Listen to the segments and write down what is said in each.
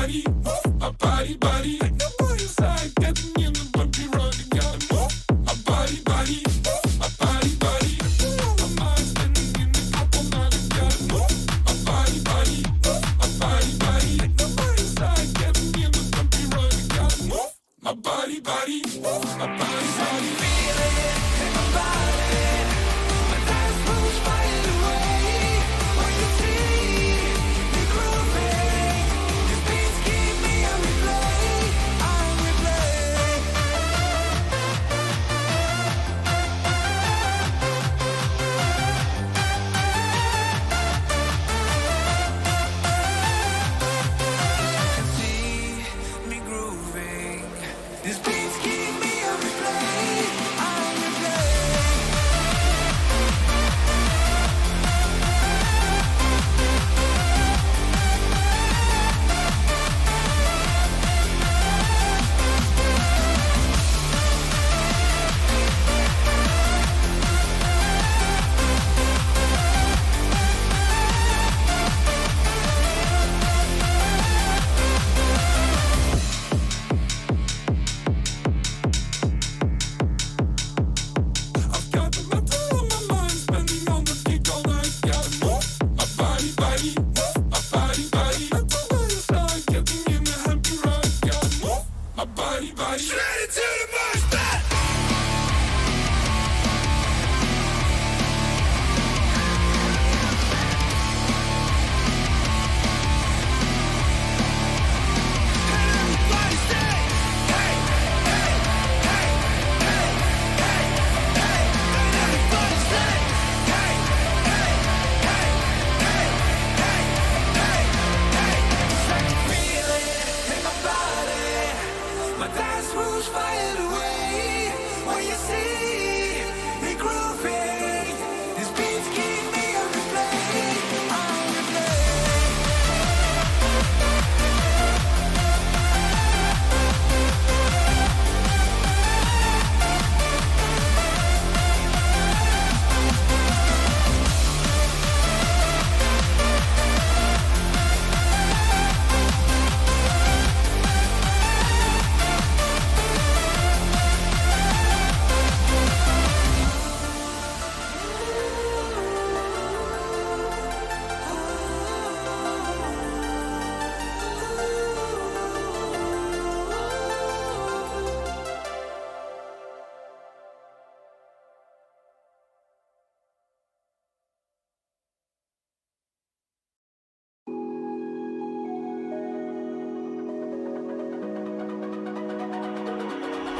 body, my body, body. No boy inside, getting in the bumpy road again. My body, body, my body, body. My mind spinning in the couple night again. My body, body, my body, body. No boy inside, getting in the bumpy road again. My body, body, my body, body. Feel it in my body. My dance moves flying away. When you see me grooving, these beats keep me on replay, on replay. See me grooving, these beats keep me on replay, on replay. I've got the metal on my mind, spending on the kick all night. Gotta move my body, body, my body, body. Metal by your side, getting in the happy ride. Gotta move my body, body. Straight into the mosh pit. Everybody say, hey, hey, hey, hey, hey, hey. And everybody say, hey, hey, hey, hey, hey, hey, hey. I can feel it in my body. My dance moves flying away. When you see me grooving, these beats keep me on replay, on replay.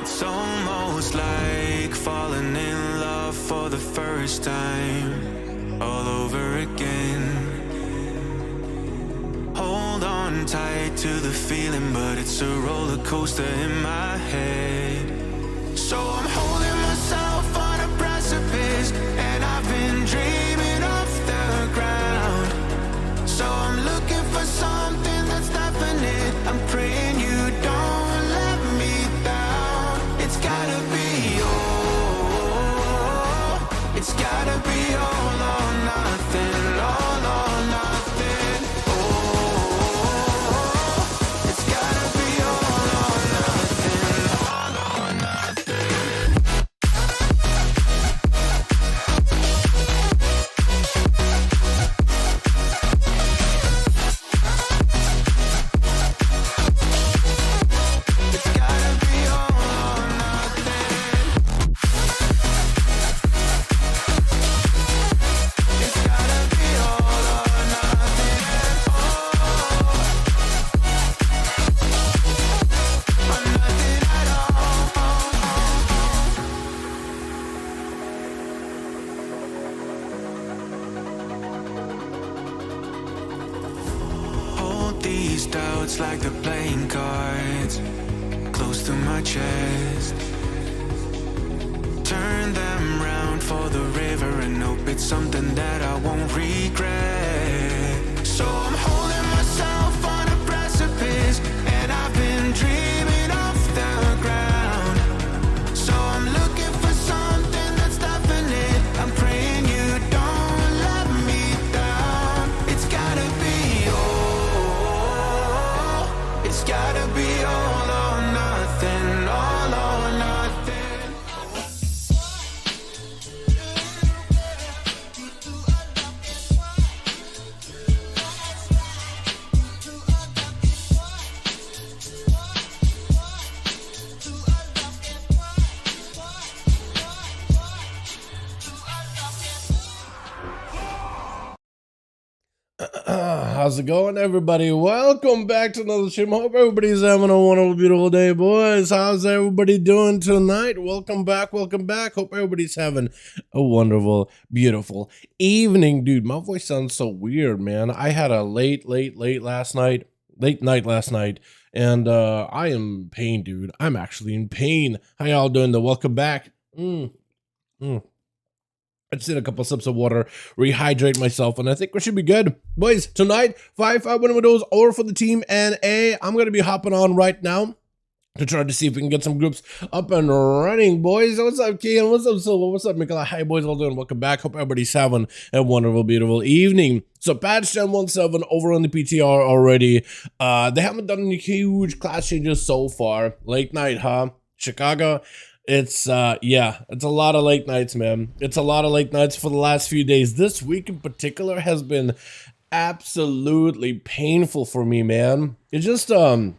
It's almost like falling in love for the first time, all over again. Hold on tight to the feeling, but it's a roller coaster in my head. So I'm holding myself on a precipice, and I've been dreaming off the ground. So I'm looking for something that's definite. I'm praying you don't let me down. It's gotta be all. It's gotta be all or nothing, all or nothing. Oh, it's gotta be all or nothing, all or nothing. It's gotta be all or nothing. It's gotta be all or nothing. Oh, or nothing at all. Hold these doubts like they're playing cards close to my chest. Turn them round for the river and hope it's something that I won't regret. So I'm holding myself on a precipice, and I've been dreaming off the ground. So I'm looking for something that's definite. I'm praying you don't let me down. It's gotta be all. How's it going, everybody? Welcome back to another stream. Hope everybody's having a wonderful, beautiful day, boys. How's everybody doing tonight? Welcome back, welcome back. Hope everybody's having a wonderful, beautiful evening. Dude, my voice sounds so weird, man. I had a late night last night, and I am in pain, dude. I'm actually in pain. How y'all doing? Welcome back. I just need a couple sips of water, rehydrate myself, and I think we should be good. Boys, tonight, 5V5 1V1 DUELS over for the team NA. I'm going to be hopping on right now to try to see if we can get some groups up and running, boys. What's up, Kean? What's up, Silva? What's up, Mikola? Hi, boys. All doing? Welcome back. Hope everybody's having a wonderful, beautiful evening. So, patch 10.17 over on the PTR already. They haven't done any huge class changes so far. Late night, huh? Chicago. It's it's a lot of late nights, man. It's a lot of late nights for the last few days. This week in particular has been absolutely painful for me, man. It's just a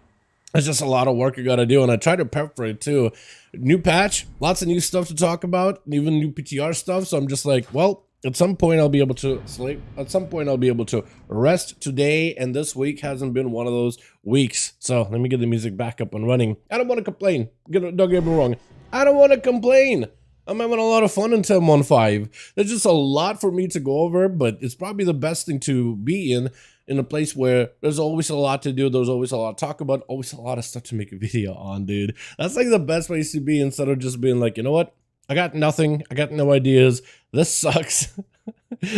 lot of work I gotta do, and I try to prep for it too. New patch, lots of new stuff to talk about, even new PTR stuff. So I'm just like, well, at some point I'll be able to sleep. At some point I'll be able to rest. Today and this week hasn't been one of those weeks. So let me get the music back up and running. I don't want to complain. Don't get me wrong. I don't want to complain. I'm having a lot of fun in 10.15. There's just a lot for me to go over, but it's probably the best thing to be in a place where there's always a lot to do. There's always a lot to talk about, always a lot of stuff to make a video on, dude. That's like the best place to be, instead of just being like, you know what? I got nothing. I got no ideas. This sucks.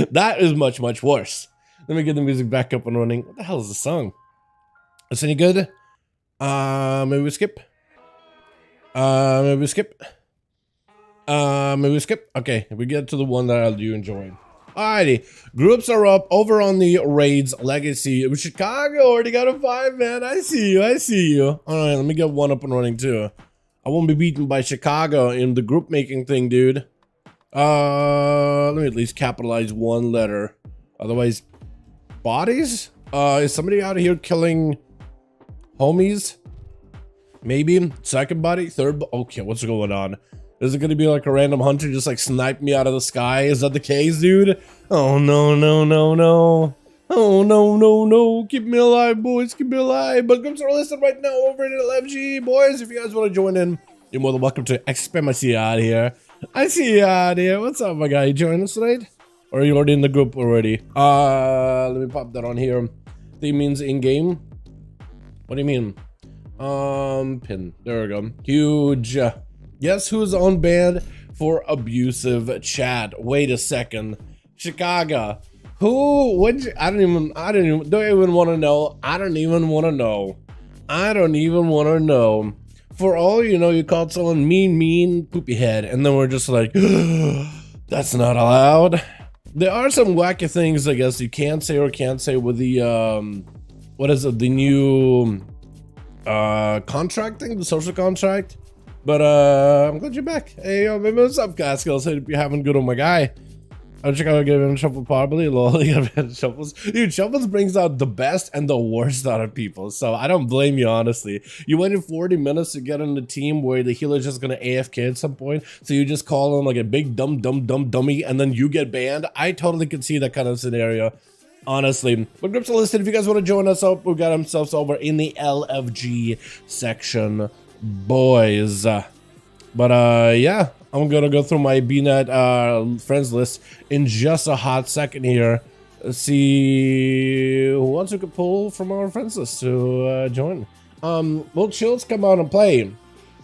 That is much, much worse. Let me get the music back up and running. What the hell is the song? Is it any good? Maybe we skip? Maybe we skip. Okay, we get to the one that I do enjoy. Alrighty, groups are up over on the Raids Legacy. Chicago already got a 5, man. I see you. Alright, let me get one up and running too. I won't be beaten by Chicago in the group making thing, dude. Let me at least capitalize one letter. Otherwise, bodies? Is somebody out here killing homies? Maybe second body, third. Okay, what's going on? Is it gonna be like a random hunter just like snipe me out of the sky? Is that the case, dude? Oh no. Oh no. Keep me alive, boys. Keep me alive. But groups are listed right now over in LFG, boys. If you guys want to join in, you're more than welcome to. Expand my see out here. I see you out here. What's up, my guy? You joining us tonight? Or are you already in the group already? Let me pop that on here. Theme means in game. What do you mean? Pin. There we go. Huge. Guess who's on ban for abusive chat? Wait a second. Chicago. Who? What? I don't even want to know. I don't even want to know. For all you know, you called someone mean, poopy head, and then we're just like, that's not allowed. There are some wacky things, I guess, you can say or can't say with the, what is it? The new contract thing, the social contract. But I'm glad you're back. Hey, yo, maybe what's up, Gaskills? Hope you're having good on my guy. I'm just gonna give him shuffle probably. Lol, shuffles. Dude, shuffles brings out the best and the worst out of people. So I don't blame you, honestly. You waited 40 minutes to get on the team where the healer's just gonna AFK at some point. So you just call him like a big dumb dummy, and then you get banned. I totally could see that kind of scenario. Honestly, but groups are listed. If you guys want to join us up, we've got ourselves over in the LFG section, boys. But yeah, I'm gonna go through my BNet friends list in just a hot second here. Let's see who else we could pull from our friends list to join. Will Chills come out and play?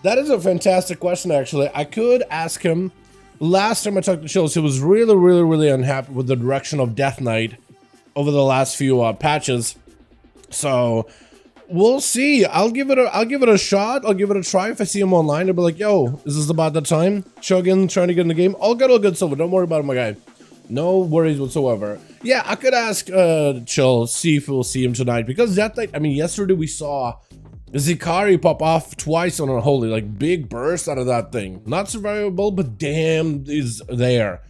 That is a fantastic question, actually. I could ask him. Last time I talked to Chills, he was really unhappy with the direction of Death Knight over the last few patches. So we'll see. I'll give it a shot. I'll give it a try. If I see him online, I'll be like, yo, is this about the time? Chugging, trying to get in the game. All good, Silver. Don't worry about it, my guy. No worries whatsoever. Yeah, I could ask Chill, see if we'll see him tonight. Because that night, I mean, yesterday we saw Zikari pop off twice on a holy, like, big burst out of that thing. Not survivable, but damn is there.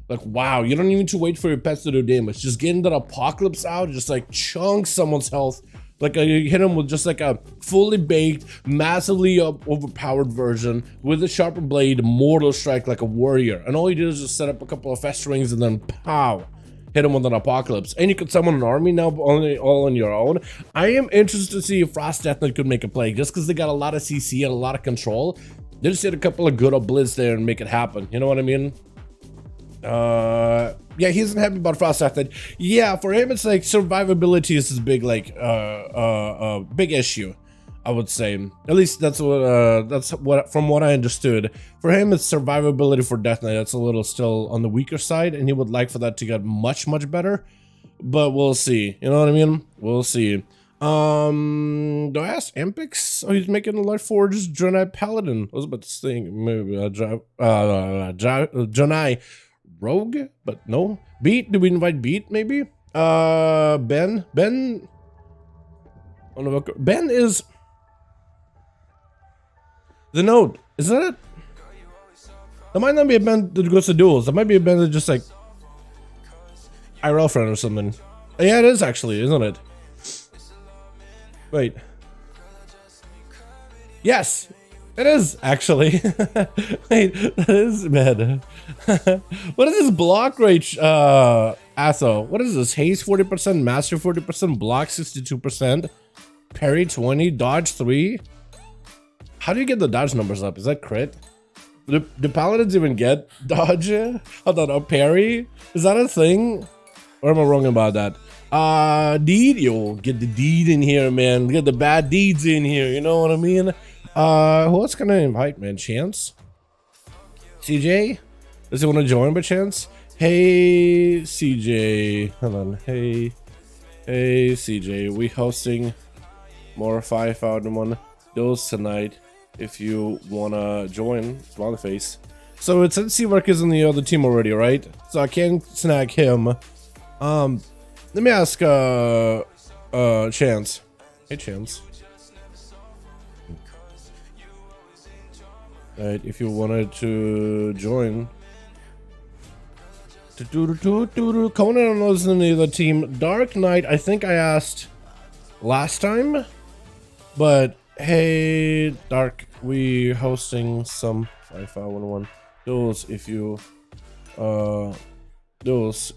Like, wow, you don't even need to wait for your pets to do damage. Just getting that apocalypse out, just like chunk someone's health. Like you hit him with just like a fully baked, massively overpowered version with a sharper blade, mortal strike like a warrior. And all he did is just set up a couple of fest rings and then pow. hit him with an apocalypse, and you could summon an army now only all on your own. I am interested to see if Frost Death Knight could make a play, just because they got a lot of CC and a lot of control. They just hit a couple of good blitz there and make it happen. You know what I mean? Yeah, he isn't happy about Frost Death Knight. Yeah, for him it's like survivability is his big big issue, I would say. At least that's what from what I understood. For him it's survivability for Death Knight. That's a little still on the weaker side, and he would like for that to get much better. But we'll see. You know what I mean? We'll see. Do I ask Ampix? Oh, he's making a light forge Dragonflight Paladin. I was about to say maybe Janai Rogue, but no. Beat? Did we invite Beat maybe? Ben is the node. Is that it? That might not be a Ben that goes to duels. That might be a Ben that just like IRL friend or something. Yeah, it is actually, isn't it? Wait. Yes, it is actually. Wait, that is bad. What is this block rate, Atho? What is this? Haste 40%, master 40%, block 62%, parry 20, dodge 3. How do you get the dodge numbers up? Is that crit? Do paladins even get dodge? Hold on, a parry? Is that a thing? Or am I wrong about that? Deed, yo, get the deed in here, man. Get the bad deeds in here, you know what I mean? Who else can I invite, man? Chance? CJ? Does he want to join by chance? Hey, CJ. Hold on. Hey, CJ. We hosting more 5v5 1 Duels tonight. If you wanna join, smiley face. So it said Seawork is in the other team already, right? So I can't snag him. Let me ask Chance. Hey Chance. Alright, if you wanted to join. Conan was in the other team. Dark Knight, I think I asked last time. But hey Dark, we hosting some 5v5 duels. If you duels,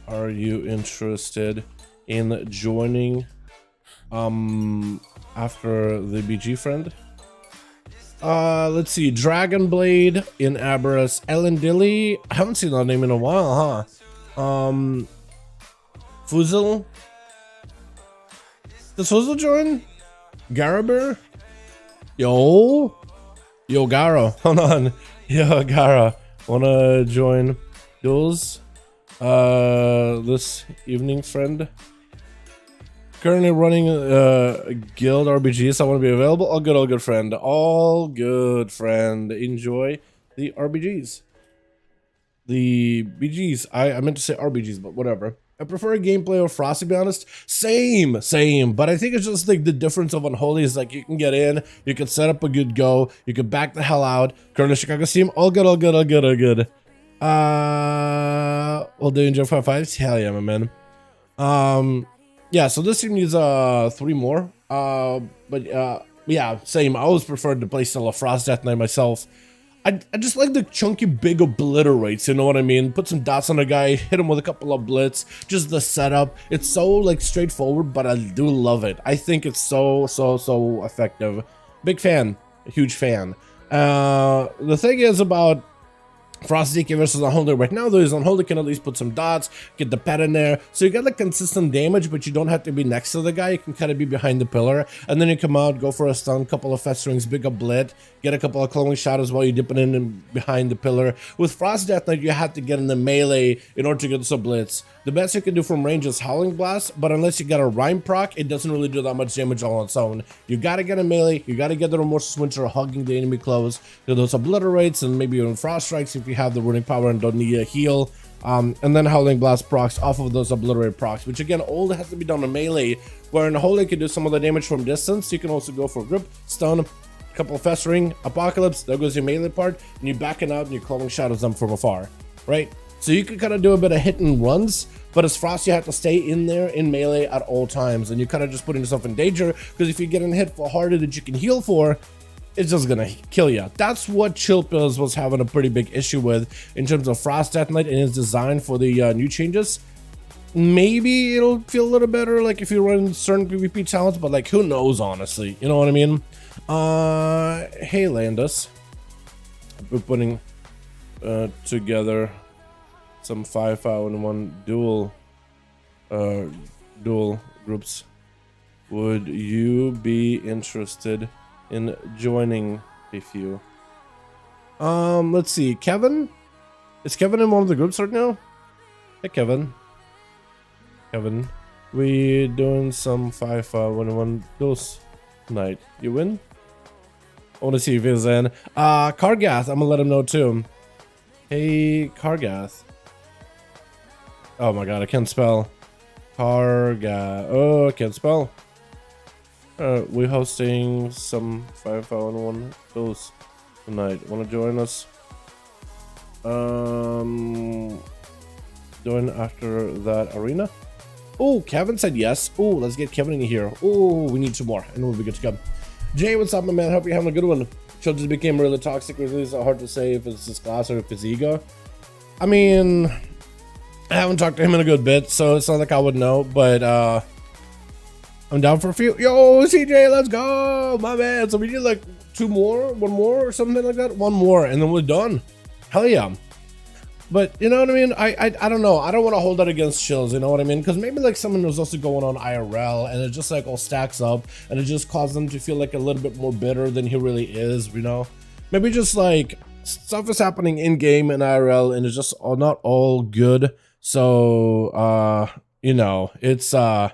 are you interested in joining after the BG friend? Let's see, Dragonblade in Aberus, Ellen Dilly. I haven't seen that name in a while, huh? Fuzel. Does Fuzel join? Garaber? Yo, Garo, hold on. Yo, Garo, wanna join duels this evening, friend? Currently running a guild RBGs. I want to be available. All good, friend. All good, friend. Enjoy the RBGs. The BGs. I meant to say RBGs, but whatever. I prefer a gameplay of Frost, to be honest. Same. But I think it's just like the difference of Unholy is like you can get in, you can set up a good go, you can back the hell out. Currently Chicago team. All good. Well, do you enjoy 5v5s? Hell yeah, my man. Yeah, so this team needs 3 more. Yeah, same. I always preferred to play still a Frost Death Knight myself. I just like the chunky big obliterates, you know what I mean? Put some dots on a guy, hit him with a couple of blitz, just the setup. It's so like straightforward, but I do love it. I think it's so effective. Big fan, a huge fan. The thing is about Frost DK versus Unholy right now, though, is Unholy can at least put some dots, get the pet in there, so you get like consistent damage, but you don't have to be next to the guy. You can kind of be behind the pillar, and then you come out, go for a stun, couple of festerings, big up blit, get a couple of cloning shadows while you're dipping in and behind the pillar. With Frost Death Knight, you have to get in the melee in order to get some blitz. The best you can do from range is Howling Blast, but unless you got a Rhyme proc, it doesn't really do that much damage all on its own. You gotta get a melee, you gotta get the Remorseless Winter hugging the enemy close, do those obliterates, and maybe even Frost Strikes if you have the runing power and don't need a heal. And then Howling Blast procs off of those obliterate procs, which again, all has to be done in melee, where in Holy can do some of the damage from distance. You can also go for grip, stun, couple of festering, apocalypse, there goes your melee part, and you backing out and you're cloning shadows them from afar, right? So you can kind of do a bit of hit and runs, but as Frost, you have to stay in there in melee at all times, and you're kind of just putting yourself in danger, because if you get hit for harder that you can heal for, it's just gonna kill you. That's what Chillpills was having a pretty big issue with in terms of Frost Death Knight and his design for the new changes. maybe it'll feel a little better, like if you run certain PvP talents, but like who knows, honestly, you know what I mean? Hey Landis, we're putting together some 5v5 1 duel groups. Would you be interested in joining a few? Let's see, Kevin, is Kevin in one of the groups right now? Hey Kevin, we doing some 5v5 duels tonight. You win? I want to see if he's in. Kargath, I'm gonna let him know too. Hey Kargath. Oh my god, I can't spell. Kargath. Oh, I can't spell. We're hosting some 5v5 duels tonight. Wanna join us? Join after that arena. Oh, Kevin said yes. Oh, let's get Kevin in here. Oh, we need 2 more and we'll be good to go. Jay, what's up, my man? Hope you're having a good one. Chill just became really toxic. It's hard to say if it's his class or if it's ego. I mean, I haven't talked to him in a good bit, so it's not like I would know, but I'm down for a few. Yo, CJ, let's go, my man. So we need like 2 more, 1 more or something like that. 1 more and then we're done. Hell yeah. But you know what I mean? I don't know. I don't want to hold that against Chills, you know what I mean? Because maybe like something was also going on IRL and it just like all stacks up and it just caused them to feel like a little bit more bitter than he really is, you know? Maybe just like stuff is happening in game and IRL and it's just not all good. So you know, it's maybe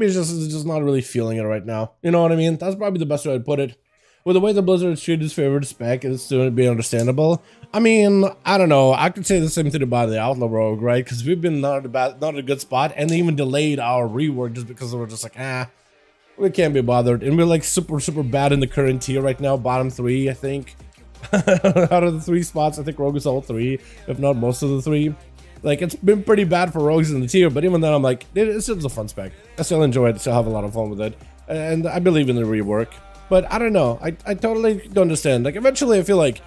it's just not really feeling it right now. You know what I mean? That's probably the best way to put it. With the way the Blizzard treated his favorite spec, it's still be understandable. I mean, I don't know. I could say the same thing about the Outlaw Rogue, right? Because we've been not a good spot, and they even delayed our rework just because we're just like, we can't be bothered. And we're like super bad in the current tier right now, bottom 3, I think. Out of the 3 spots, I think Rogue is all 3, if not most of the 3. Like, it's been pretty bad for Rogues in the tier, but even then, I'm like, it's still a fun spec. I still enjoy it, still have a lot of fun with it, and I believe in the rework. But I don't know, I totally don't understand. Like, eventually I feel like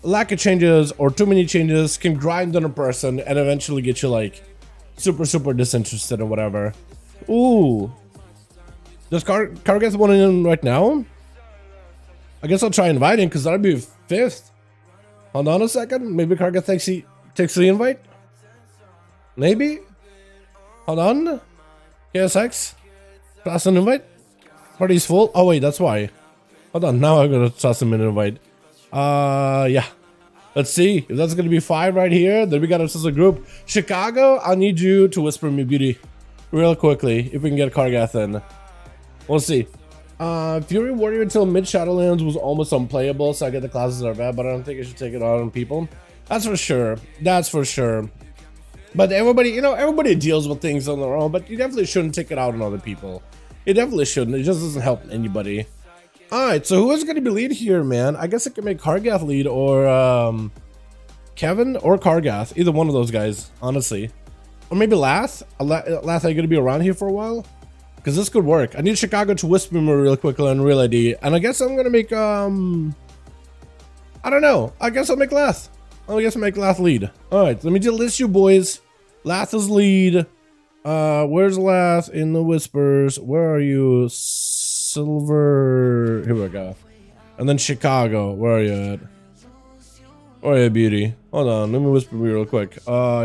lack of changes or too many changes can grind on a person and eventually get you like super disinterested or whatever. Ooh, does Kargath want in right now? I guess I'll try inviting because that'd be 5th. Hold on a second, maybe Kargath takes the invite. Maybe. Hold on. KSX, pass an invite. Party's full. Oh wait, that's why. Hold on, now I'm gonna toss him an invite. Yeah. Let's see if that's gonna be 5 right here. Then we got us as a group. Chicago, I need you to whisper me beauty real quickly if we can get Kargath in. We'll see. Fury Warrior until mid Shadowlands was almost unplayable, so I get the classes are bad, but I don't think I should take it out on people. That's for sure. That's for sure. But everybody, you know, everybody deals with things on their own, but you definitely shouldn't take it out on other people. It definitely shouldn't. It just doesn't help anybody. Alright, so who is going to be lead here, man? I guess I can make Kargath lead or Kevin or Kargath. Either one of those guys, honestly. Or maybe Lath. Lath, are you going to be around here for a while? Because this could work. I need Chicago to whisper me real quickly on Real ID. And I guess I'm going to make, I don't know. I guess I'll make Lath. I guess I'll make Lath lead. Alright, let me just list you boys. Lath is lead. Where's Lath in the whispers? Where are you? Silver. Here we go. And then Chicago. Where are you at? Where are you, beauty? Hold on. Let me whisper me real quick.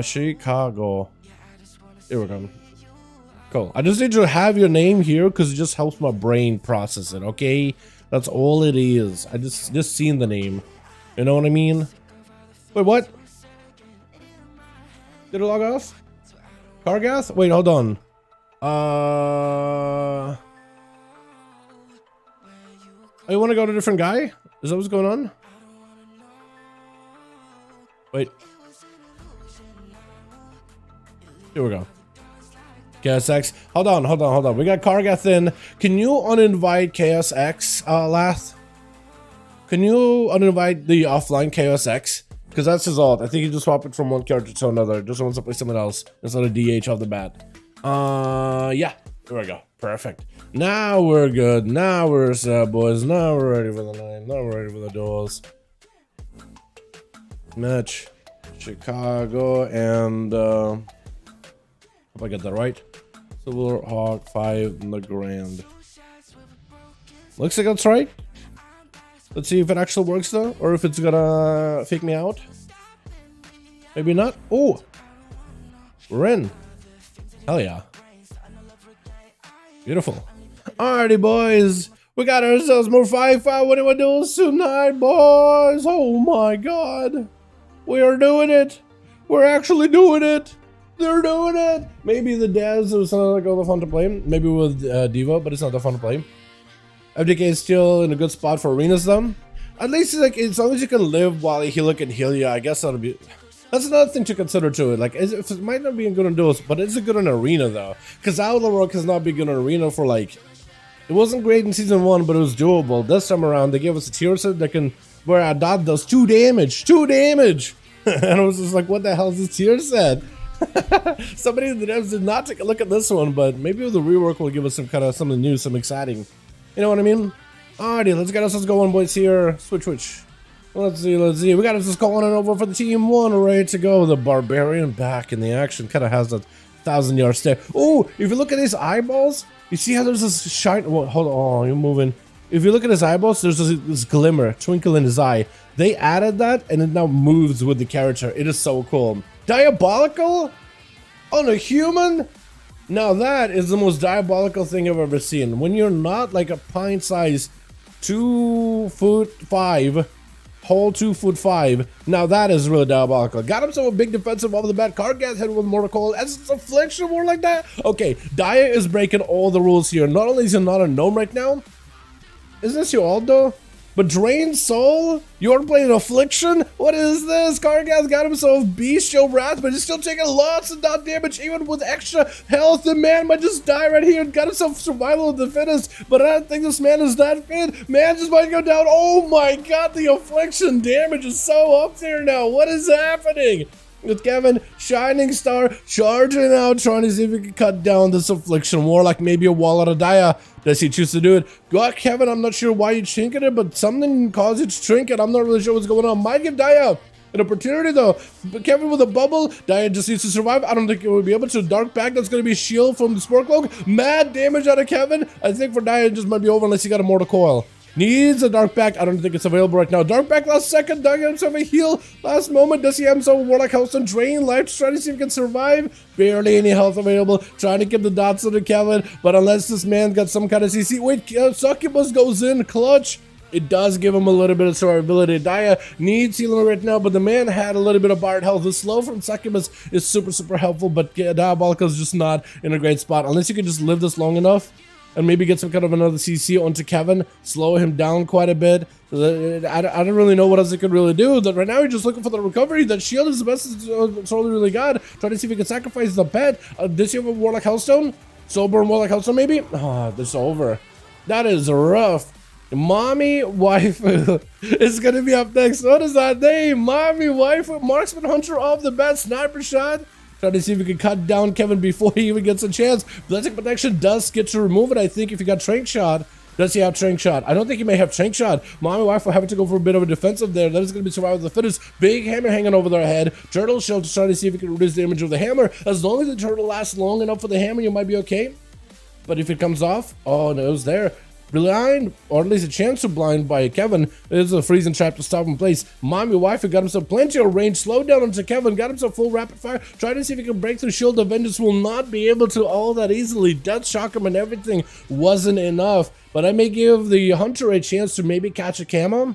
Chicago. Here we go. Cool. I just need to have your name here because it just helps my brain process it. Okay, that's all it is. I just seen the name. You know what I mean? Wait, what? Did it log off? Kargath? Wait, hold on. Oh, you want to go to a different guy? Is that what's going on? Wait. Here we go. KSX. Hold on. We got Kargath in. Can you uninvite KSX, Lath? Can you uninvite the offline KSX? Because that's his alt. I think he just swapped it from one character to another. Just wants to play someone else instead of DH off the bat. Yeah. There we go. Perfect. Now we're good. Now we're set, boys. Now we're ready for the 9. Now we're ready for the duels. Match. Chicago, and hope I get that right. Silver Hawk 5 in the grand. Looks like that's right. Let's see if it actually works though, or if it's gonna fake me out. Maybe not. Oh, we're in. Hell yeah. Beautiful. Alrighty, boys. We got ourselves more 5V5 1v1 duels tonight, boys. Oh my god. We are doing it. We're actually doing it. They're doing it. Maybe the devs, it was not like all the fun to play. Maybe with Diva, but it's not that fun to play. FDK is still in a good spot for arenas though. At least like as long as you can live while he can heal you, I guess that'll be. That's another thing to consider too. Like it might not be good in duels, but it's a good in arena though. Because Outlaw Rock has not been good in arena for like. It wasn't great in season 1, but it was doable. This time around, they gave us a tier set that can where a dot does 2 damage. 2 damage! And I was just like, what the hell is this tier set? Somebody in the devs did not take a look at this one, but maybe the rework will give us some kind of something new, some exciting. You know what I mean? Alrighty, let's get us going, boys, here. Switch. Let's see. We got us just going on over for the team 1, ready to go. The Barbarian back in the action. Kind of has that 1,000-yard stare. Oh, if you look at his eyeballs, you see how there's this shine. Well, hold on, you're moving. If you look at his eyeballs, there's this glimmer, twinkle in his eye. They added that, and it now moves with the character. It is so cool. Diabolical on a human? Now that is the most diabolical thing I've ever seen. When you're not like a pint-sized 2'5", whole 2'5". Now that is really diabolical. Got himself a big defensive off the bat. Kargas hit with Mortal Coil. As it's affliction more like that. Okay, Daya is breaking all the rules here. Not only is he not a gnome right now. Is this your Aldo? But Drain Soul? You're playing Affliction? What is this? Kargas got himself Bestial Wrath, but he's still taking lots of dot damage, even with extra health. The man might just die right here and got himself Survival of the Fittest, but I don't think this man is that fit. Man just might go down. Oh my god, the Affliction damage is so up there now. What is happening? With Kevin, Shining Star, charging out, trying to see if he can cut down this Affliction. More like maybe a wall out of Daya. Does he choose to do it? Go, Kevin, I'm not sure why you trinket it, but something caused you to trinket. I'm not really sure what's going on. Might give Daya an opportunity though. But Kevin with a bubble, Daya just needs to survive. I don't think it will be able to. Dark Pack, that's going to be a shield from the Spore Cloak. Mad damage out of Kevin. I think for Daya it just might be over unless he got a Mortal Coil. Needs a Dark Pack. I don't think it's available right now. Dark Pack last second. Dug himself a heal. Last moment. Does he have himself a Warlock House and Drain Life? Trying to see if he can survive. Barely any health available. Trying to give the dots to the Kevin. But unless this man got some kind of CC. Wait, Succubus goes in. Clutch. It does give him a little bit of survivability. Daya needs healing right now, but the man had a little bit of barred health. The slow from Succubus is super helpful, but Diabolical is just not in a great spot. Unless you can just live this long enough. And maybe get some kind of another CC onto Kevin, slow him down quite a bit. I don't really know what else he could really do. Right now, he's just looking for the recovery. That shield is the best it's really good. Trying to see if he can sacrifice the pet. Does he have a Warlock Hellstone? Soulborn Warlock Hellstone, maybe? Oh, this is over. That is rough. Mommy Waifu is going to be up next. What is that name? Mommy Waifu, Marksman Hunter off the bat, sniper shot. Trying to see if we can cut down Kevin before he even gets a chance. Blessing Protection does get to remove it, I think, if he got Trank Shot. Does he have Trank Shot? I don't think he may have Trank Shot. Mommy Wife will having to go for a bit of a defensive there. That is going to be Survival of the Fittest. Big hammer hanging over their head. Turtle Shield to try to see if he can reduce the damage of the hammer. As long as the turtle lasts long enough for the hammer, you might be okay. But if it comes off, oh no, it was there. Blind, or at least a chance to blind by Kevin. There's a freezing trap to stop in place. Mommy Wife got himself plenty of range. Slowed down onto Kevin. Got himself full rapid fire. Trying to see if he can break through Shield of Vengeance. Will not be able to all that easily. Death Shock him and everything wasn't enough. But I may give the Hunter a chance to maybe catch a camo.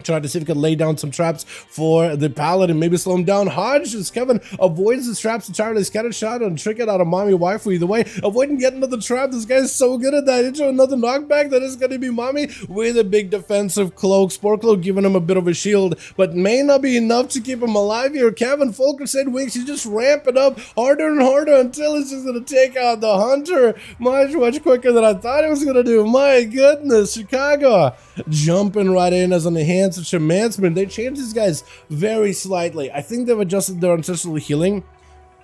Trying to see if he can lay down some traps for the Paladin, maybe slow him down. Hodge, as Kevin avoids the traps entirely, scatter shot and trick it out of Mommy Waifu either way. Avoiding yet another trap. This guy's so good at that. Into another knockback. That is going to be Mommy with a big defensive cloak. Spore Cloak giving him a bit of a shield, but may not be enough to keep him alive here. Kevin, full Crusade Wings. He's just ramping up harder and harder until he's just going to take out the Hunter much quicker than I thought he was going to do. My goodness, Chicago jumping right in as an enhancement. They changed these guys very slightly. I think they've adjusted their ancestral healing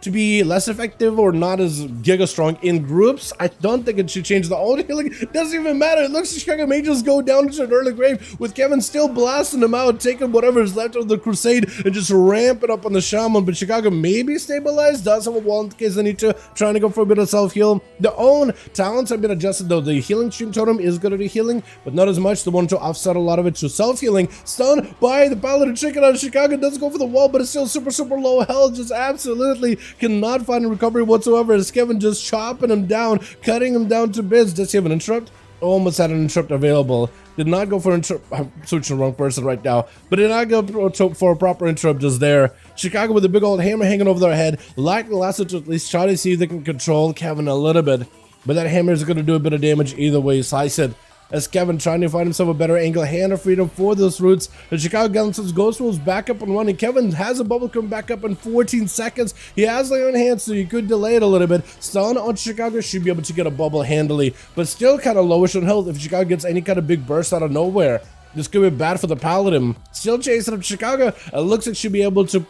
to be less effective or not as giga strong in groups, I don't think it should change the auto healing. It doesn't even matter. It looks like Chicago may just go down to an early grave with Kevin still blasting him out, taking whatever is left of the Crusade and just ramping up on the Shaman. But Chicago may be stabilized, does have a wall in case they need to, trying to go for a bit of self-heal. Their own talents have been adjusted though. The healing stream totem is going to be healing, but not as much. They want to offset a lot of it to self-healing. Stunned by the Paladin chicken out of Chicago, doesn't go for the wall, but it's still super low health. Just absolutely cannot find a recovery whatsoever as Kevin just chopping him down, cutting him down to bits. Does he have an interrupt? Almost had an interrupt available. Did not go for an interrupt. I'm switching the wrong person right now, but did not go for a proper interrupt just there. Chicago with a big old hammer hanging over their head. Like the last to at least try to see if they can control Kevin a little bit, but that hammer is going to do a bit of damage either way. Slice it. As Kevin trying to find himself a better angle, hand of freedom for those roots. And Chicago Galaxy's Ghost Wolves back up and running. Kevin has a bubble come back up in 14 seconds. He has Lay on Hands, so you could delay it a little bit. Stun on Chicago, should be able to get a bubble handily, but still kind of lowish on health if Chicago gets any kind of big burst out of nowhere. This could be bad for the Paladin. Still chasing up Chicago. It looks like she'll be able to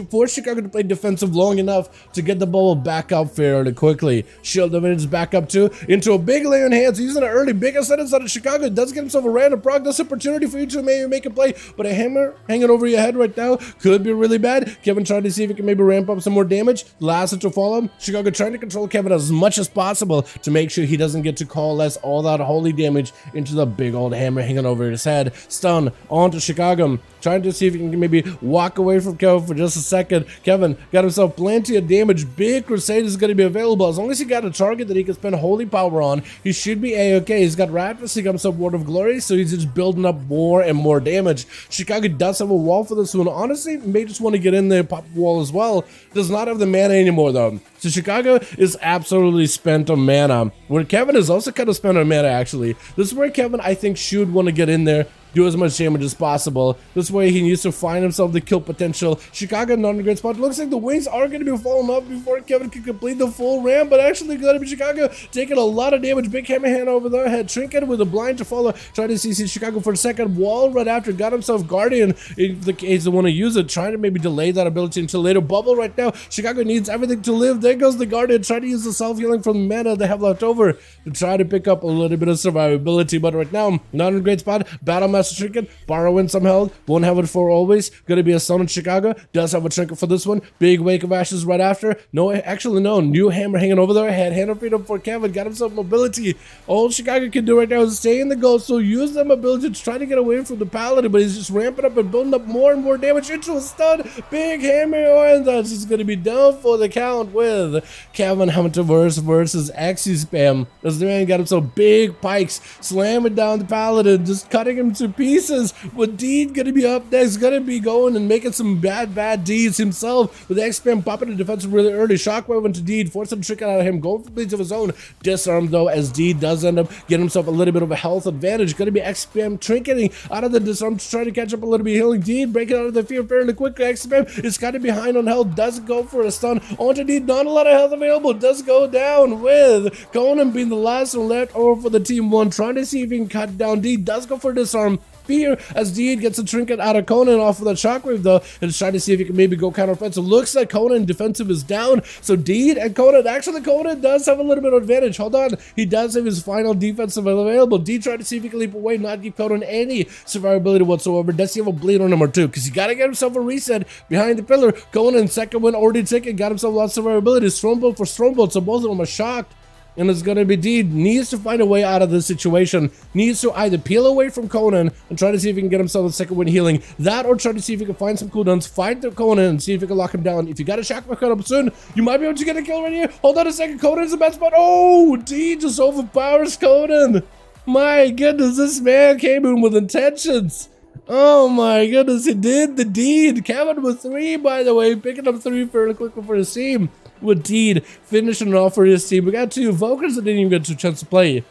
force Chicago to play defensive long enough to get the bubble back up fairly quickly. Shield dividends back up too into a big Lay on Hands. Using an early big ascendance out of Chicago. Does get himself a random proc. This opportunity for you to maybe make a play, but a hammer hanging over your head right now could be really bad. Kevin trying to see if he can maybe ramp up some more damage. Last to follow him. Chicago trying to control Kevin as much as possible to make sure he doesn't get to coalesce all that holy damage into the big old hammer hanging over his head. Stun onto Chicago, trying to see if he can maybe walk away from Kevin for just a second. Kevin got himself plenty of damage. Big Crusade is going to be available. As long as he got a target that he can spend holy power on, he should be a-okay. He's got Raptors, he got himself Word of Glory, so he's just building up more and more damage. Chicago does have a wall for this one. Honestly, may just want to get in there, pop a wall as well. Does not have the mana anymore though. So Chicago is absolutely spent on mana. Where Kevin is also kind of spent on mana actually. This is where Kevin, I think, should want to get in there, do as much damage as possible. This way he needs to find himself the kill potential. Chicago not in a great spot. Looks like the wings are going to be falling off before Kevin can complete the full ramp, but actually going to be Chicago taking a lot of damage. Big hammer hand over their head. Trinket with a blind to follow. Trying to CC Chicago for a second. Wall right after. Got himself Guardian in the case they want to use it. Trying to maybe delay that ability until later. Bubble right now. Chicago needs everything to live. There goes the Guardian. Trying to use the self-healing from the mana they have left over to try to pick up a little bit of survivability, but right now, not in a great spot. Battle Master Trinket, borrowing some health, won't have it for always. Gonna be a stun in Chicago, does have a trinket for this one. Big Wake of Ashes right after. No, actually no, new hammer hanging over their head. Hand of freedom for Kevin, got himself mobility. All Chicago can do right now is stay in the ghost, so use that mobility to try to get away from the Paladin, but he's just ramping up and building up more and more damage into a stun. Big hammer, and that's just gonna be done for the count with Kevin having to versus Axie spam. As the man got himself big pikes, slamming down the Paladin, just cutting him to pieces. With Deed gonna be up next, gonna be going and making some bad deeds himself. With the X-Spam popping the defense really early. Shockwave into Deed, forcing a trick out of him, going for bleeds of his own. Disarmed though, as Deed does end up getting himself a little bit of a health advantage. Gonna be X-Spam trinketing out of the disarm to try to catch up a little bit, healing Deed, breaking out of the fear fairly quickly. X-Spam is kind of behind on health, doesn't go for a stun. Onto Deed, not a lot of health available, does go down with Conan being the last one left over for the team one, trying to see if he can cut down Deed, does go for disarm. Fear as Deed gets a trinket out of Conan off of the shockwave though, and trying to see if he can maybe go counter-offensive. Looks like Conan defensive is down, so Deed and Conan, actually Conan does have a little bit of advantage. Hold on, he does have his final defensive available. Deed trying to see if he can leap away, not give Conan any survivability whatsoever. Does he have a bleed on number 2? Because he gotta get himself a reset behind the pillar. Conan, second win already taken, got himself a lot of survivability. Strombolt for Strombolt, so both of them are shocked. And it's gonna be Deed needs to find a way out of this situation. Needs to either peel away from Conan and try to see if he can get himself a second win healing. That, or try to see if he can find some cooldowns, fight the Conan and see if he can lock him down. If you got a shock back up soon, you might be able to get a kill right here. Hold on a second, Conan's the best spot. Oh, Deed just overpowers Conan. My goodness, this man came in with intentions. Oh my goodness, he did the deed. Kevin with 3, by the way, picking up 3 fairly quickly for his team. With Deed finishing it off for his team. We got 2 Evokers that didn't even get a chance to play.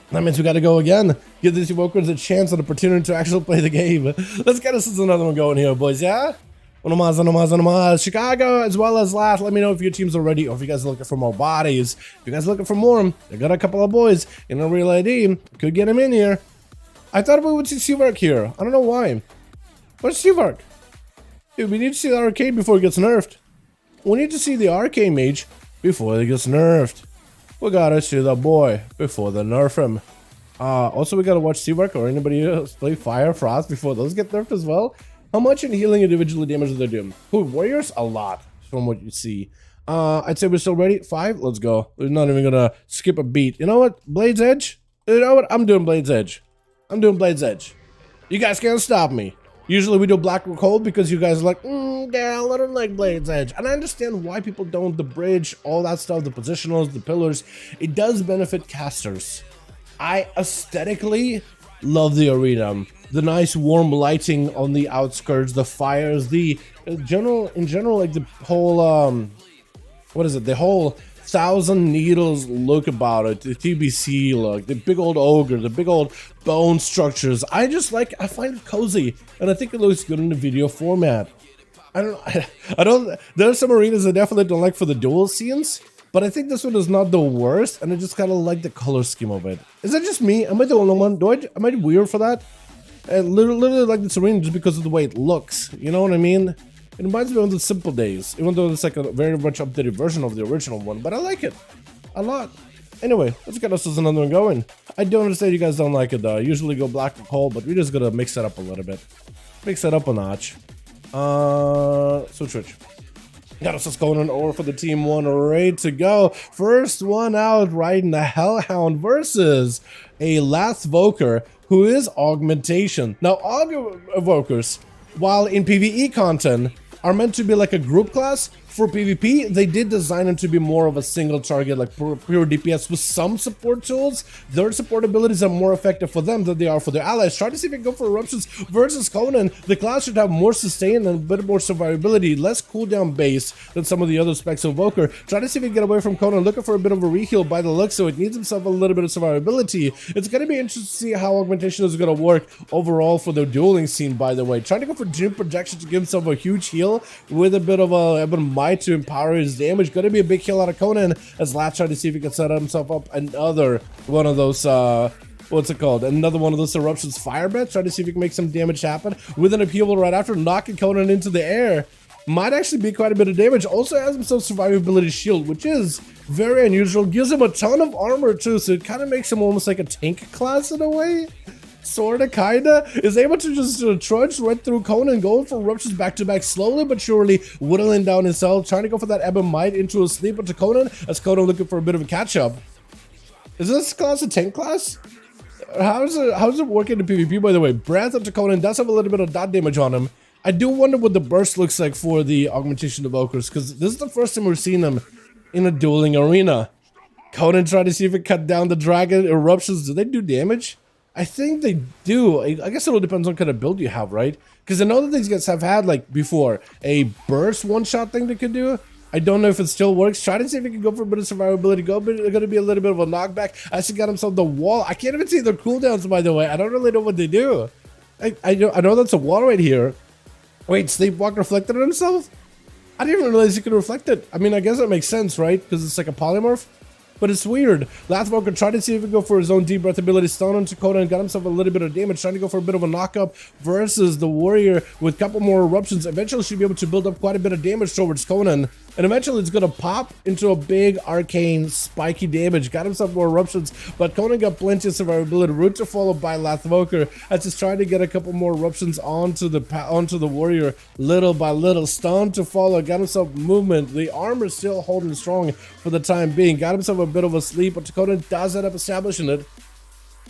That means we got to go again. Give these Evokers a chance and opportunity to actually play the game. Let's get us another one going here, boys, yeah? Chicago as well as last. Let me know if your teams are ready or if you guys are looking for more bodies. If you guys are looking for more, they got a couple of boys in a real ID. Could get them in here. I thought we would see Seavark here. I don't know why. Where's Seavark? Dude, we need to see the arcade before it gets nerfed. We need to see the Arcane Mage before he gets nerfed. We gotta see the boy before they nerf him. Also, we gotta watch Seawork or anybody else play Fire, Frost before those get nerfed as well. How much in healing individually damage do they do? Who, Warriors? A lot, from what you see. I'd say we're still ready. 5, let's go. We're not even gonna skip a beat. You know what? Blade's Edge? You know what? I'm doing Blade's Edge. I'm doing Blade's Edge. You guys can't stop me. Usually we do Black or Cold because you guys are like, yeah, I don't like Blade's Edge. And I understand why people don't. The bridge, all that stuff, the positionals, the pillars. It does benefit casters. I aesthetically love the arena. The nice warm lighting on the outskirts, the fires, the general, like the whole, what is it? The whole Thousand Needles look about it, the TBC look, the big old ogre, the big old bone structures. I find it cozy, and I think it looks good in the video format. I don't, there are some arenas I definitely don't like for the duel scenes, but I think this one is not the worst, and I just kind of like the color scheme of it. Is that just me? Am I the only one? Am I weird for that? I literally like this arena just because of the way it looks, you know what I mean? It reminds me of the Simple Days, even though it's like a very much updated version of the original one, but I like it a lot. Anyway, let's get us another one going. I do understand you guys don't like it though. I usually go Black or Cold, but we just gotta mix it up a little bit. Mix it up a notch. Switch. Got us going on over for the team one, ready to go. First one out, riding the Hellhound versus a Lathvoker, who is Augmentation. Now, Augvokers, while in PvE content, are meant to be like a group class. For PvP, they did design them to be more of a single target, like pure DPS with some support tools. Their support abilities are more effective for them than they are for their allies. Try to see if you can go for Eruptions versus Conan. The class should have more sustain and a bit more survivability, less cooldown base than some of the other specs of Voker. Try to see if you can get away from Conan, looking for a bit of a reheal by the look, so it needs himself a little bit of survivability. It's going to be interesting to see how Augmentation is going to work overall for the dueling scene, by the way. Trying to go for Doom Projection to give himself a huge heal with a bit of might to empower his damage. Going to be a big kill out of Conan as Lat trying to see if he can set himself up another one of those what's it called? Another one of those Eruptions fire bets. Trying to see if he can make some damage happen with an upheaval right after, knocking Conan into the air. Might actually be quite a bit of damage. Also has himself survivability shield, which is very unusual. Gives him a ton of armor too, so it kind of makes him almost like a tank class in a way. Sorta, kinda, is able to just trudge right through Conan, going for Eruptions back to back, slowly but surely whittling down his health, trying to go for that Ebb of Might into a sleeper to Conan, as Conan looking for a bit of a catch up. Is this class a tank class? How's it working in PvP, by the way? Breath into Conan does have a little bit of dot damage on him. I do wonder what the burst looks like for the Augmentation Evokers, because this is the first time we're seeing them in a dueling arena. Conan trying to see if it cut down the dragon Eruptions. Do they do damage? I think they do. I guess it all depends on what kind of build you have, right? Because I know that these guys have had, like, before, a burst one-shot thing they could do. I don't know if it still works. Try to see if he can go for a bit of survivability. They're going to be a little bit of a knockback. As he got himself the wall. I can't even see their cooldowns, by the way. I don't really know what they do. I know that's a wall right here. Wait, Sleepwalk reflected on himself? I didn't even realize he could reflect it. I mean, I guess that makes sense, right? Because it's like a polymorph. But it's weird. Lathvoker tried to see if he could go for his own deep breath ability, stun on Conan, and got himself a little bit of damage, trying to go for a bit of a knock-up versus the Warrior with a couple more Eruptions. Eventually should be able to build up quite a bit of damage towards Conan, and eventually it's going to pop into a big arcane spiky damage. Got himself more Eruptions, but Conan got plenty of survivability. Route to follow by Lathvoker as he's trying to get a couple more Eruptions onto the Warrior little by little. Stun to follow, got himself movement. The armor still holding strong for the time being. Got himself a bit of a sleep, but Conan does end up establishing it.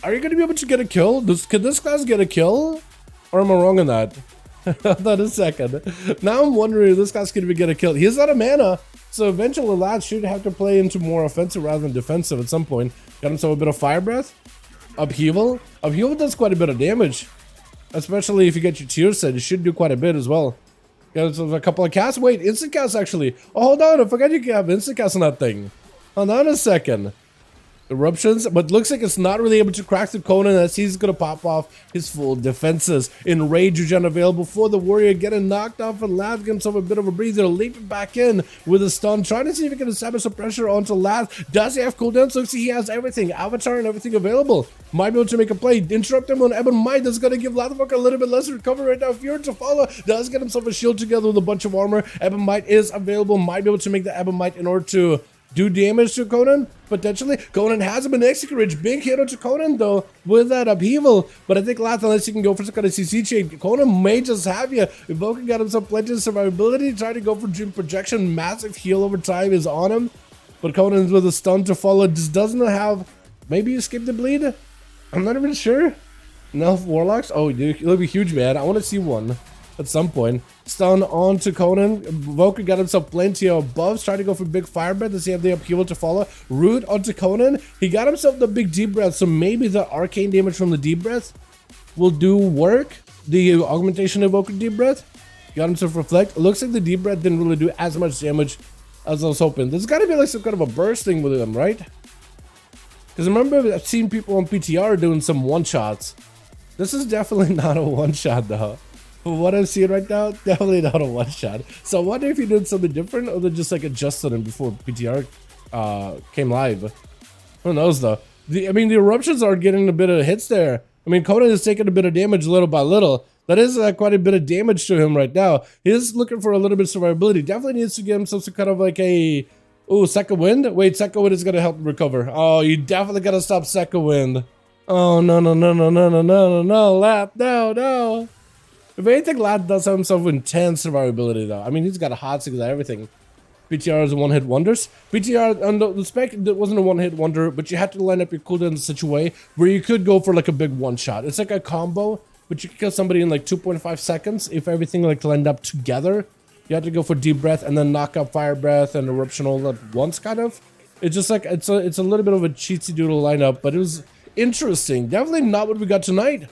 Are you going to be able to get a kill? Could this class get a kill? Or am I wrong on that? Hold on a second. Now I'm wondering if this guy's going to get a kill. He is out of mana, so eventually Lad should have to play into more offensive rather than defensive at some point. Got himself a bit of Fire Breath. Upheaval. Upheaval does quite a bit of damage, especially if you get your tears set. It should do quite a bit as well. Got himself a couple of casts. Wait, instant cast actually. Oh, hold on. I forgot you can have instant cast on that thing. Hold on a second. eruptions, but looks like it's not really able to crack the Conan as he's gonna pop off his full defenses. Enrage regen available for the warrior, getting knocked off, and Lath gives himself a bit of a breather, leaping back in with a stun, trying to see if he can establish some pressure onto Lath. Does he have cooldowns? Looks like he has everything, avatar and everything available. Might be able to make a play, interrupt him on Ebon Might. That's gonna give Lathmok a little bit less recovery right now. Fury to follow, does get himself a shield together with a bunch of armor. Ebon Might is available, might be able to make the Ebon Might in order to do damage to Conan, potentially. Conan has him in Executive. Big hit to Conan, though, with that upheaval. But I think Lath, unless you can go for some kind of CC chain, Conan may just have you. Evoker got himself plenty of survivability, trying to go for Dream Projection. Massive heal over time is on him. But Conan's with a stun to follow. Just doesn't have... Maybe you skip the bleed? I'm not even sure. No Warlocks? Oh, dude, it'll be huge, man. I want to see one at some point. Stun on to Conan. Evoker got himself plenty of buffs. Trying to go for big fire breath. Does he have the upheaval to follow? Root onto Conan. He got himself the big deep breath, so maybe the arcane damage from the deep breath will do work. The augmentation evoker deep breath. Got himself reflect. It looks like the deep breath didn't really do as much damage as I was hoping. There's got to be like some kind of a burst thing with him, right? Because remember, I've seen people on PTR doing some one-shots. This is definitely not a one-shot, though. From what I'm seeing right now, definitely not a one-shot. So I wonder if he did something different, or they just like adjusted him before PTR came live. Who knows, though? I mean, the eruptions are getting a bit of hits there. I mean, Conan is taking a bit of damage little by little. That is quite a bit of damage to him right now. He is looking for a little bit of survivability. Definitely needs to get himself some kind of like a... Ooh, second wind? Wait, second wind is going to help him recover. Oh, you definitely got to stop second wind. Oh, no, no, no, no, no, no, no, no, no, Lath, no, no. If anything, Lath does have himself intense survivability, though. I mean, he's got a hot stick and everything. PTR is a one-hit wonders. PTR, on the spec, it wasn't a one-hit wonder, but you had to line up your cooldown in such a way where you could go for like a big one-shot. It's like a combo, but you could kill somebody in like 2.5 seconds if everything like lined up together. You have to go for deep breath and then knock out fire breath and eruption all at once, kind of. It's just like it's a little bit of a cheatsy doodle lineup, but it was interesting. Definitely not what we got tonight.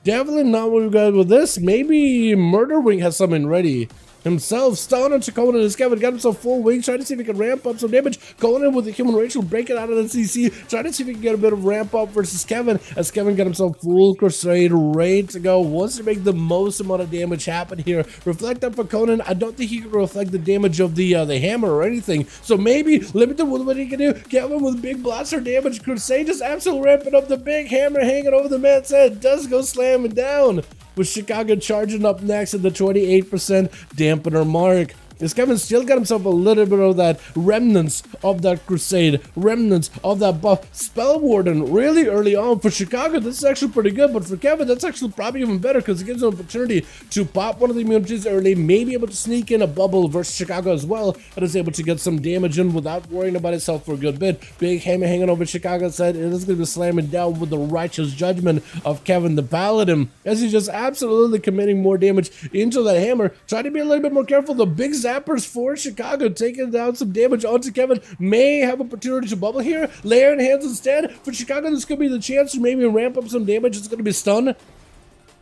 Definitely not what we got with this. Maybe Murder Wing has something ready himself. Stun onto Conan as Kevin got himself full wing, trying to see if he can ramp up some damage. Conan with the human rage will break it out of the CC, trying to see if he can get a bit of ramp up versus Kevin, as Kevin got himself full crusade ready to go. Wants to make the most amount of damage happen here. Reflect up for Conan. I don't think he can reflect the damage of the hammer or anything, so maybe limited with what he can do. Kevin with big blaster damage. Crusade just absolutely ramping up. The big hammer hanging over the man's head does go slamming down, with Chicago charging up next at the 28% dampener mark. Is Kevin still got himself a little bit of that remnants of that crusade, remnants of that buff. Spell Warden really early on for Chicago. This is actually pretty good, but for Kevin, that's actually probably even better because it gives him an opportunity to pop one of the immunities early, maybe able to sneak in a bubble versus Chicago as well, and is able to get some damage in without worrying about itself for a good bit. Big hammer hanging over Chicago's head. It is going to be slamming down with the righteous judgment of Kevin the Paladin, as he's just absolutely committing more damage into that hammer. Try to be a little bit more careful. The big zappers for Chicago taking down some damage onto Kevin. May have opportunity to bubble here. Layer in hands instead. For Chicago, this could be the chance to maybe ramp up some damage. It's going to be stun.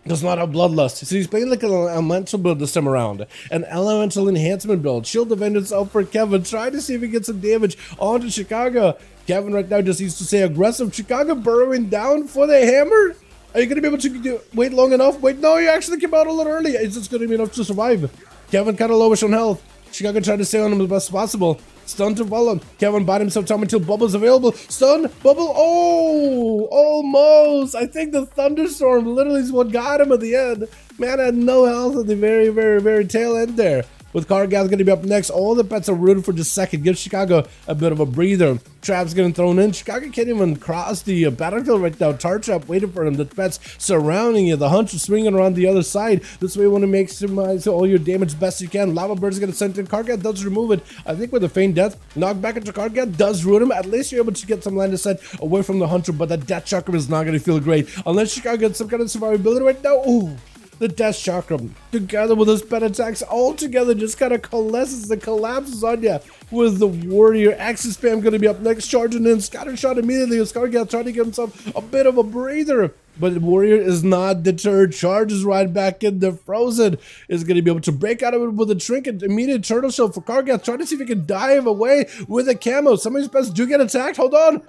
Does not have Bloodlust. So he's playing like an elemental build this time around. An elemental enhancement build. Shield of Vengeance out for Kevin. Trying to see if he gets some damage onto Chicago. Kevin right now just needs to stay aggressive. Chicago burrowing down for the hammer. Are you going to be able to wait long enough? Wait, no, you actually came out a little early. Is this going to be enough to survive? Kevin kind of lowish on health. Chicago trying to stay on him as best possible. Stun to follow. Kevin bought himself time until Bubble's available. Stun, Bubble, oh, almost. I think the thunderstorm literally is what got him at the end. Man had no health at the very, very, very tail end there. With Kargath going to be up next, all the pets are rooted for just a second. Give Chicago a bit of a breather. Traps getting thrown in. Chicago can't even cross the battlefield right now. Tar Trap waiting for him. The pets surrounding you. The Hunter swinging around the other side. This way you want to maximize all your damage best you can. Lava Bird's going to send in. Kargath does remove it. I think with a feign death, knock back into Kargath does root him. At least you're able to get some line of sight away from the Hunter, but that Death Chakra is not going to feel great. Unless Chicago gets some kind of survivability right now. Ooh. The Death Chakra, together with his pet attacks, all together just kind of coalesces and collapses on you. With the Warrior Axis Spam going to be up next, charging in, scatter shot immediately. Scargat trying to get himself a bit of a breather, but the Warrior is not deterred. Charges right back in. The Frozen is going to be able to break out of it with a trinket. Immediate turtle shell for Kargath, trying to see if he can dive away with a camo. Some of his pets do get attacked. Hold on.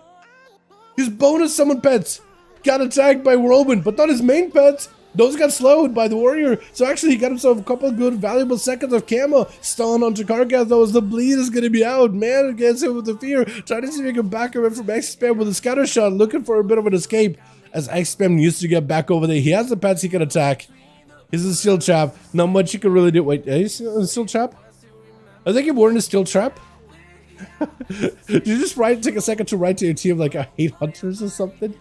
His bonus summon pets got attacked by Whirlwind, but not his main pets. Those got slowed by the warrior. So actually he got himself a couple of good valuable seconds of camo. Stun onto Kargath though, as the bleed is gonna be out. Man gets hit with the fear. Trying to see if he can back him in from X-Spam with a scatter shot, looking for a bit of an escape. As X-Spam used to get back over there. He has the pets he can attack. He's a steel trap. Not much you can really do. Wait, is he a steel trap? I think he wore in a steel trap. Did you just take a second to write to your team like I hate hunters or something?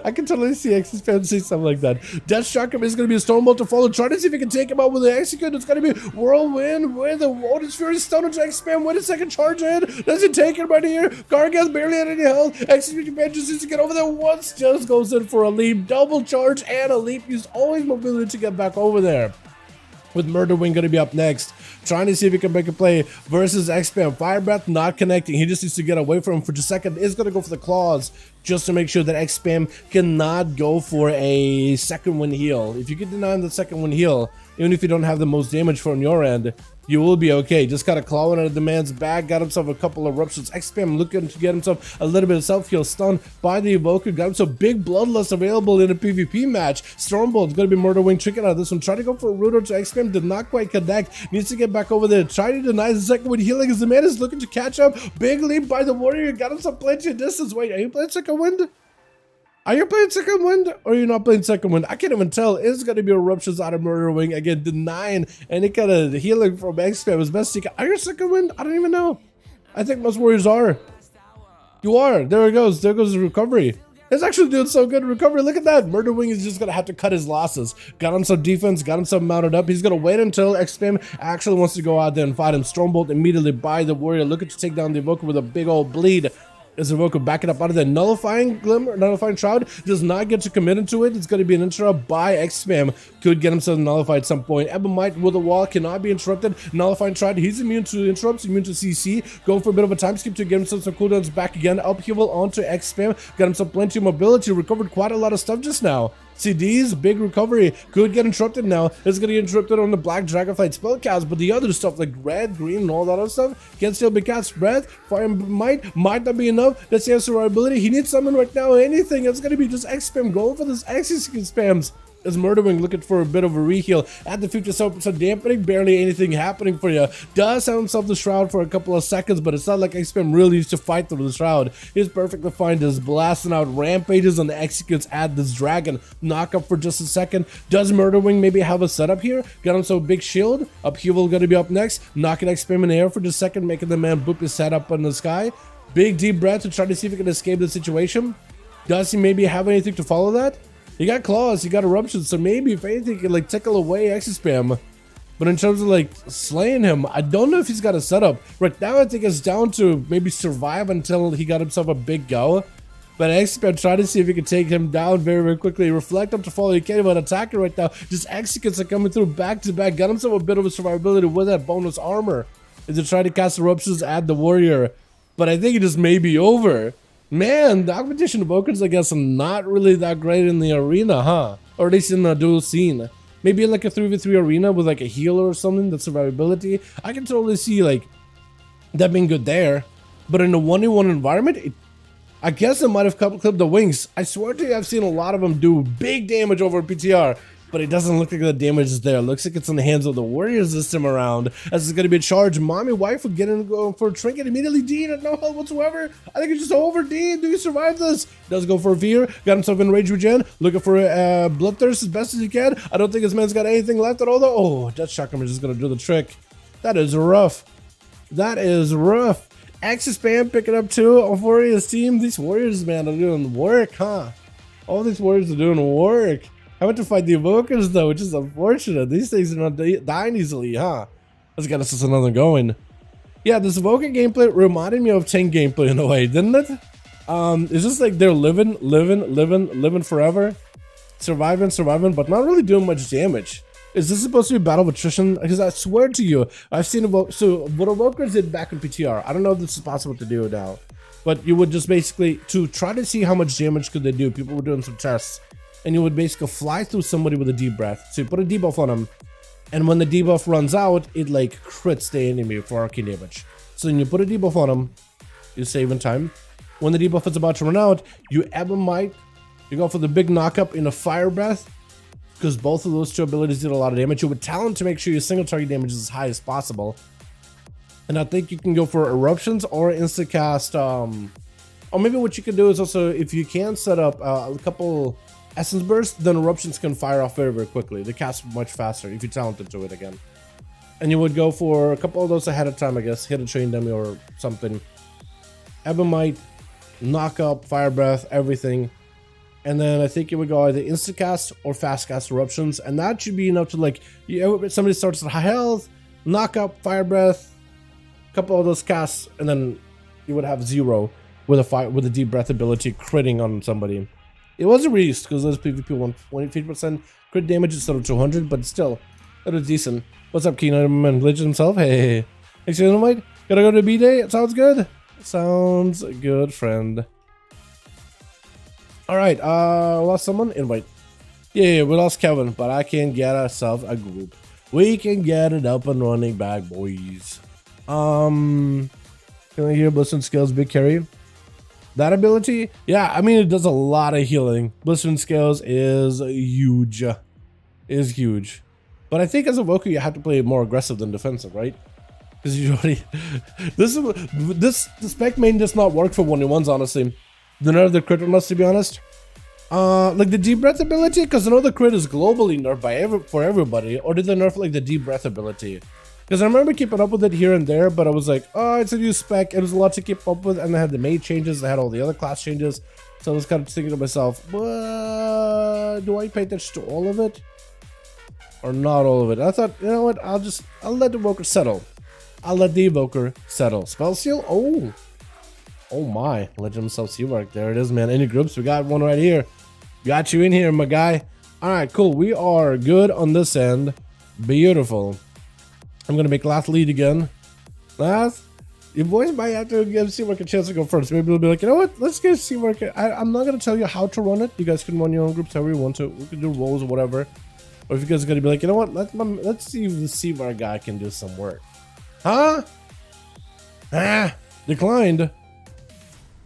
I can totally see X-Spam say something like that. Death Shotgun is going to be a Stormbolt to follow. Try to see if he can take him out with an Execute. It's going to be Whirlwind with a Odin's Fury stun into X-Spam. Wait a second, charge in. Does he take him right here? Gargath barely had any health. Execute manages to get over there once. Just goes in for a leap. Double charge and a leap. Used all his mobility to get back over there. With Murder Wing going to be up next. Trying to see if he can make a play versus X-Spam. Fire Breath not connecting. He just needs to get away from him for just a second. Is going to go for the claws just to make sure that X-Spam cannot go for a second wind heal. If you can deny him the second wind heal, even if you don't have the most damage from your end, you will be okay. Just got a claw into the man's back. Got himself a couple of eruptions. X-Spam looking to get himself a little bit of self-heal. Stun by the Evoker. Got himself big Bloodlust available in a PvP match. Stormbolt going to be Murder Wing tricking out of this one. Trying to go for a Rudo to X-Spam. Did not quite connect. Needs to get back over there. Trying to deny the second wind healing as the man is looking to catch up. Big leap by the warrior. Got himself plenty of distance. Wait, are you playing second wind? Are you playing second wind or are you not playing second wind? I can't even tell. It's going to be eruptions out of Murder Wing. Again, denying any kind of healing from X-Spam as best you can. Are you second wind? I don't even know. I think most warriors are. You are. There it goes. There goes the recovery. It's actually doing so good recovery. Look at that. Murder Wing is just going to have to cut his losses. Got him some defense. Got him some mounted up. He's going to wait until X-Spam actually wants to go out there and fight him. Stormbolt immediately by the warrior. Looking to take down the Evoker with a big old bleed. As Evoker backing up out of the Nullifying Glimmer, Nullifying Shroud does not get to commit into it. It's going to be an interrupt by X-Spam. Could get himself nullified at some point. Ebonite with a wall cannot be interrupted. Nullifying Shroud, he's immune to interrupts, immune to CC. Going for a bit of a time skip to get himself some cooldowns back again. Upheaval onto X-Spam. Got himself plenty of mobility. Recovered quite a lot of stuff just now. CD's big recovery could get interrupted now. It's going to get interrupted on the Black Dragonflight spellcast, but the other stuff like red, green, and all that other stuff can still be cast. Breath, fire, might not be enough. Let's see his survivability. He needs something right now. Anything. It's going to be just X-Spam. Going for this X-Spam spams. Is Murder Wing looking for a bit of a reheal at the 57% dampening, barely anything happening for you. Does have himself the Shroud for a couple of seconds, but it's not like X-Spam really used to fight through the Shroud. He's perfectly fine, just blasting out rampages on the executes at this dragon. Knock up for just a second. Does Murder Wing maybe have a setup here? Got himself a big shield. Upheaval going to be up next. Knocking X-Spam in the air for just a second, making the man boop his head up in the sky. Big deep breath to try to see if he can escape the situation. Does he maybe have anything to follow that? He got claws, he got eruptions, so maybe if anything he can like tickle away X-Spam. But in terms of like slaying him, I don't know if he's got a setup. Right now I think it's down to maybe survive until he got himself a big go. But X-Spam trying to see if he can take him down very, very quickly. Reflect up to follow. He can't even attack it right now. Just executes are coming through back to back. Got himself a bit of a survivability with that bonus armor. Is to try to cast eruptions at the warrior. But I think it just may be over. Man, the augmentation evokers, I guess, are not really that great in the arena, huh? Or at least in the dual scene. Maybe like a 3v3 arena with like a healer or something, that's survivability. I can totally see like that being good there. But in a 1v1 environment, I guess it might have clipped the wings. I swear to you, I've seen a lot of them do big damage over PTR. But it doesn't look like the damage is there. It looks like it's in the hands of the warriors this time around. As it's going to be a charge. Mommy, wife would get in going for a trinket immediately. Dean at no health whatsoever. I think it's just over. Dean, do you survive this? Does go for a fear. Got himself in rage regen. Looking for a bloodthirst as best as he can. I don't think this man's got anything left at all though. Oh, Death Shotgun is just going to do the trick. That is rough. That is rough. X-Spam picking up 2 for his team. These warriors, man, are doing work, huh? All these warriors are doing work. I went to fight the evokers though, which is unfortunate. These things are not dying easily, huh? Let's get us another going. Yeah, this evoker gameplay reminded me of Tank gameplay in a way, didn't it? It's just like they're living forever. Surviving, but not really doing much damage. Is this supposed to be battle of attrition? Because I swear to you, I've seen so what evokers did back in PTR. I don't know if this is possible to do now. But you would just basically, to try to see how much damage could they do, people were doing some tests. And you would basically fly through somebody with a deep breath. So you put a debuff on them, and when the debuff runs out, it like crits the enemy for arcane damage. So then you put a debuff on them, you save in time, when the debuff is about to run out, you Ebonite, you go for the big knockup in a Fire Breath, because both of those two abilities did a lot of damage. You would Talent to make sure your single target damage is as high as possible. And I think you can go for Eruptions or Instacast. Or maybe what you can do is also, if you can set up a couple Essence Bursts, then Eruptions can fire off very, very quickly. They cast much faster if you Talent into it again. And you would go for a couple of those ahead of time, I guess. Hit a Train Dummy or something. Ebonite, Knockup, Fire Breath, everything. And then I think you would go either Instacast or Fastcast Eruptions. And that should be enough to, like, somebody starts at high health, Knockup, Fire Breath, a couple of those casts, and then you would have 0 with a Deep Breath ability critting on somebody. It was a Reese because there's PvP 120% crit damage instead of 200, but still, that was decent. What's up, Keenan and Glitch himself? Hey. Thanks, Dynamite. Gotta go to B-Day? It sounds good. Sounds good, friend. Alright, lost someone? Invite. Yeah, we lost Kevin, but I can get ourselves a group. We can get it up and running back, boys. Can I hear Blistering Scales big carry? That ability? Yeah, I mean, it does a lot of healing. Blistering Scales is huge. Is huge. But I think as a Voker, you have to play more aggressive than defensive, right? Because you already... the spec main does not work for 1v1s, honestly. The nerf the crit on us, to be honest. Like the Deep Breath ability, because I know the crit is globally nerfed for everybody. Or did they nerf like the Deep Breath ability? Because I remember keeping up with it here and there, but I was like, oh, it's a new spec. It was a lot to keep up with, and they had the mage changes, they had all the other class changes. So I was kind of thinking to myself, what? Do I pay attention to all of it? Or not all of it? I thought, you know what, I'll let the Evoker settle. I'll let the Evoker settle. Spell Seal? Oh. Oh my, Legend himself Seawork. There it is, man. Any groups? We got one right here. Got you in here, my guy. Alright, cool. We are good on this end. Beautiful. I'm gonna make Lath lead again. Lath, your boys might have to give Seawork a chance to go first. Maybe they'll be like, you know what? Let's give Seawork. I'm not gonna tell you how to run it. You guys can run your own groups however you want to. We can do roles or whatever. Or if you guys are gonna be like, you know what? Let's see if the Seawork guy can do some work. Huh? Ah, declined.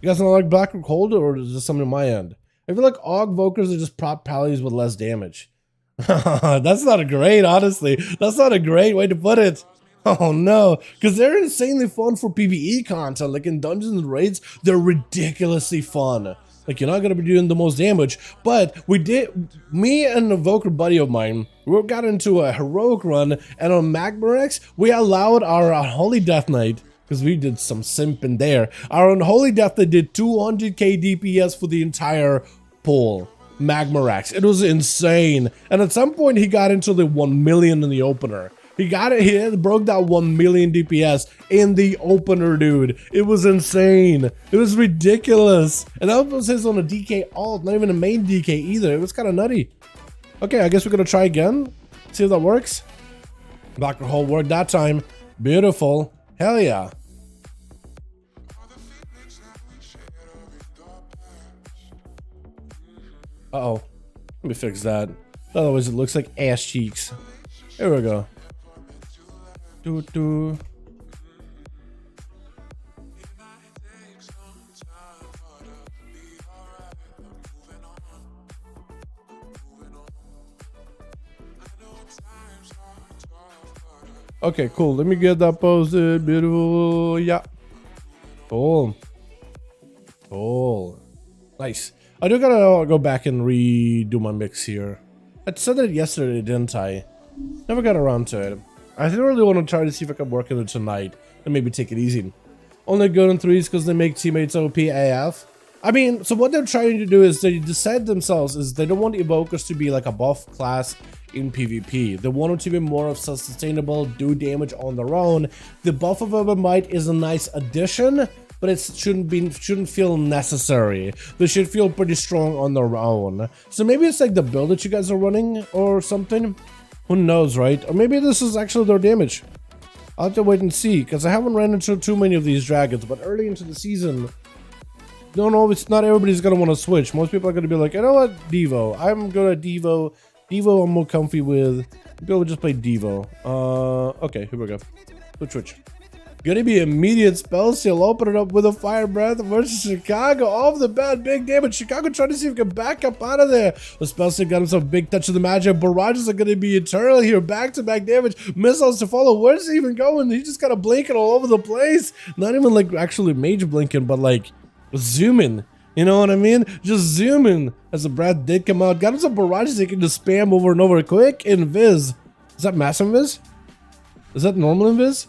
You guys don't like Black and Cold, or is this something on my end? I feel like AUG Vokers are just prop pallies with less damage. That's not a great, honestly. That's not a great way to put it. Oh no, because they're insanely fun for PvE content. Like in dungeons and raids, they're ridiculously fun. Like you're not gonna be doing the most damage, but me and a Voker buddy of mine, we got into a heroic run, and on Magmarex, we allowed our Holy Death Knight, because we did some simping there. Our Unholy Death Knight did 200k DPS for the entire pool. Magmarex. It was insane. And at some point, he got into the 1 million in the opener. He broke that 1 million DPS in the opener, dude. It was insane. It was ridiculous. And that was his on a DK alt, not even a main DK either. It was kind of nutty. Okay, I guess we're gonna try again. See if that works. Black hole worked that time. Beautiful. Hell yeah. Uh-oh. Let me fix that. Otherwise it looks like ass cheeks. Here we go. Doo-doo. Okay, cool. Let me get that posted. Beautiful. Yeah. Cool. Cool. Nice. I do gotta go back and redo my mix here. I said that yesterday, didn't I? Never got around to it. I think I really want to try to see if I can work on it tonight and maybe take it easy. Only good on 3s because they make teammates OP AF. I mean, so what they're trying to do is they decide themselves is they don't want Evokers to be like a buff class in PvP. They want them to be more of self-sustainable, do damage on their own. The buff of Evermight is a nice addition, but it shouldn't feel necessary. They should feel pretty strong on their own. So maybe it's like the build that you guys are running or something. Who knows, right? Or maybe this is actually their damage. I'll have to wait and see, because I haven't ran into too many of these dragons, but early into the season, not everybody's gonna want to switch. Most people are gonna be like, you know what, Devo. I'm good at Devo. Devo I'm more comfy with. People will just play Devo. Okay, here we go. Switch. Gonna be immediate spell steal. Open it up with a fire breath versus Chicago. Off the bat, big damage. Chicago trying to see if he can back up out of there. The spell steal got himself a big touch of the magic. Barrages are gonna be eternal here. Back-to-back damage. Missiles to follow. Where's he even going? He just got a blinking all over the place. Not even like actually mage blinking, but like zooming. You know what I mean? Just zooming as the breath did come out. Got himself barrages he can just spam over and over. Quick invis. Is that massive invis? Is that normal invis?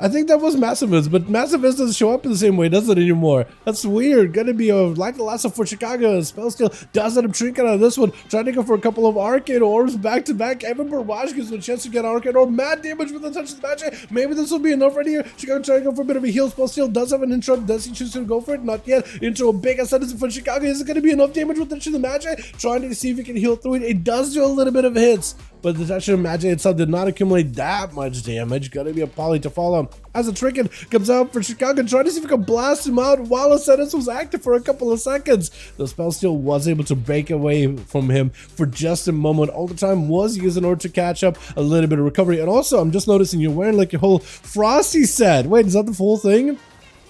I think that was Massive Invis, but Massive Invis doesn't show up in the same way, does it anymore? That's weird. Gonna be a like the last one for Chicago. Spell steal does end up trinket out of this one. Trying to go for a couple of arcade orbs back to back. Evan Barrage gives him a chance to get arcade orb. Mad damage with the touch of the magic. Maybe this will be enough right here. Chicago trying to go for a bit of a heal. Spell steal does have an interrupt. Does he choose to go for it? Not yet. Into a big ascendance for Chicago. Is it gonna be enough damage with the touch of the magic? Trying to see if he can heal through it. It does do a little bit of hits, but the touch of the magic itself did not accumulate that much damage. Gonna be a poly to follow. As a trinket comes out for Chicago, trying to see if we can blast him out while Ascendance was active for a couple of seconds. The spell steal was able to break away from him for just a moment. All the time was used in order to catch up a little bit of recovery. And also, I'm just noticing you're wearing like your whole Frosty set. Wait, is that the full thing?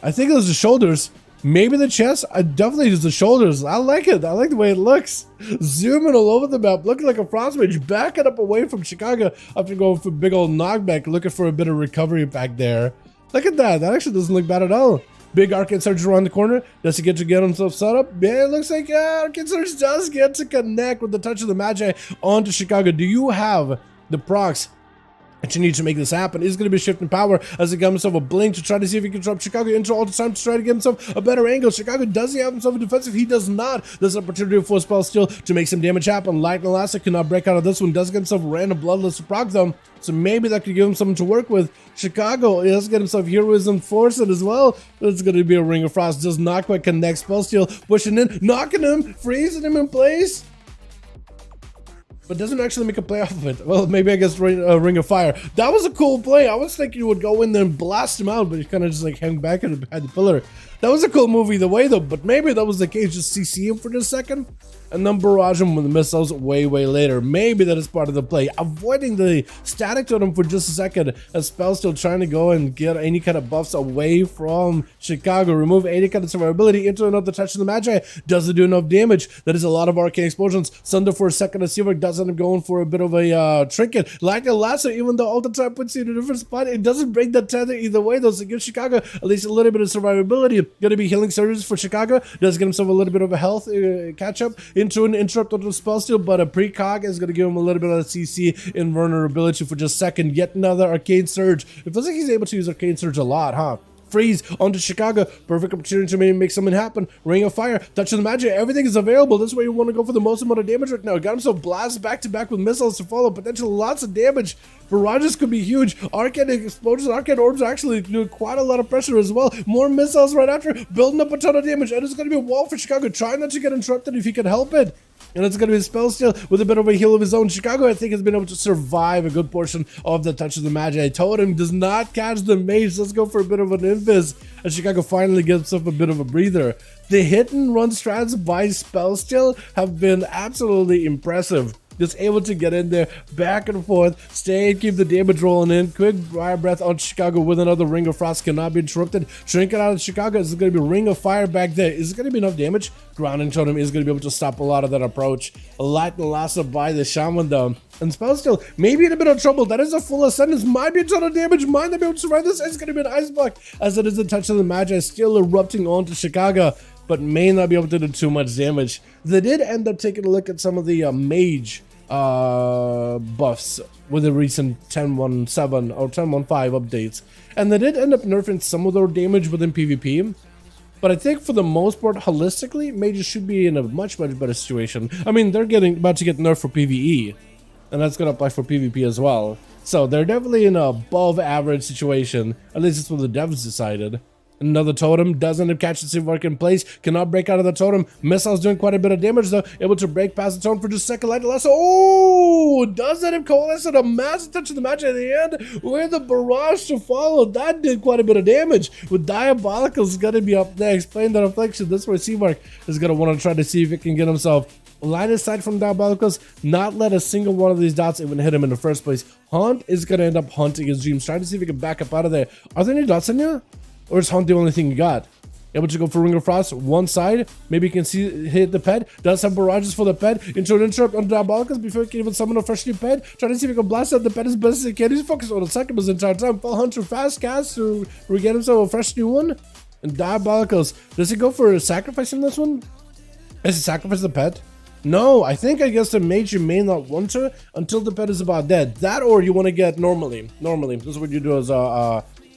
I think it was the shoulders. Maybe the chest? I definitely use the shoulders. I like it. I like the way it looks. Zooming all over the map, looking like a frost mage, backing up away from Chicago after going for a big old knockback, looking for a bit of recovery back there. Look at that. That actually doesn't look bad at all. Big Arcane Surge around the corner. Does he get to get himself set up? Yeah, it looks like Arcane Surge does get to connect with the touch of the Magi onto Chicago. Do you have the procs that you need to make this happen? He's going to be shifting power as he got himself a blink to try to see if he can drop Chicago into all the time to try to get himself a better angle. Chicago, does he have himself a defensive? He does not. There's an opportunity for a spell steal to make some damage happen. Lightning Elastic cannot break out of this one. Does get himself random Bloodless to proc them, so maybe that could give him something to work with. Chicago does get himself Heroism Force it as well. It's going to be a Ring of Frost. Does not quite connect. Spell steal pushing in, knocking him, freezing him in place, but doesn't actually make a play off of it. Well, maybe I guess Ring of Fire. That was a cool play. I was thinking you would go in there and blast him out, but he kind of just like hang back and behind the pillar. That was a cool move either way though, but maybe that was the case. Just CC him for just a second and then barrage him with the missiles way later. Maybe that is part of the play. Avoiding the static totem for just a second as Spell still trying to go and get any kind of buffs away from Chicago. Remove any kind of survivability into another touch of the Magi. Doesn't do enough damage. That is a lot of arcane explosions. Sunder for a second as Seawork does end up going for a bit of a trinket. Like a lasso, even though all the time puts you in a different spot, it doesn't break that tether either way though, so it gives Chicago at least a little bit of survivability. Gonna be healing surges for Chicago. Does get himself a little bit of a health catch up into an interrupt onto the spell steal, but a precog is gonna give him a little bit of a CC invulnerability for just a second. Yet another arcane surge. It feels like he's able to use arcane surge a lot, huh? Freeze onto Chicago. Perfect opportunity to maybe make something happen. Ring of Fire, touch of the magic. Everything is available. This is where you want to go for the most amount of damage right now. Got himself blast back to back with missiles to follow. Potentially lots of damage. Barrages could be huge. Arcane explosions, arcane orbs are actually doing quite a lot of pressure as well. More missiles right after, building up a ton of damage. And it's going to be a wall for Chicago. Trying not to get interrupted if he can help it. And it's going to be a spell steal with a bit of a heal of his own. Chicago, I think, has been able to survive a good portion of the touch of the Magi. Totem does not catch the mage. Let's go for a bit of an invis. And Chicago finally gives himself a bit of a breather. The hit and run strats by spell steal have been absolutely impressive. Just able to get in there, back and forth, stay and keep the damage rolling in. Quick fire breath on Chicago with another Ring of Frost, cannot be interrupted. Trinket out of Chicago. Is going to be Ring of Fire back there. Is it going to be enough damage? Grounding Totem is going to be able to stop a lot of that approach. A Lightning Lasso by the Shaman though. And Spell Steal maybe in a bit of trouble. That is a full Ascendance. Might be a ton of damage. Might not be able to survive this. It's going to be an Ice Block as it is the touch of the Magi still erupting onto Chicago, but may not be able to do too much damage. They did end up taking a look at some of the mage buffs with the recent 10.1.7 or 10.1.5 updates, and they did end up nerfing some of their damage within PvP. But I think for the most part, holistically, mages should be in a much better situation. I mean, they're about to get nerfed for PvE, and that's going to apply for PvP as well. So they're definitely in a above average situation. At least it's what the devs decided. Another totem does end up catching Seawork in place. Cannot break out of the totem. Missiles doing quite a bit of damage though. Able to break past the totem for just a second. Light Lasso. Oh! Does end up coalesce at a massive touch of the match at the end with the barrage to follow. That did quite a bit of damage. With Diabolical's gonna be up next. Playing that affliction. This is where Seawork is gonna want to try to see if he can get himself line of sight from Diabolicals, not let a single one of these dots even hit him in the first place. Hunt is going to end up hunting his dreams, trying to see if he can back up out of there. Are there any dots in you? Or is Hunt the only thing you got? Able to go for Ring of Frost, one side. Maybe you can see hit the pet. Does have barrages for the pet. Into an interrupt on Diabolicals before he can even summon a fresh new pet. Trying to see if he can blast out the pet as best as he can. He's focused on the second his entire time. Full Hunter fast cast to reget himself a fresh new one. And Diabolicals, does he go for a sacrifice in this one? Does he sacrifice the pet? No, I guess the mage you may not want to until the pet is about dead. That or you want to get normally. This is what you do as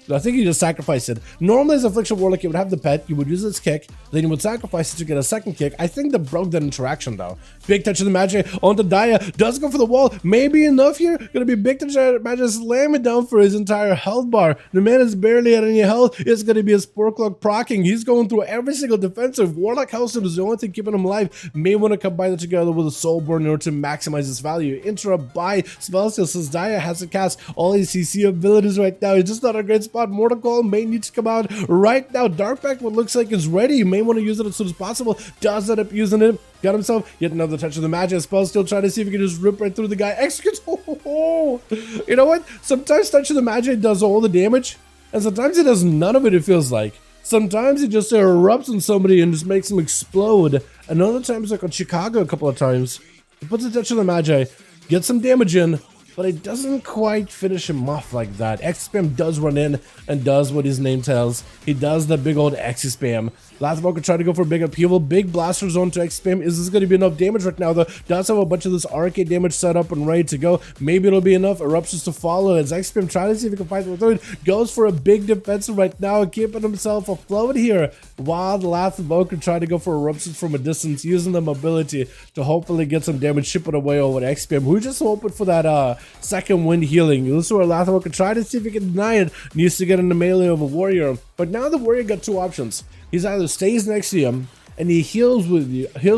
I think you just sacrifice it. Normally as Affliction Warlock, you would have the pet, you would use its kick, then you would sacrifice it to get a second kick. I think that broke that interaction though. Big touch of the magic onto Daya, does go for the wall, maybe enough here. Gonna be big touch of the magic, slam it down for his entire health bar. The man is barely at any health. It's gonna be a Spore Cloak procking. He's going through every single defensive. Warlock House is the only thing keeping him alive. May want to combine it together with a Soulborn in order to maximize its value. Interrupt by Spellskill says Daya has to cast all his CC abilities right now. He's just not a great spot. Mortal Call may need to come out right now. Dark Pact, what looks like is ready. You may want to use it as soon as possible. Does end up using it. Got himself yet another touch of the magic spell. Still trying to see if he can just rip right through the guy. Executes. Oh. You know what? Sometimes touch of the magic does all the damage, and sometimes it does none of it, it feels like. Sometimes it just erupts on somebody and just makes them explode. And other times, like on Chicago a couple of times, it puts a touch of the magic, gets some damage in, but it doesn't quite finish him off like that. X-Spam does run in and does what his name tells. He does the big old X-Spam. Lathvoker tried to go for a big upheaval. Big blaster zone to X-Spam. Is this going to be enough damage right now, though? Does have a bunch of this arcade damage set up and ready to go. Maybe it'll be enough eruptions to follow as X-Spam trying to see if he can fight through it. Goes for a big defensive right now, keeping himself afloat here. While the Lathvoker tried to go for eruptions from a distance, using the mobility to hopefully get some damage, ship it away over to X-Spam, who just hoping for that second wind healing. This is where Lathvoker tried to see if he can deny it. Needs to get in the melee of a warrior. But now the warrior got two options. He's either stays next to him and he heals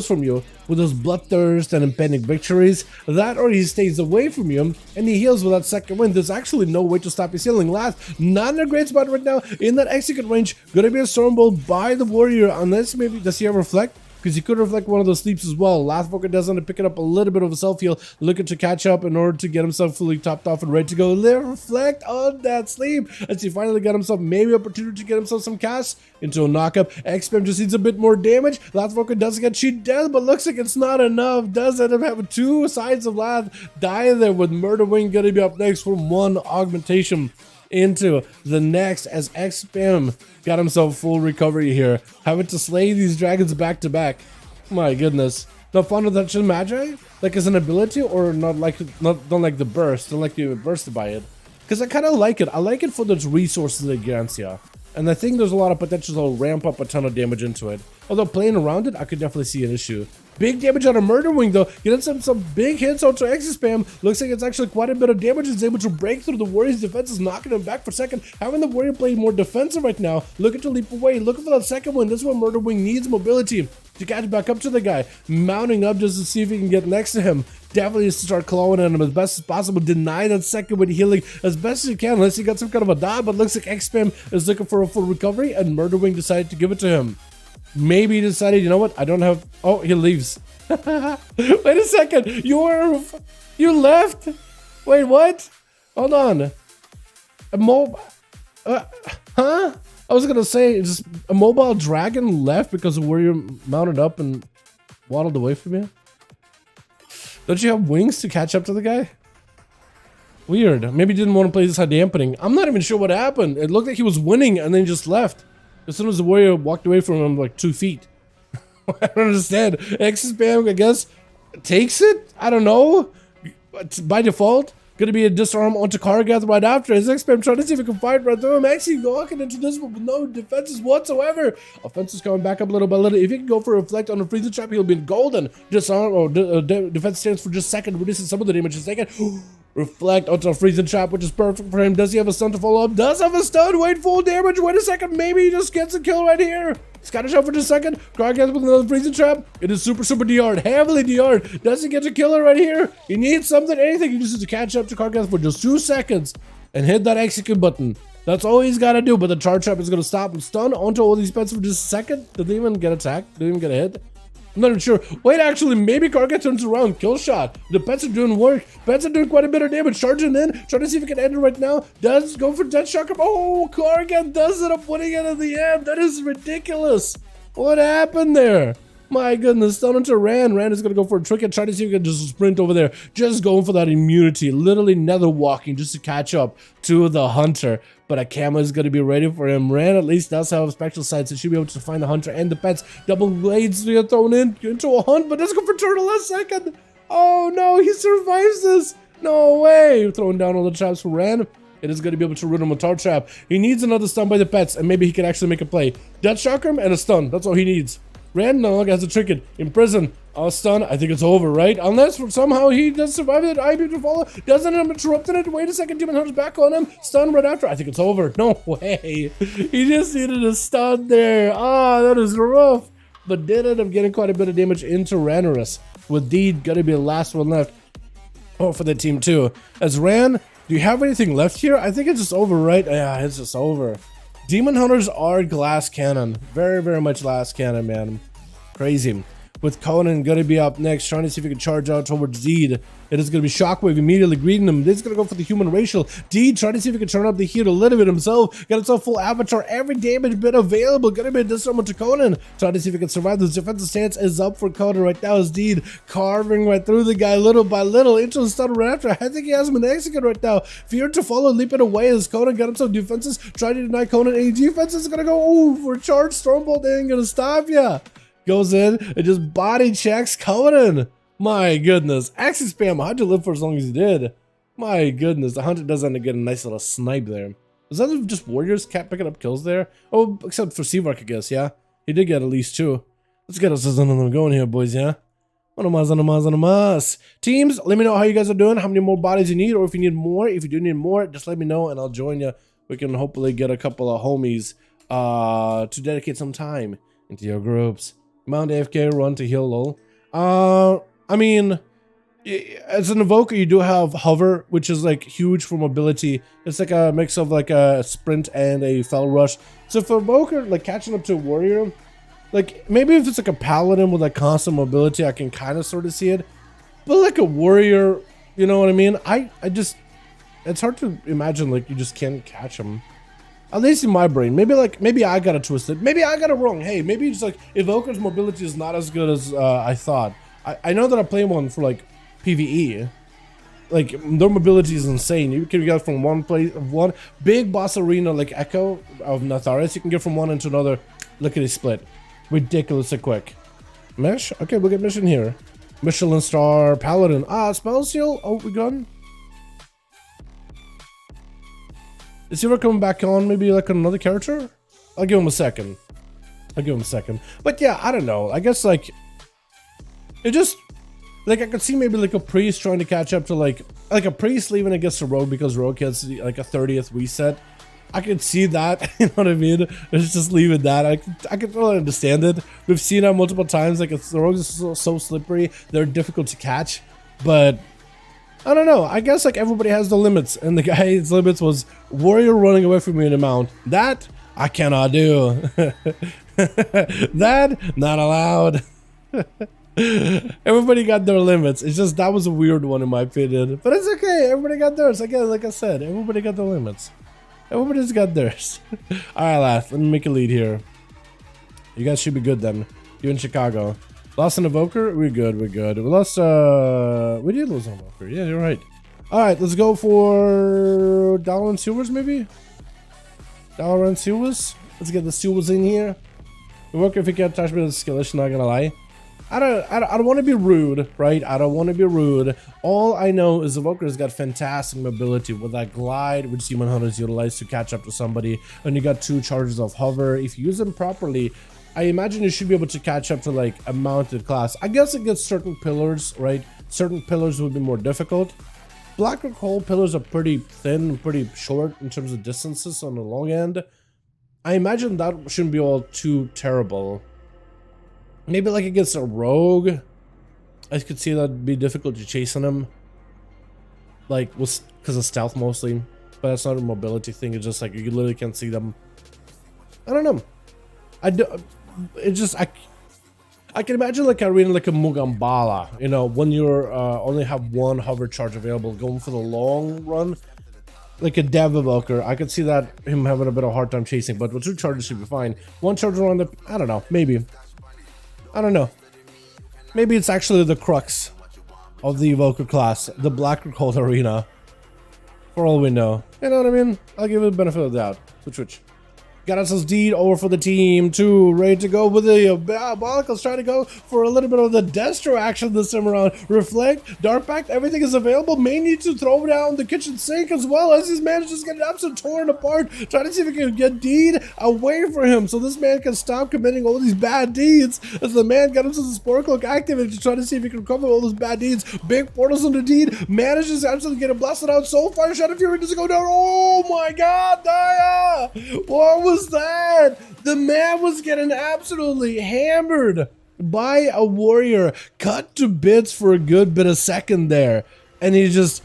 from you with those bloodthirst and impending victories, that or he stays away from you and he heals with that second wind. There's actually no way to stop his healing. Lath, not in a great spot right now in that execute range. Gonna be a Stormbolt by the warrior, unless maybe does he have reflect? Because he could reflect one of those sleeps as well. Lathvoker does end up picking up a little bit of a self-heal, looking to catch up in order to get himself fully topped off and ready to go. Reflect on that sleep as he finally got himself maybe opportunity to get himself some casts into a knockup. X-Spam just needs a bit more damage. Lathvoker does get cheat death, but looks like it's not enough. Does end up having two sides of Lath die there, with Murder Wing going to be up next from one augmentation into the next as X-Spam got himself full recovery here, having to slay these dragons back to back. My goodness. Not fond of that Magi? Like as an ability, or not like don't like the burst, don't like the burst by it? Because I kind of like it. I like it for those resources it grants you. And I think there's a lot of potential to ramp up a ton of damage into it. Although playing around it, I could definitely see an issue. Big damage on a Murder Wing though. Getting some big hits onto X-Spam. Looks like it's actually quite a bit of damage. It's able to break through the Warrior's defenses, knocking him back for a second. Having the Warrior play more defensive right now. Looking to leap away. Looking for that second one. This is where Murder Wing needs mobility to catch back up to the guy. Mounting up just to see if he can get next to him. Definitely needs to start clawing at him as best as possible. Deny that second with healing as best as you can, unless he got some kind of a die. But looks like X-Spam is looking for a full recovery, and Murder Wing decided to give it to him. Maybe he decided, you know what? I don't have. Oh, he leaves. Wait a second. You left? Wait, what? Hold on. A mobile. Huh? I was gonna say, just a mobile dragon left because of where you mounted up and waddled away from you. Don't you have wings to catch up to the guy? Weird. Maybe he didn't want to play this high dampening. I'm not even sure what happened. It looked like he was winning and then he just left. As soon as the warrior walked away from him, like 2 feet. I don't understand. X-Spam, I guess, takes it? I don't know. By default, gonna be a disarm onto Kargath right after. His X-Spam trying to see if he can fight right through him. Actually walking into this one with no defenses whatsoever. Offense is coming back up little by little. If he can go for a reflect on a freezer trap, he'll be golden. Disarm or defense stands for just second, reducing some of the damage he's taken. Reflect onto a freezing trap, which is perfect for him. Does he have a stun to follow up? Does have a stun. Wait, full damage. Wait a second. Maybe he just gets a kill right here. Scottish out for just a second. Kargath with another freezing trap. It is super DR'd. Heavily DR'd. Does he get a killer right here? He needs something, anything. He just needs to catch up to Kargath for just 2 seconds and hit that execute button. That's all he's got to do. But the charge trap is going to stop him. Stun onto all these pets for just a second. Did they even get attacked? Did they even get a hit? I'm not even sure. Wait, actually, maybe Karga turns around. Kill shot. The pets are doing work. Pets are doing quite a bit of damage. Charging in. Trying to see if he can end it right now. Does go for dead shock. Oh, Karga does it up, winning it at the end. That is ridiculous. What happened there? My goodness, down into Rand. Rand is going to go for a trick and try to see if he can just sprint over there. Just going for that immunity. Literally nether walking just to catch up to the hunter. But Akama is going to be ready for him. Rand at least does have special sights. So she'll be able to find the hunter and the pets. Double blades thrown into a hunt. But let's go for turtle last second. Oh no, he survives this. No way. Throwing down all the traps for Rand. It is going to be able to root him a tar trap. He needs another stun by the pets. And maybe he can actually make a play. Death shock him and a stun. That's all he needs. Rand no longer has a trick it. In prison. Stun. I think it's over, right? Unless somehow he does survive it. IB to follow. Doesn't end up interrupting it. Wait a second. Demon Hunter's back on him. Stun right after. I think it's over. No way. He just needed a stun there. Ah, that is rough. But did end up getting quite a bit of damage into Ranarus. With Deed gonna be the last one left. Oh, for the team too. As Ran, do you have anything left here? I think it's just over, right? Yeah, it's just over. Demon Hunters are glass cannon. Very, very much glass cannon, man. Crazy. With Conan gonna be up next, trying to see if he can charge out towards Deed. It is gonna be Shockwave immediately greeting him. This is gonna go for the human racial. Deed trying to see if he can turn up the heat a little bit himself. Got himself full avatar. Every damage bit available. Gonna be a disarmament to Conan. Trying to see if he can survive. The defensive stance is up for Conan right now as Deed carving right through the guy little by little into the stun right after. I think he has him in execute right now. Fear to follow, leaping away as Conan got himself defenses. Trying to deny Conan any defenses. Gonna go, ooh, for a charge. Stormbolt ain't gonna stop ya. Goes in and just body checks Conan. My goodness. Axis spam. How'd you live for as long as you did? My goodness. The hunter does end up getting a nice little snipe there. Was that just warriors kept picking up kills there? Oh, except for Seavark, I guess, yeah? He did get at least 2. Let's get us something going here, boys, yeah? Teams, let me know how you guys are doing, how many more bodies you need, or if you need more. If you do need more, just let me know and I'll join you. We can hopefully get a couple of homies to dedicate some time into your groups. Mount AFK, run to heal, lol. I mean, as an evoker, you do have hover, which is like huge for mobility. It's like a mix of like a sprint and a fell rush. So for evoker, like catching up to a warrior, like maybe if it's like a paladin with like constant mobility, I can kind of sort of see it. But like a warrior, you know what I mean? I just, it's hard to imagine like you just can't catch him. At least in my brain. Maybe I got it twisted. Maybe I got it wrong. Hey, maybe it's like Evoker's mobility is not as good as I thought. I know that I play one for like PvE. Like their mobility is insane. You can get from one big boss arena like Echo of Natharis. You can get from one into another. Look at his split. Ridiculously quick. Mesh? Okay, we'll get mission here. Michelin star paladin. Spell seal. Oh, we gone. Is he ever coming back on maybe like another character? I'll give him a second. But yeah, I don't know. I guess like it just like I could see maybe like a priest trying to catch up to like a priest leaving against a rogue because rogue gets like a 30th reset. I could see that, you know what I mean? Let's just leave it that. I could totally understand it. We've seen it multiple times. Like the rogues are so slippery, they're difficult to catch. But I don't know. I guess like everybody has the limits, and the guy's limits was warrior running away from me in a mount. That I cannot do. That not allowed. Everybody got their limits. It's just that was a weird one in my opinion, but it's okay. Everybody got theirs. Again, like I said, everybody got their limits. Everybody's got theirs. All right, last. Let me make a lead here. You guys should be good then. You in Chicago. Lost an evoker? We're good, we lost, we did lose an evoker. Yeah, you're right. Alright, let's go for Dalaran Sewers, maybe? Dalaran Sewers? Let's get the Sewers in here. Evoker, if you can't touch me with the skillish, not gonna lie. I don't want to be rude, right? I don't want to be rude. All I know is Evoker's got fantastic mobility with that glide, which Demon Hunters utilize to catch up to somebody. And you got 2 charges of hover. If you use them properly, I imagine you should be able to catch up to like a mounted class. I guess it gets certain pillars, right? Certain pillars would be more difficult. Black Rock Hole pillars are pretty thin, pretty short in terms of distances on the long end. I imagine that shouldn't be all too terrible. Maybe like against a rogue, I could see that'd be difficult to chase on him. Like, because of stealth mostly. But that's not a mobility thing, it's just like you literally can't see them. I don't know. I can imagine like arena like a Mugambala, you know, when you're only have one hover charge available, going for the long run, like a dev evoker. I could see that him having a bit of a hard time chasing, but with 2 charges should be fine. 1 charge around the, I don't know, maybe. I don't know. Maybe it's actually the crux of the evoker class, the Black Recall Arena. For all we know. You know what I mean? I'll give it the benefit of the doubt. Switch. Got ourselves deed over for the team 2, ready to go with the Bolicles, trying to go for a little bit of the Destro action this time around. Reflect, Dark Pact, everything is available. May need to throw down the kitchen sink as well as his man is just getting absolutely torn apart. Trying to see if he can get deed away from him so this man can stop committing all these bad deeds. As the man got himself the Spore Cloak activated to try to see if he can recover all those bad deeds. Big portals on the deed, manages to absolutely get it blasted out. Soulfire, Shadow Fury doesn't go down. Oh my god, Daya! What was that? The man was getting absolutely hammered by a warrior, cut to bits for a good bit of second there, and he just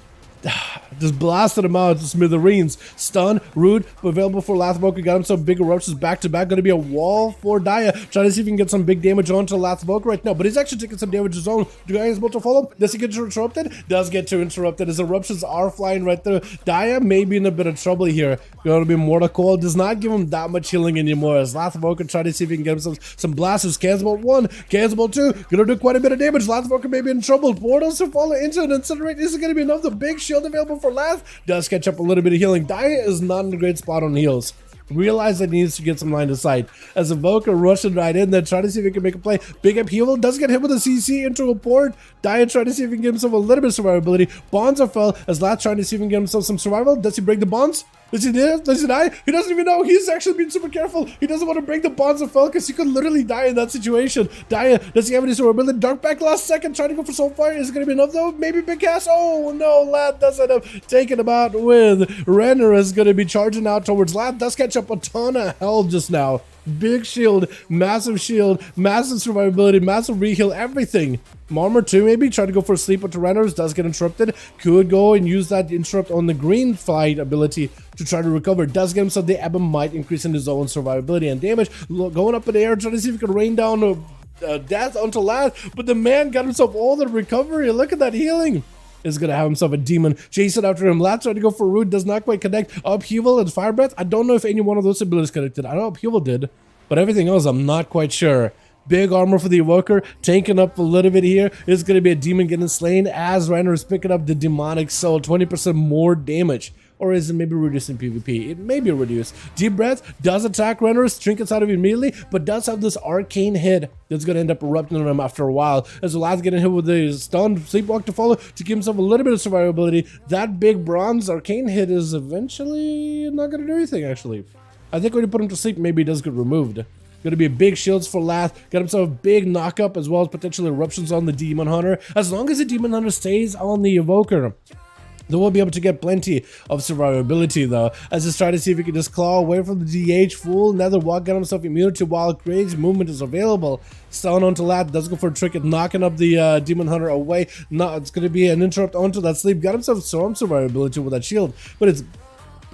blasted him out to smithereens. Stun, rude, available for Lathvoker. Got himself big eruptions back to back. Gonna be a wall for Daya. Trying to see if he can get some big damage onto Lathvoker right now, but he's actually taking some damage of his own. Do Daya able to follow? Does he get interrupted? Does get to interrupted. His eruptions are flying right there. Daya may be in a bit of trouble here. Gonna be Mortal Coil. Does not give him that much healing anymore. As Lathvoker trying to see if he can get himself some blasters. Cancel 1, cancel 2. Gonna do quite a bit of damage. Lathvoker may be in trouble. Portals to fall into an incinerate. Is it gonna be enough? The big shield available for Lath does catch up a little bit of healing. Daya is not in a great spot on heals. Realize that he needs to get some line of sight. As Evoker rushing right in there, trying to see if he can make a play. Big upheaval, does get hit with a CC into a port. Daya trying to see if he can give himself a little bit of survivability. Bonds are fell, as Lath trying to see if he can get himself some survival. Does he break the bonds? Does he do? Does he die? He doesn't even know. He's actually being super careful. He doesn't want to break the bonds of fell because he could literally die in that situation. Daya, does he have any survivability? Dark back last second, trying to go for Soulfire. Is it going to be enough though? Maybe big cast. Oh no, Lath does end up taking him out with Renner is going to be charging out towards Lath. Does catch up a ton of health just now. Big shield, massive survivability, massive reheal, everything. Marmor too, maybe try to go for a sleep with Tyrannos, does get interrupted. Could go and use that interrupt on the green flight ability to try to recover. Does get himself the Ebon Might, increasing his own survivability and damage. Going up in the air, trying to see if he can rain down death onto Lath, but the man got himself all the recovery. Look at that healing. Is gonna have himself a demon chasing after him. Lath trying to go for Root, does not quite connect. Upheaval and Fire Breath. I don't know if any one of those abilities connected. I know Upheaval did, but everything else I'm not quite sure. Big armor for the Evoker, tanking up a little bit here. It's gonna be a demon getting slain as Reiner is picking up the demonic soul, 20% more damage. Or is it maybe reducing PvP? It may be reduced. Deep Breath does attack Renner's, trinkets out of it immediately, but does have this arcane hit that's going to end up erupting on him after a while. As Lath getting hit with the stun, Sleepwalk to follow to give himself a little bit of survivability. That big bronze arcane hit is eventually not going to do anything, actually. I think when you put him to sleep, maybe he does get removed. Going to be big shields for Lath. Got himself a big knockup as well as potential eruptions on the Demon Hunter. As long as the Demon Hunter stays on the Evoker, they will be able to get plenty of survivability though, as he's trying to see if he can just claw away from the DH full Nether Walk, get himself immunity while crazy movement is available. Stun onto Lath, does go for a trick at knocking up the Demon Hunter away. No, it's going to be an interrupt onto that sleep. Got himself some survivability with that shield, but it's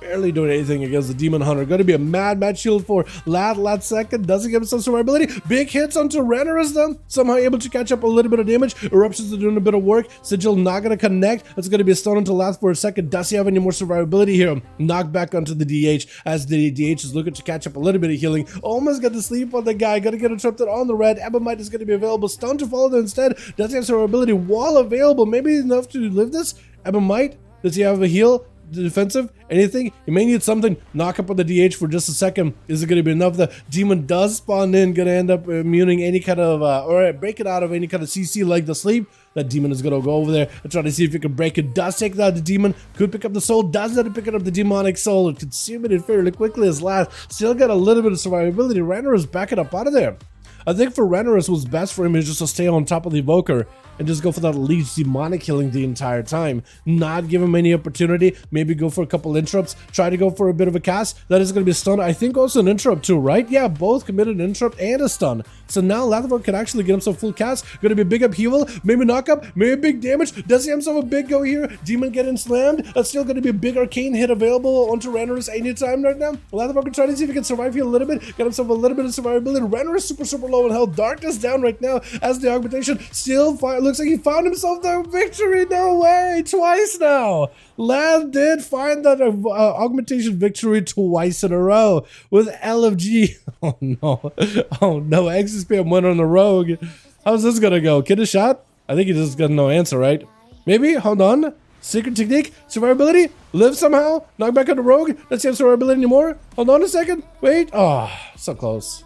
barely doing anything against the Demon Hunter. Going to be a mad shield for Lath second. Doesn't give himself survivability. Big hits onto Renner is done. Somehow able to catch up a little bit of damage. Eruptions are doing a bit of work. Sigil not going to connect. It's going to be a stun onto Lath for a second. Does he have any more survivability here? Knock back onto the DH as the DH is looking to catch up a little bit of healing. Almost got to sleep on the guy. Going to get interrupted on the red. Ebonite is going to be available. Stun to follow there instead. Does he have survivability? Wall available. Maybe enough to live this. Ebonite. Does he have a heal? Defensive, anything? He may need something. Knock up on the DH for just a second. Is it going to be enough? The demon does spawn in, going to end up immuning any kind of or break it out of any kind of CC like the sleep. That demon is going to go over there and try to see if he can break it. Does take out the demon, could pick up the soul, does that pick up the demonic soul and consume it fairly quickly as Lath still got a little bit of survivability. Renner is backing up out of there. I think for Renner, what's best for him is just to stay on top of the Evoker and just go for that leech demonic killing the entire time. Not give him any opportunity. Maybe go for a couple interrupts. Try to go for a bit of a cast. That is going to be a stun. I think also an interrupt too, right? Yeah, both committed an interrupt and a stun. So now Lathrop can actually get himself full cast. Going to be a big upheaval. Maybe knockup. Maybe big damage. Does he have himself a big go here? Demon getting slammed. That's still going to be a big arcane hit available onto Ranarus anytime right now. Lathrop can try to see if he can survive here a little bit. Get himself a little bit of survivability. Ranarus super low in health. Darkness down right now as the augmentation still looks like he found himself the victory. No way. Twice now. Lav did find that augmentation victory twice in a row with LFG. Oh no. Oh no. XSPM went on the rogue. How's this gonna go? Kid a shot? I think he just got no answer, right? Maybe? Hold on. Secret technique? Survivability? Live somehow? Knock back on the rogue? Let's see if survivability anymore. Hold on a second. Wait. Oh, so close.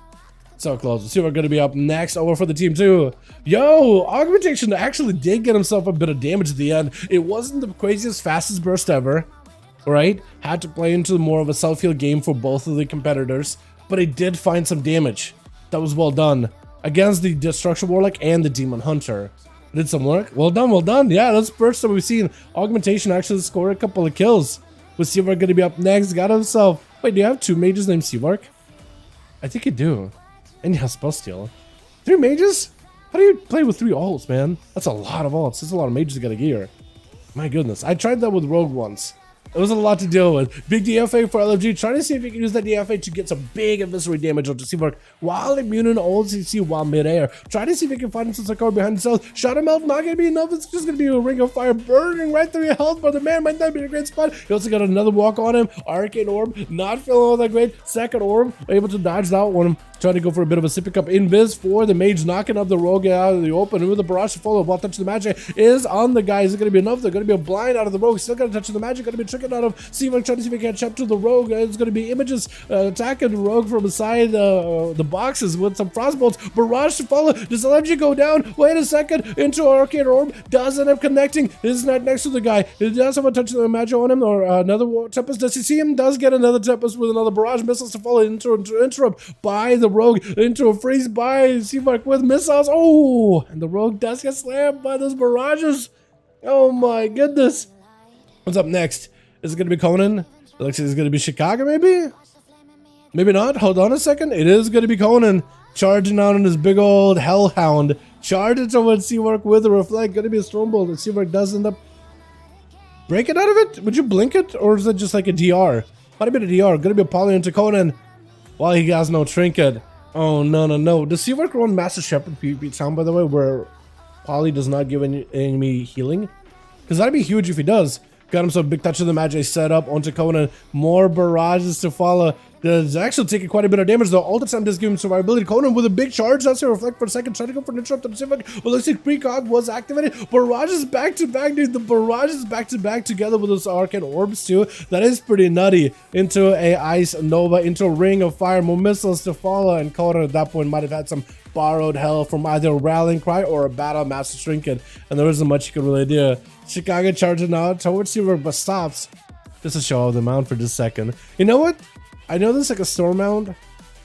So close. Let's see what's going to be up next. Over for the team too. Yo, augmentation actually did get himself a bit of damage at the end. It wasn't the craziest, fastest burst ever, right? Had to play into more of a self-heal game for both of the competitors, but he did find some damage. That was well done against the Destruction Warlock and the Demon Hunter. Did some work. Well done, well done. Yeah, that's the first time we've seen augmentation actually score a couple of kills. With Seavark going to be up next. Got himself. Wait, do you have two mages named Seavark? I think you do. And you have spell steal. 3 mages? How do you play with 3 ults, man? That's a lot of ults. That's a lot of mages to get a gear. My goodness. I tried that with Rogue once. It was a lot to deal with. Big DFA for LFG. Trying to see if you can use that DFA to get some big eviscerate damage onto Seavark while immune and old CC while midair. Try to see if you can find him some Sakura behind himself. Shot him out. Not going to be enough. It's just going to be a ring of fire burning right through your health, but the man might not be in a great spot. He also got another walk on him. Arcane Orb. Not feeling all that great. Second Orb. Able to dodge that one. Trying to go for a bit of a sippy cup invis for the mage, knocking up the rogue out of the open. With the barrage to follow, while touching the magic is on the guy. Is it going to be enough? They're going to be a blind out of the rogue. Still got to touch the magic. Going to be tricking out of Seavark, trying to see if he can catch up to the rogue. It's going to be images attacking the rogue from inside the boxes with some frostbolts. Barrage to follow. Does LFG go down? Wait a second. Into Arcane Orb. Does end up connecting. Is not next to the guy. Does someone touch the magic on him or another Tempest? Does he see him? Does get another Tempest with another barrage missiles to follow into interrupt by the rogue into a freeze by Seavark with missiles. Oh, and the rogue does get slammed by those barrages. Oh my goodness. What's up next? Is it going to be Conan? It looks like it's going to be Chicago, maybe? Maybe not. Hold on a second. It is going to be Conan charging out on his big old hellhound. Charging towards Seavark with a reflect. Going to be a Stormbolt. And Seavark does end up breaking out of it. Would you blink it? Or is it just like a DR? Might have been a DR. Going to be a poly into Conan while he has no trinket. Oh, no, no, no. Does Seavark run Master Shepherd PvP sound, by the way, where Poly does not give any enemy healing? Because that'd be huge if he does. Got himself a big touch of the magic set up onto Conan. More barrages to follow. Does actually taking quite a bit of damage, though. All the time does give him survivability. Conan with a big charge. That's a reflect for a second. Trying to go for an interrupt on Seavark. But looks like precog was activated. Barrages back to back, dude. The barrages back to back together with those arcane orbs, too. That is pretty nutty. Into a ice nova, into a ring of fire. More missiles to follow. And Conan at that point might have had some borrowed hell from either a rallying cry or a battle master trinket. And there isn't much you could really do. Chicago charging out towards Seavark, but stops. Just to show off the mount for just a second. You know what? I know this is like a storm mount,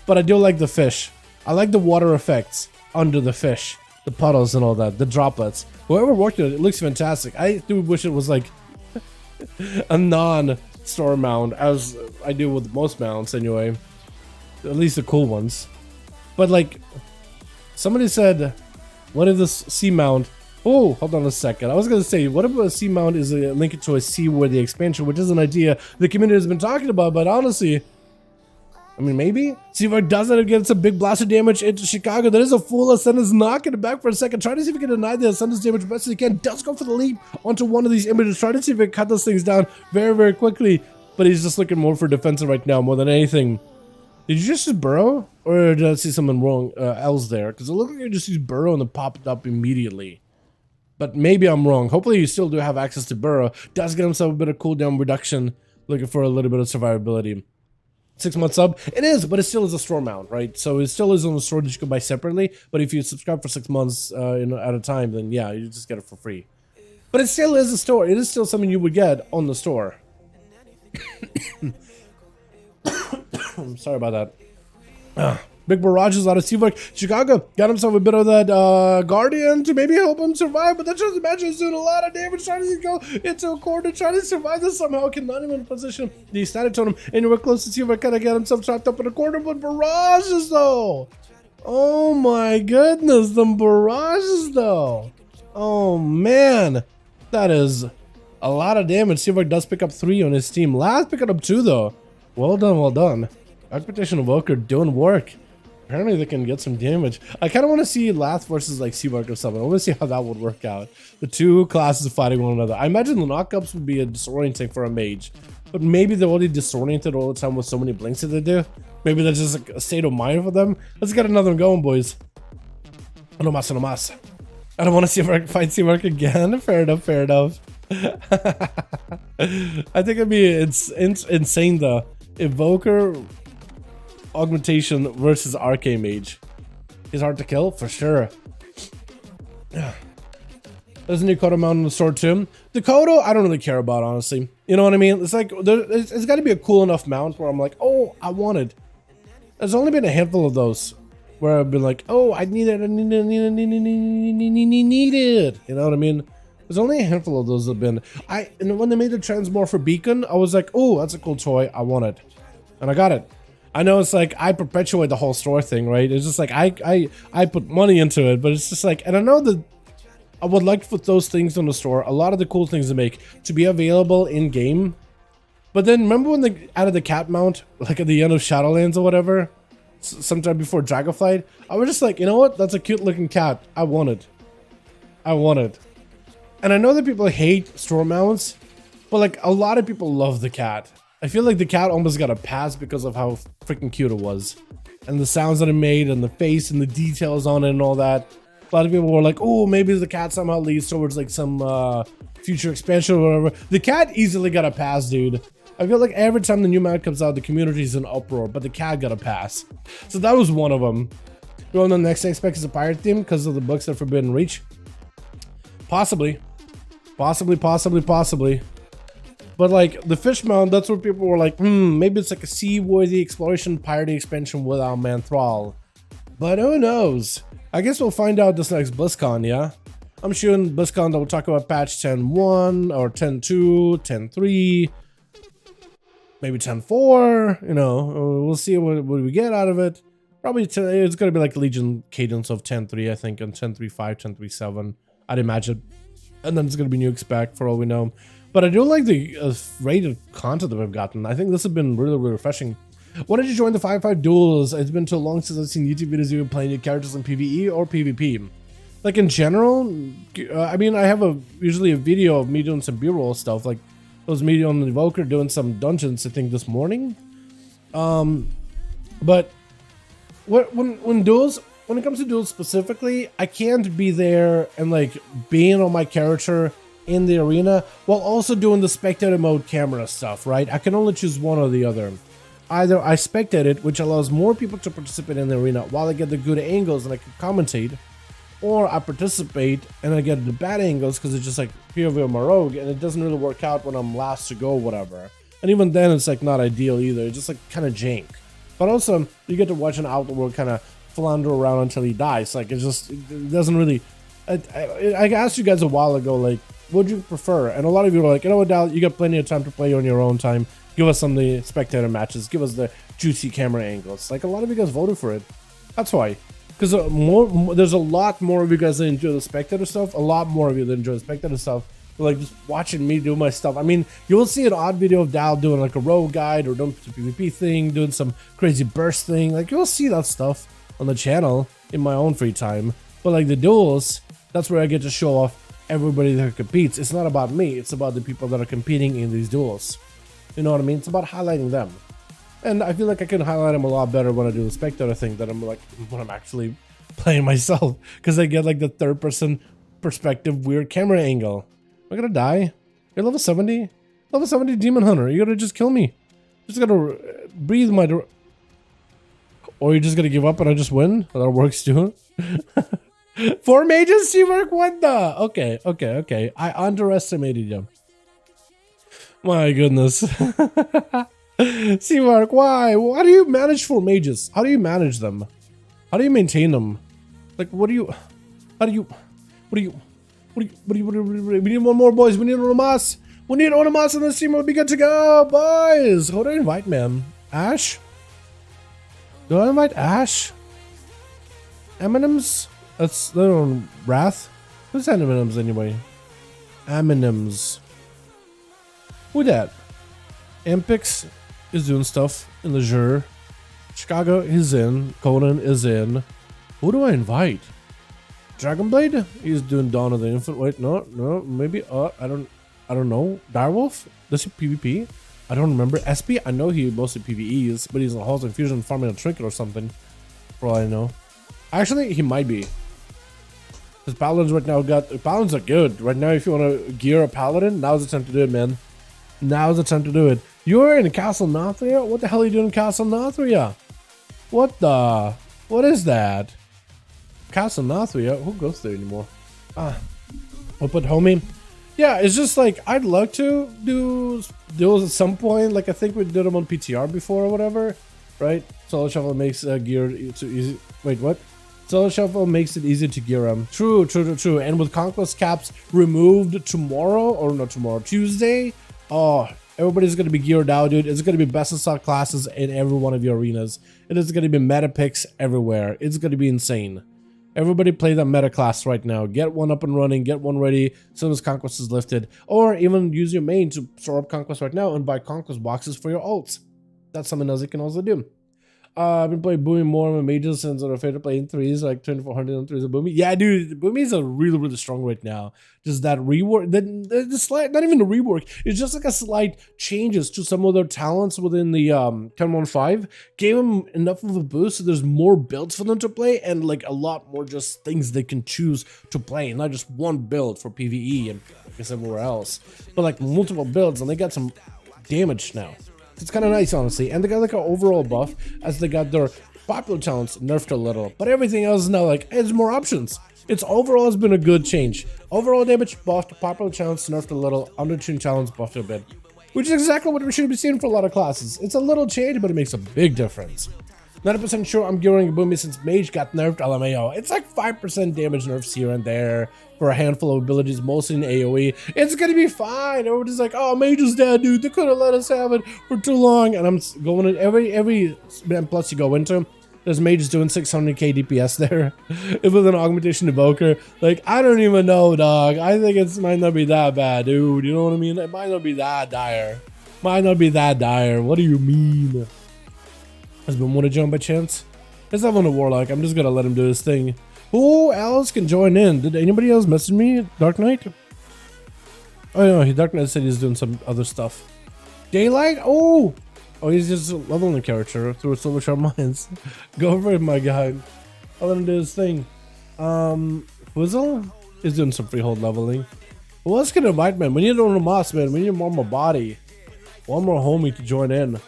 but I do like the fish. I like the water effects under the fish, the puddles and all that, the droplets. Whoever worked it, it looks fantastic. I do wish it was like a non-storm mount, as I do with most mounts anyway. At least the cool ones. But like, somebody said, what if this sea mount? Oh, hold on a second. I was going to say, what if a sea mount is linked to a seaworthy expansion, which is an idea the community has been talking about, but honestly, I mean, maybe? Seavark doesn't get some big blaster damage into Chicago. There is a full Ascendance knocking it back for a second. Trying to see if he can deny the Ascendance damage best as he can. Does go for the leap onto one of these images. Trying to see if he can cut those things down very, very quickly. But he's just looking more for defensive right now, more than anything. Did you just burrow? Or did I see something wrong else there? Because it looked like you just used burrow and it popped up immediately. But maybe I'm wrong. Hopefully you still do have access to burrow. Does get himself a bit of cooldown reduction. Looking for a little bit of survivability. 6 months up, it is, but it still is a store mount, right? So it still is on the store that you can buy separately. But if you subscribe for 6 months at a time, then yeah, you just get it for free. But it still is a store. It is still something you would get on the store. I'm sorry about that. Big barrages out of Seawork. Chicago got himself a bit of that Guardian to maybe help him survive, but that just imagine he's doing a lot of damage trying to go into a corner, trying to survive this somehow. Cannot even position the static totem anywhere close to Seawork. Kind of get himself trapped up in a corner, but barrages though. Oh my goodness, the barrages though. Oh man, that is a lot of damage. Seawork does pick up 3 on his team. Last picking up 2 though. Well done, well done. Expectation of Walker doing work. Apparently they can get some damage. I kind of want to see Lath versus like Seawork or something. I want to see how that would work out. The 2 classes fighting one another. I imagine the knockups would be a disorienting for a mage. But maybe they're already disoriented all the time with so many blinks that they do. Maybe that's just like a state of mind for them. Let's get another one going, boys. No mas, no mas. I don't want to see fight Seawork again. Fair enough, fair enough. I think it'd be insane though. Evoker augmentation versus Arcane Mage. He's hard to kill for sure. There's a new Dakota mount on the sword too. Dakota, I don't really care about, honestly. You know what I mean? It's like it's got to be a cool enough mount where I'm like, oh, I want it. There's only been a handful of those where I've been like, oh, I need it, I need it. You know what I mean? There's only a handful of those that have been. And when they made the Transmorpher Beacon, I was like, oh, that's a cool toy. I want it, and I got it. I know it's like I perpetuate the whole store thing, right? It's just like I put money into it, but it's just like, and I know that I would like to put those things on the store, a lot of the cool things to make, to be available in game. But then remember when they added the cat mount, like at the end of Shadowlands or whatever, sometime before Dragonflight? I was just like, you know what? That's a cute looking cat. I want it. I want it. And I know that people hate store mounts, but like a lot of people love the cat. I feel like the cat almost got a pass because of how freaking cute it was. And the sounds that it made and the face and the details on it and all that. A lot of people were like, oh, maybe the cat somehow leads towards like some future expansion or whatever. The cat easily got a pass, dude. I feel like every time the new mount comes out, the community's in uproar, but the cat got a pass. So that was one of them. You know, the next thing I expect is a pirate theme because of the books at Forbidden Reach. Possibly. Possibly. But like the fish mount, that's where people were like, maybe it's like a seaworthy exploration pirating expansion without Manthrall. But who knows? I guess we'll find out this next BlizzCon, yeah? I'm sure in BlizzCon they'll talk about patch 10.1 or 10.2, 10.3, maybe 10.4, you know, we'll see what we get out of it. Probably it's going to be like Legion cadence of 10.3, I think, and 10.3.5, 10.3.7, I'd imagine. And then it's going to be new spec for all we know. But I do like the rate of content that we've gotten. I think this has been really, really refreshing. Why did you join the 5v5 Duels? It's been too long since I've seen YouTube videos of you playing your characters in PvE or PvP. Like in general, I mean, I have usually a video of me doing some B-roll stuff. Like it was me on the Evoker doing some dungeons, I think, this morning. But when Duels, when it comes to Duels specifically, I can't be there and like being on my character in the arena while also doing the spectator mode camera stuff, right? I can only choose one or the other. Either I spectate it, which allows more people to participate in the arena while I get the good angles and I can commentate, or I participate and I get the bad angles because it's just like POV of my rogue and it doesn't really work out when I'm last to go or whatever. And even then it's like not ideal either, it's just like kind of jank. But also you get to watch an Outworld kind of flounder around until he dies. Like it doesn't really, I asked you guys a while ago, like, what would you prefer? And a lot of you were like, you know what, Dal, you got plenty of time to play on your own time. Give us some of the spectator matches. Give us the juicy camera angles. Like a lot of you guys voted for it. That's why. Because there's a lot more of you guys that enjoy the spectator stuff. A lot more of you that enjoy the spectator stuff. Like just watching me do my stuff. I mean, you will see an odd video of Dal doing like a rogue guide or doing the PvP thing, doing some crazy burst thing. Like you'll see that stuff on the channel in my own free time. But like the duels, that's where I get to show off everybody that competes. It's not about me. It's about the people that are competing in these duels. You know what I mean? It's about highlighting them. And I feel like I can highlight them a lot better when I do the spectator thing than when I'm actually playing myself. Because I get like the third person perspective weird camera angle. Am I gonna die? You're level 70? Level 70 Demon Hunter. You're gonna just kill me. Just gotta breathe my... Or you're just gonna give up and I just win? That works too. 4 mages, Seawork? What the? Okay. I underestimated you. My goodness. Seawork, why? How do you manage 4 mages? How do you manage them? How do you maintain them? Like, what do you? We need one more, boys. We need one más. We need one más on the stream. We'll be good to go, boys. Who do I invite, man? Ash? Do I invite Ash? Eminems? That's Wrath. Who's that Eminems anyway? Eminems. Who that? Ampix is doing stuff in the Azure. Chicago is in. Conan is in. Who do I invite? Dragonblade? He's doing Dawn of the Infinite. Wait, no, maybe. I don't know. Direwolf? Does he PvP? I don't remember. SP? I know he mostly PvEs, but he's in Halls of Fusion farming a trinket or something. For all I know. Actually, he might be. His paladins right now paladins are good. Right now, if you want to gear a paladin, now's the time to do it, man. Now's the time to do it. You're in Castle Nathria? What the hell are you doing in Castle Nathria? What is that? Castle Nathria? Who goes there anymore? I'll put homie. Yeah, it's just like, I'd like to do duels at some point. Like, I think we did them on PTR before or whatever, right? Solo Shuffle makes gear too easy. Wait, what? Solo Shuffle makes it easy to gear them. True. And with Conquest caps removed tomorrow, or not tomorrow, Tuesday, oh, everybody's going to be geared out, dude. It's going to be best in stock classes in every one of your arenas. It is going to be meta picks everywhere. It's going to be insane. Everybody play that meta class right now. Get one up and running. Get one ready as soon as Conquest is lifted. Or even use your main to store up Conquest right now and buy Conquest boxes for your ults. That's something else you can also do. I've been playing Boomy more on my mages since I'm afraid to play in threes, like 2400 on threes of Boomy. Yeah, dude, Boomy's are really strong right now. Just that rework, the slight, not even a rework, it's just like a slight changes to some of their talents within the 10.1.5. Gave them enough of a boost so there's more builds for them to play and like a lot more just things they can choose to play. Not just one build for PvE and I guess everywhere else, but like multiple builds, and they got some damage now. It's kind of nice, honestly, and they got like an overall buff as they got their popular talents nerfed a little, but everything else is now like it's more options. It's overall has been a good change. Overall damage buffed, popular talents nerfed a little, undertune challenge buffed a bit, which is exactly what we should be seeing for a lot of classes. It's a little change, but it makes a big difference. 90% sure I'm gearing Boomy since Mage got nerfed, LMAO. It's like 5% damage nerfs here and there for a handful of abilities, mostly in AoE. It's gonna be fine. Everybody's like, oh, Mage is dead, dude. They could have let us have it for too long. And I'm going in every plus you go into, there's Mages doing 600k DPS there. It was an augmentation evoker. Like, I don't even know, dog. I think it might not be that bad, dude. You know what I mean? It might not be that dire. Might not be that dire. What do you mean? Has been want to jump by chance? Let's have on a Warlock. I'm just gonna let him do his thing. Who else can join in? Did anybody else message me? Dark Knight? Oh no, Dark Knight said he's doing some other stuff. Daylight? Oh, he's just leveling the character through Silver Sharp Minds. Go for it, my guy. I'll let him do his thing. Whizzle is doing some freehold leveling. Who else can invite, man? We need one more Moss, man. We need one more body. One more homie to join in.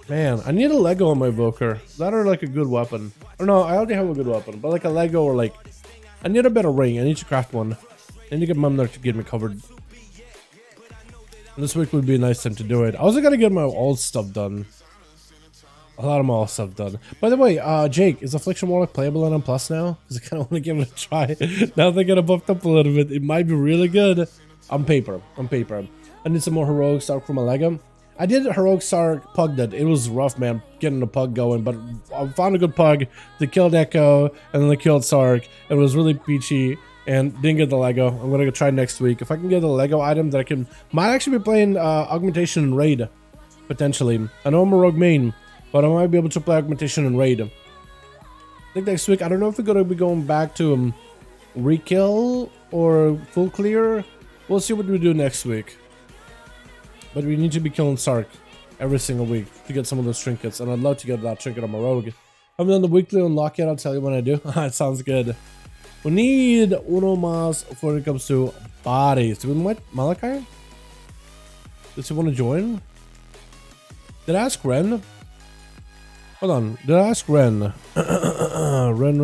Man, I need a Lego on my Evoker. That or like a good weapon. Or no, I already have a good weapon, but like a Lego or like... I need a better ring. I need to craft one. I need to get Mom there to get me covered. And this week would be a nice time to do it. I also gotta get my old stuff done. A lot of my old stuff done. By the way, Jake, is Affliction Warlock playable on Plus now? Because I kind of want to give it a try. Now they got buffed up a little bit. It might be really good. On paper. I need some more Heroic Sark for my Lego. I did Heroic Sark Pug that. It was rough, man, getting the Pug going, but I found a good Pug. They killed Echo, and then they killed Sark. It was really peachy, and didn't get the Lego. I'm gonna go try next week. If I can get the Lego item that I can... Might actually be playing Augmentation and Raid, potentially. I know I'm a Rogue main, but I might be able to play Augmentation and Raid. I think next week, I don't know if we're gonna be going back to Rekill or Full Clear. We'll see what we do next week. But we need to be killing Sark every single week to get some of those trinkets. And I'd love to get that trinket on my rogue. I haven't done the weekly unlock yet. I'll tell you when I do. It sounds good. We need uno más before it comes to bodies. Do we want Malachi? Does he want to join? Did I ask Ren? Hold on. Did I ask Ren? Ren.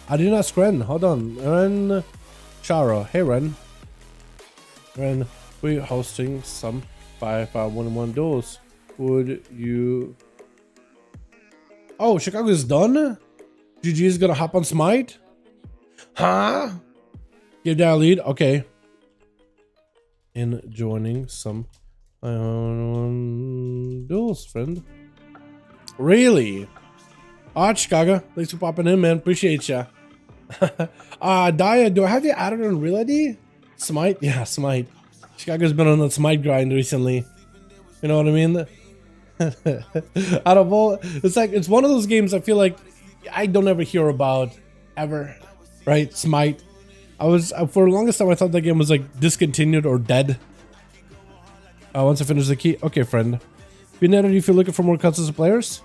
I didn't ask Ren. Hold on. Ren Charo. Hey, Ren. Ren. We're hosting some 5V5 1v1 duels. Would you... Oh, Chicago's done? GG's gonna hop on Smite? Huh? Give that a lead? Okay. In joining some duels, friend. Really? Alright, Chicago. Thanks for popping in, man. Appreciate ya. Daya, do I have you added on Real ID? Smite? Yeah, Smite. Chicago's been on the Smite grind recently. You know what I mean? Out of all, it's like, it's one of those games I feel like I don't ever hear about ever, right? Smite. For the longest time I thought that game was like discontinued or dead. Once I finish the key, okay, friend. BNet, if you're looking for more cuts as players,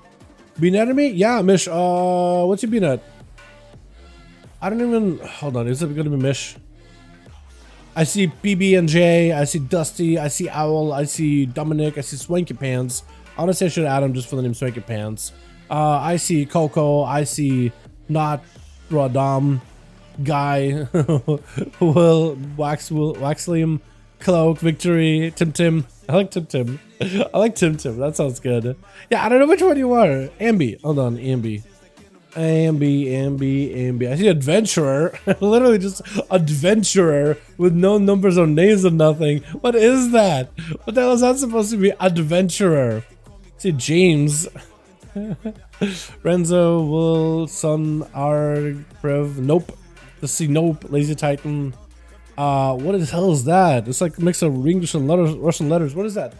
BNet me? Yeah, Mish. What's your BNet? I don't even. Hold on, is it gonna be Mish? I see BB and J. I see Dusty. I see Owl. I see Dominic. I see Swanky Pants. Honestly, I should add him just for the name Swanky Pants. I see Coco. I see Not Radam, Guy, Will, Waxliam, Cloak, Victory, Tim. I like Tim. I like Tim. That sounds good. Yeah, I don't know which one you are. Ambi. Hold on, Ambi. Ambi. I see Adventurer. Literally just Adventurer with no numbers or names or nothing. What is that? What the hell is that supposed to be? Adventurer. I see James. Renzo, Will, Sun, R, Prev. Nope. Let's see. Nope. Lazy Titan. What the hell is that? It's like a mix of English and Russian letters. What is that?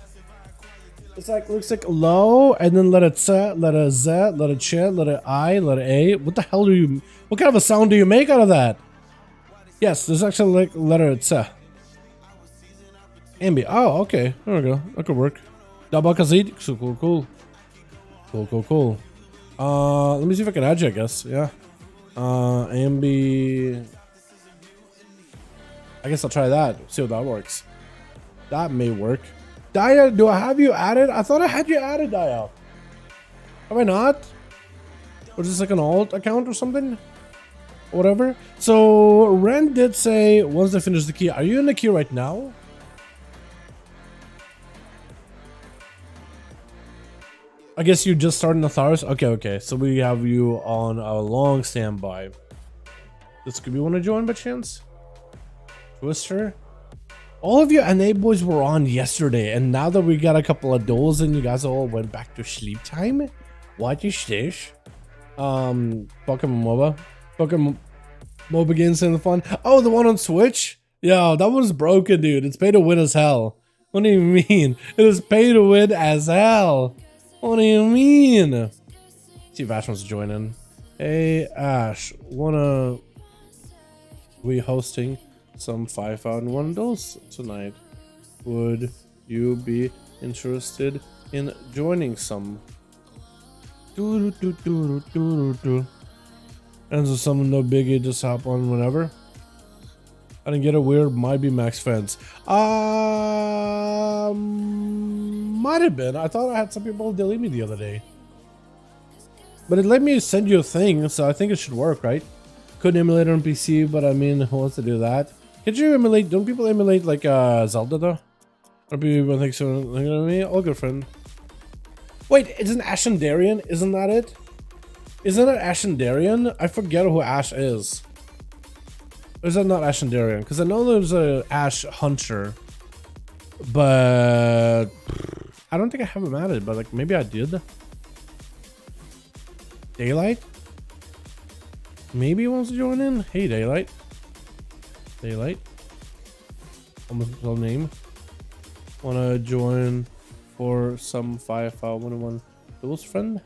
It's like, looks like low, and then letter T, letter Z, letter Ch, letter I, letter A. What the hell what kind of a sound do you make out of that? Yes, there's actually like letter T. Ambi. Oh, okay. There we go. That could work. Dabakazid. So cool. Cool. Let me see if I can add you, I guess. Yeah. Ambi. I guess I'll try that. See how that works. That may work. Daya, do I have you added? I thought I had you added, Daya. Have I not? Or is this like an alt account or something? Or whatever. So, Ren did say, once I finish the key, are you in the queue right now? I guess you just started Natharis? Okay. So we have you on a long standby. Does Scooby want to join by chance? Twister? All of you NA boys were on yesterday, and now that we got a couple of duels and you guys all went back to sleep time, what is this? Pokemon MOBA. Pokemon MOBA games in the fun. Oh, the one on Switch? Yo, that one's broken, dude. It's pay to win as hell. What do you mean? It is pay to win as hell. What do you mean? Let's see if Ash wants to join in. Hey, Ash, we hosting some 5V5 1v1 duels tonight? Would you be interested in joining some? And so some no biggie, just hop on whenever. I didn't get it. Weird. Might be max fans. Might have been. I thought I had some people delete me the other day, but it let me send you a thing, so I think it should work, right? Couldn't emulate it on PC, but I mean, who wants to do that? Can't you emulate? Don't people emulate like Zelda though? Or people think so? You know what I mean? All good, friend. Wait, isn't Ashen Darien? Isn't that it? Isn't it Ashen Darien? I forget who Ash is. Or is that not Ashen Darien? Because I know there's a Ash Hunter, but I don't think I have him added. But like maybe I did. Daylight? Maybe he wants to join in. Hey, Daylight. Almost no name. Wanna join for some 5V5 1v1 duels, friend?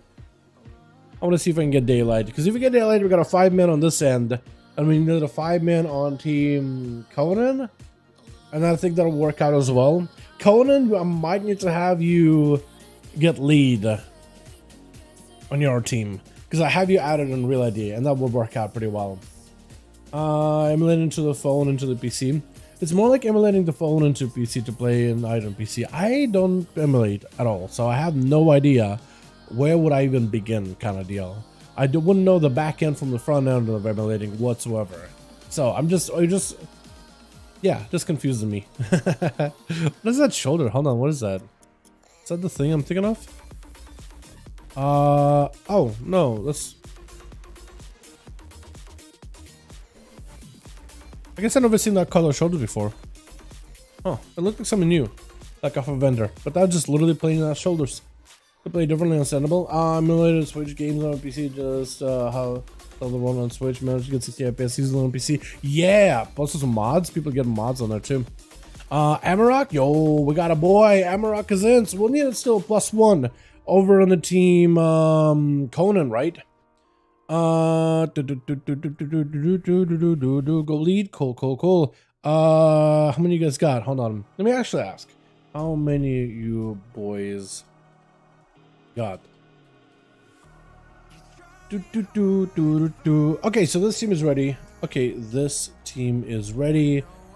I wanna see if I can get Daylight, because if we get Daylight, we got a 5-man on this end, and we need a 5-man on Team Conan, and I think that'll work out as well. Conan, I might need to have you get lead on your team, because I have you added on Real ID, and that will work out pretty well. Emulating into the phone, into the PC. It's more like emulating the phone into PC to play an item PC. I don't emulate at all, so I have no idea where would I even begin, kind of deal. I wouldn't know the back end from the front end of emulating whatsoever. So I'm just confusing me. What is that shoulder? Hold on, what is that? Is that the thing I'm thinking of? Oh no, let's. I guess I've never seen that color shoulders before. Oh, it looked like something new, like off a vendor. But that's just literally playing shoulders. To play differently, understandable. Emulated Switch games on PC, just how the one on Switch managed to get 60 FPS season on PC. Yeah, plus some mods. People get mods on there too. Amarok, yo, we got a boy. Amarok is in, so we'll need it still +1 over on the team. Conan, right? Go lead. Cool. How many you guys got? Hold on. Let me actually ask. How many you boys got? Okay, so this team is ready.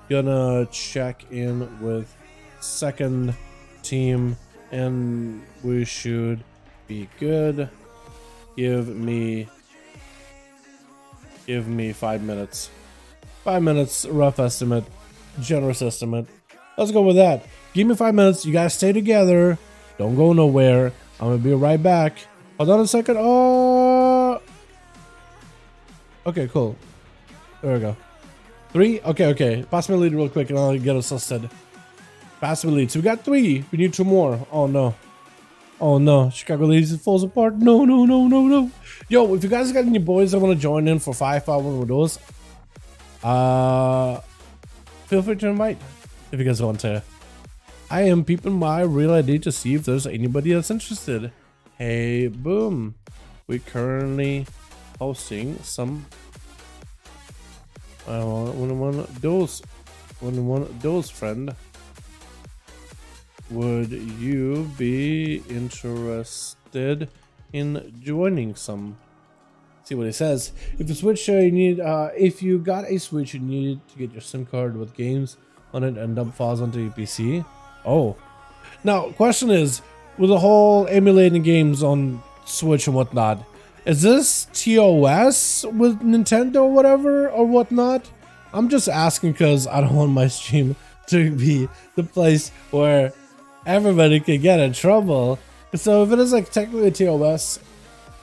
Gonna check in with second team and we should be good. Give me 5 minutes. 5 minutes, rough estimate, generous estimate. Let's go with that. Give me 5 minutes. You guys stay together. Don't go nowhere. I'm gonna be right back. Hold on a second. Oh, okay, cool. There we go. 3. Okay. Pass me a lead real quick, and I'll get us listed. Pass me a lead. So we got 3. We need 2 more. Oh no. Chicago Ladies, it falls apart. No. Yo, if you guys got any boys that want to join in for 5v5 1v1 DUELS, feel free to invite if you guys want to. I am peeping my real ID to see if there's anybody that's interested. Hey, boom. We currently hosting some 1v1 DUELS friend. Would you be interested in joining some? See what it says. If the Switch you need, if you got a Switch, you need to get your SIM card with games on it and dump files onto your PC. Oh, now question is, with the whole emulating games on Switch and whatnot, is this TOS with Nintendo or whatever or whatnot? I'm just asking because I don't want my stream to be the place where everybody could get in trouble. So if it is like technically a TOS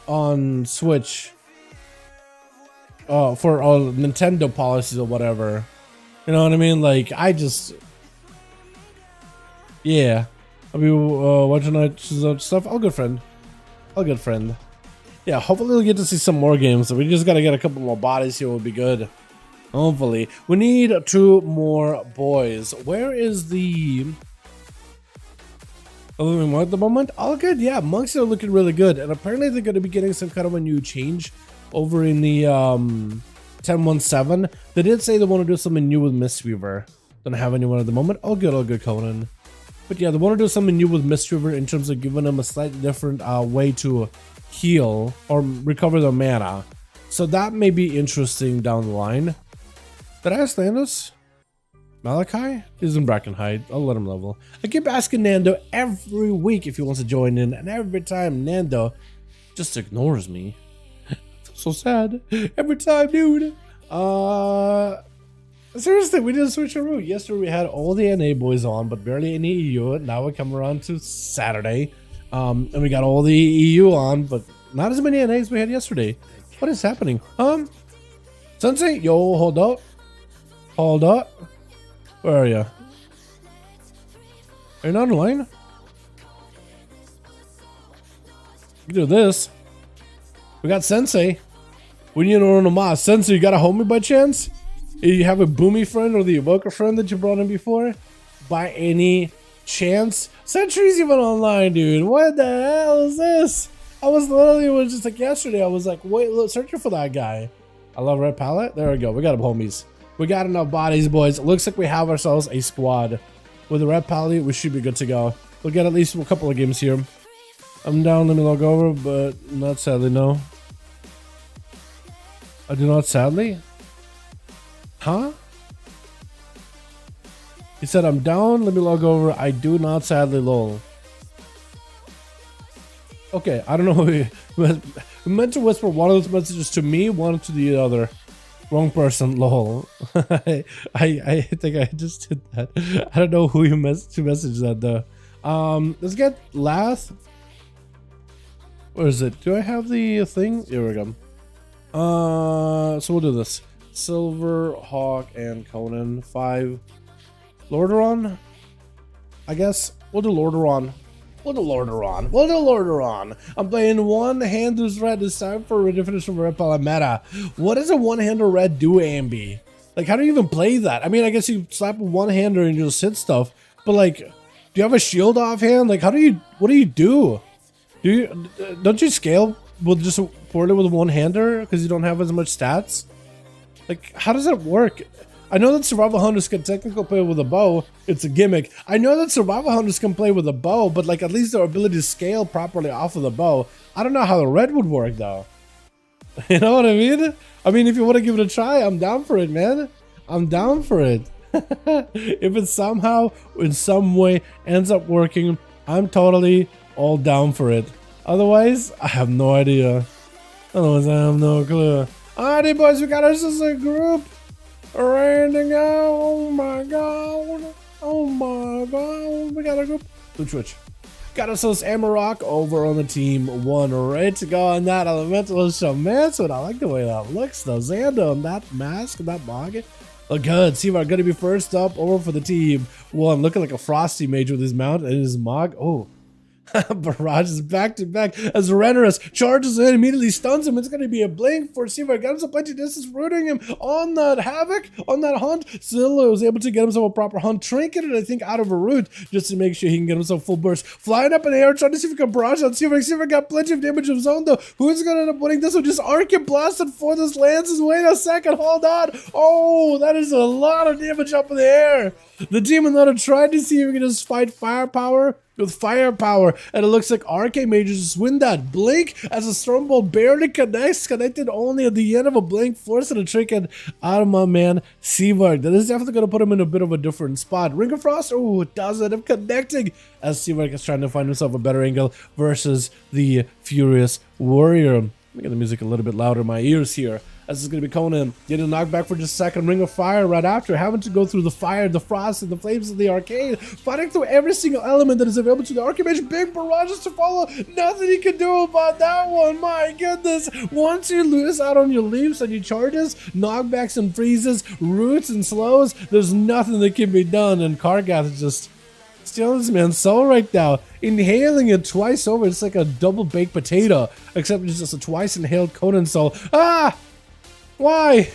on Switch, for all Nintendo policies or whatever, you know what I mean? Like yeah, I'll be watching stuff. All good friend. Yeah, hopefully we'll get to see some more games. So we just gotta get a couple more bodies here. Will be good. Hopefully, we need 2 more boys. Where is the? At the moment, all good. Yeah, monks are looking really good, and apparently they're going to be getting some kind of a new change over in the 10.17. They did say they want to do something new with Mistweaver. Don't have anyone at the moment. All good, Conan. But yeah, they want to do something new with Mistweaver in terms of giving them a slightly different way to heal or recover their mana. So that may be interesting down the line. Did I ask Landis? Malachi is in Brackenhide. I'll let him level. I keep asking Nando every week if he wants to join in, and every time Nando just ignores me. I feel so sad. Every time, dude. Seriously, we didn't switch a route. Yesterday we had all the NA boys on, but barely any EU. Now we're coming around to Saturday. And we got all the EU on, but not as many NAs we had yesterday. What is happening? Sensei, yo, hold up. Where are you? Are you not online? You do this. We got Sensei. We need to run a mod. Sensei, you got a homie by chance? You have a Boomy friend or the Evoker friend that you brought in before? By any chance? Sentry's even online, dude. What the hell is this? I was literally just like yesterday. I was like, wait, look, searching for that guy. I love red palette. There we go. We got him, homies. We got enough bodies, boys. It looks like we have ourselves a squad. With the red palette, we should be good to go. We'll get at least a couple of games here. I'm down, let me log over, but not sadly, no. I do not sadly? Huh? He said, I'm down, let me log over. I do not sadly, lol. Okay, I don't know who we meant to whisper one of those messages to me, one to the other. Wrong person, lol. I think I just did that. I don't know who you to message that though. Let's get Lath. Where is it? Do I have the thing? Here we go. So we'll do this. Silver, Hawk, and Conan. 5. Lordaeron? I guess. We'll do Lordaeron. We'll do Lordaeron. We'll do Lordaeron. I'm playing one-handed red this time for a definition of red palette meta. What does a one-hander red do, Ambi? Like, how do you even play that? I mean, I guess you slap a one-hander and you just hit stuff. But, like, do you have a shield offhand? Like, what do you do? Don't you scale with just support it with a one-hander because you don't have as much stats? Like, how does that work? I know that survival hunters can technically play with a bow. It's a gimmick. I know that survival hunters can play with a bow, but like at least their ability to scale properly off of the bow. I don't know how the red would work though. You know what I mean? I mean, if you want to give it a try, I'm down for it, man. I'm down for it. If it somehow, in some way, ends up working, I'm totally all down for it. Otherwise, I have no idea. Otherwise, I have no clue. Alrighty, boys, we got ourselves a group. Ready to go. Oh my god. Oh my god. We got a group. Which? Got ourselves Amarok over on the team 1. Ready to go on that elemental shaman. So I like the way that looks though. Xander on that mask, that mog. Look good. See, we're gonna be first up over for the team 1. Looking like a frosty mage with his mount and his mog. Oh. Barrage is back to back as Rennerus charges in, immediately stuns him. It's going to be a blink for Seaver. Got himself plenty of distance, rooting him on that havoc, on that hunt. Zilla was able to get himself a proper hunt, trinketed, I think, out of a root just to make sure he can get himself full burst. Flying up in the air, trying to see if he can barrage on Seaver. Seaver got plenty of damage of zone though. Who's going to end up winning this one? Just Arcane blasted for this Lances. Wait a second, hold on. Oh, that is a lot of damage up in the air. The Demon Hunter tried to see if he can just fight firepower with firepower, and it looks like Arcane Mages just win that blink as a Stormbolt barely connects, connected only at the end of a blink, forcing a trinket out of my man Seavark. That is definitely going to put him in a bit of a different spot. Ring of Frost, oh, it does end up connecting as Seavark is trying to find himself a better angle versus the Furious Warrior. Let me get the music a little bit louder in my ears here. This is going to be Conan getting knocked back for just a second. Ring of Fire right after, having to go through the fire, the frost, and the flames of the arcade, fighting through every single element that is available to the Archmage. Big barrages to follow. Nothing he can do about that one. My goodness. Once you lose out on your leaps and your charges, knockbacks and freezes, roots and slows, there's nothing that can be done. And Kargath is just stealing this man's soul right now, inhaling it twice over. It's like a double baked potato, except it's just a twice inhaled Conan soul. Ah! Why?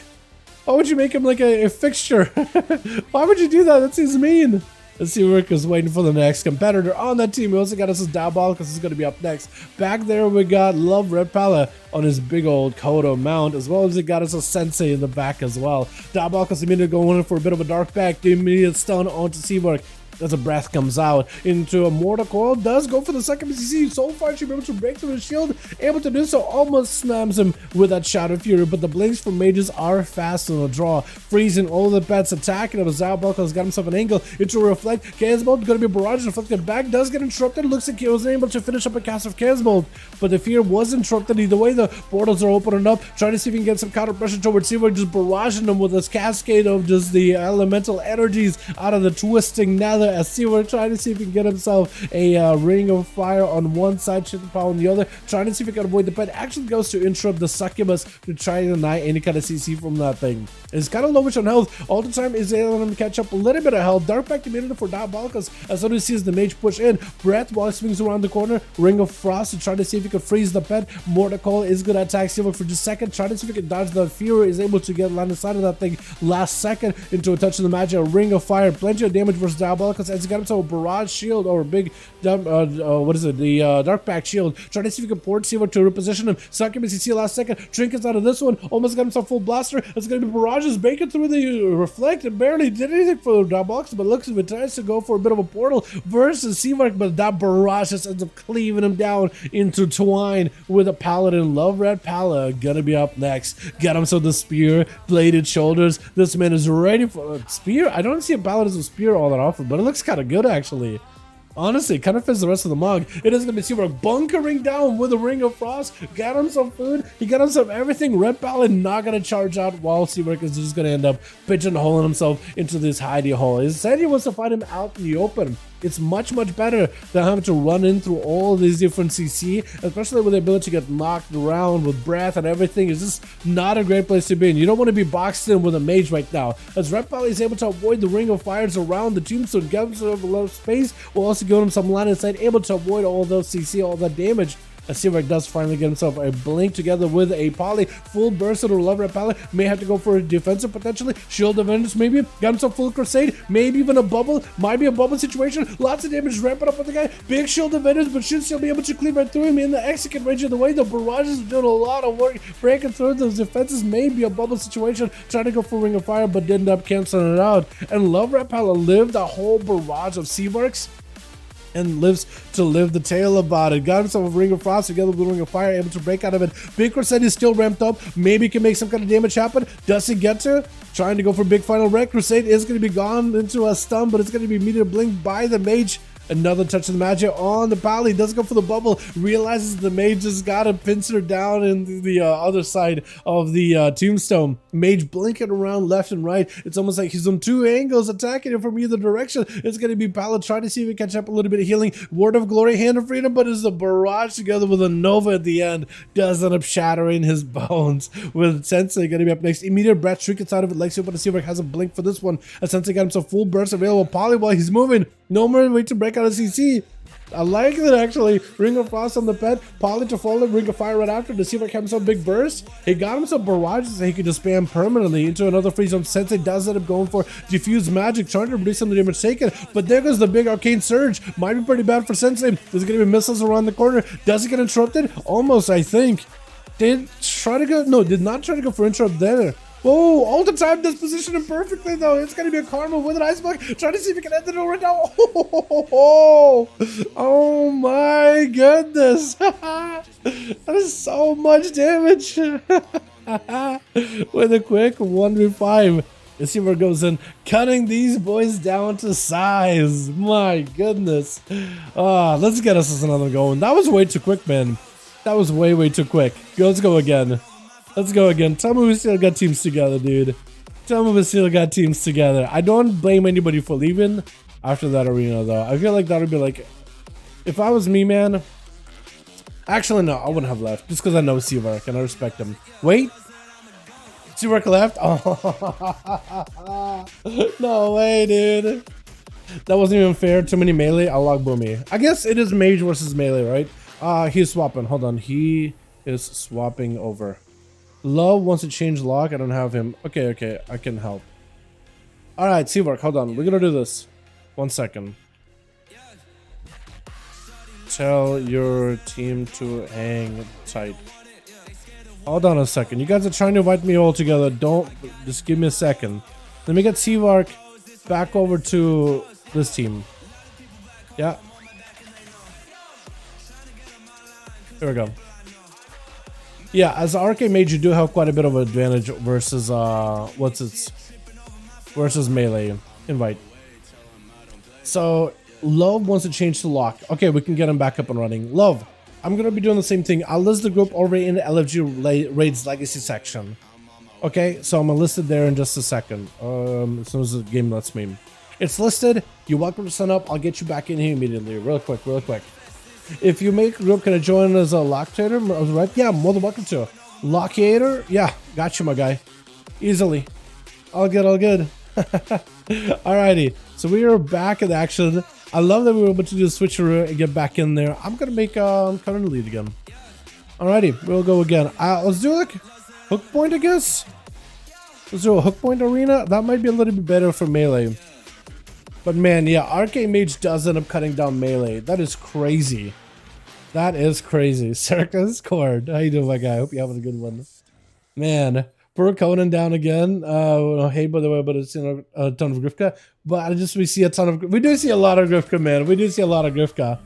Why would you make him like a fixture? Why would you do that? That seems mean. Let's see, Rick is waiting for the next competitor on that team. We also got us a Diabolical because he's going to be up next. Back there, we got Love Red Pala on his big old Kodo mount, as well as he got us a Sensei in the back as well. Diabolical's immediately going in for a bit of a dark back. The immediate stun onto Seavark as a breath comes out into a Mortal Coil. Does go for the second BCC. So far, she'll be able to break through his shield. Able to do so. Almost slams him with that Shadow Fury. But the blinks from mages are fast on the draw. Freezing all the pets. Attacking him. Diabolical has got himself an angle into a reflect. Chaosbolt going to be barrage reflected back. Does get interrupted. Looks like he was able to finish up a cast of Chaosbolt. But the fear was interrupted either way. The portals are opening up. Trying to see if he can get some counter pressure towards Seaver. Just barraging him with this cascade of just the elemental energies out of the twisting nether as Seaver trying to see if he can get himself a Ring of Fire on one side, Shit Power on the other, trying to see if he can avoid the pet. Actually goes to interrupt the Succubus to try to deny any kind of CC from that thing. It's kind of lowish on health. All the time is able to catch up a little bit of health. Dark back immediately for Diabolicals as soon as he sees the mage push in. Breath while he swings around the corner. Ring of Frost to try to see if he can freeze the pet. Mortal Coil is going to attack Seaver for just a second. Trying to see if he can dodge the Fury. Is able to get line of sight of that thing last second into a touch of the magic. A Ring of Fire. Plenty of damage versus Diabolicals as he got himself a barrage shield or a big what is it? The dark back shield. Trying to see if he can port Seaver to reposition him. Succubus you see last second. Trinkets out of this one. Almost got himself full blaster. It's going to be barrages baking through the reflect and barely did anything for the Diabolicals, but looks like it tries to go for a bit of a portal versus Seavark, but that barrage just ends up cleaving him down into twine with a Paladin. Love Red Pala gonna be up next. Got himself the spear, bladed shoulders. This man is ready for a spear. I don't see a Paladin with spear all that often, but it looks kind of good actually. Honestly, kind of fits the rest of the mug. It is going to be Seaver bunkering down with a Ring of Frost. Got himself food. He got himself everything. Red Paladin not going to charge out while Seaver is just going to end up pigeonholing himself into this hidey hole. He said he wants to fight him out in the open. It's much better than having to run in through all these different CC, especially with the ability to get knocked around with breath and everything. It's just not a great place to be in. You don't want to be boxed in with a mage right now, as Red Pally is able to avoid the ring of fires around the tombstone, gives him a lot of space, will also give him some line of sight, able to avoid all those CC, all that damage. Seavark does finally get himself a blink together with a poly. Full burst of the love Red Pally. May have to go for a defensive potentially. Shield of Vengeance maybe. Got himself full crusade. Maybe even a bubble. Might be a bubble situation. Lots of damage ramping up with the guy. Big Shield of Vengeance, but should still be able to cleave right through him in the execute range of the way. The barrages are doing a lot of work. Breaking through those defenses. Maybe a bubble situation. Trying to go for Ring of Fire, but did end up canceling it out. And Love Red Pally lived a whole barrage of Seavarks and lives to live the tale about it. Got himself a Ring of Frost together with Ring of Fire, able to break out of it. Big Crusade is still ramped up. Maybe can make some kind of damage happen. Does he get to? Trying to go for big final wreck. Crusade is going to be gone into a stun, but it's going to be immediately blinked by the mage. Another touch of the magic on the pally. Does go for the bubble. Realizes the mage just got a pincer down in the other side of the tombstone. Mage blinking around left and right. It's almost like he's on two angles attacking him from either direction. It's going to be Pally trying to see if he can catch up a little bit of healing. Word of Glory, Hand of Freedom, but it's a barrage together with a Nova at the end. Does end up shattering his bones. With Sensei going to be up next. Immediate breath streak inside of it. Lexio, but the Seavark has a blink for this one. As Sensei got himself full burst available. Pally while he's moving. No more way to break out of CC. I like that actually. Ring of Frost on the pet. Poly to fall in. Ring of Fire right after. The Seavark had himself big burst. He got himself barrages that he could just spam permanently into another free zone. Sensei does end up going for Diffuse Magic, trying to reduce some of the damage taken. But there goes the big Arcane Surge. Might be pretty bad for Sensei. There's going to be missiles around the corner. Does he get interrupted? Almost, I think. Did try to go. No, did not try to go for interrupt there. Oh, all the time this position him perfectly though. It's gonna be a karma with an ice block. Trying to see if he can end it right now. Oh my goodness. That is so much damage. With a quick 1v5. Let's see where it goes in. Cutting these boys down to size. My goodness. Let's get us another going. That was way too quick, man. That was way too quick. Let's go again. Let's go again. Tell me we still got teams together, dude. Tell me we still got teams together. I don't blame anybody for leaving after that arena, though. I feel like that would be like... If I was me, man... Actually, no. I wouldn't have left. Just because I know Seavark and I respect him. Wait. Seavark left? Oh. No way, dude. That wasn't even fair. Too many melee. I'll log Boomy. I guess it is mage versus melee, right? He's swapping. Hold on. He is swapping over. Love wants to change lock. I don't have him. Okay, I can help. Alright, Seavark, hold on. We're gonna do this. 1 second. Tell your team to hang tight. Hold on a second. You guys are trying to invite me all together. Don't. Just give me a second. Let me get Seavark back over to this team. Yeah. Here we go. Yeah, as an arcade mage, you do have quite a bit of an advantage versus versus melee. Invite. So Love wants to change to lock. Okay, we can get him back up and running. Love, I'm gonna be doing the same thing. I'll list the group over in the LFG Raids Legacy section. Okay, so I'm gonna list it there in just a second. As soon as the game lets me. It's listed. You're welcome to sign up. I'll get you back in here immediately. Real quick. If you make a group, can I join as a Locktator? Right? Yeah, more than welcome to. Lockator? Yeah, got you, my guy. Easily. All good. Alrighty, so we are back in action. I love that we were able to do a switcheroo and get back in there. I'm gonna make current lead again. Alrighty, we'll go again. Let's do like hook point, I guess. Let's do a hook point arena. That might be a little bit better for melee. But man, yeah, Arcade Mage does end up cutting down melee. That is crazy. That is crazy. Circus Cord. How you doing, my guy? Hope you're having a good one. Man, poor Conan down again. Hey, by the way, but it's seen a ton of Grifka. But we see a ton of... We do see a lot of Grifka, man. We do see a lot of Grifka.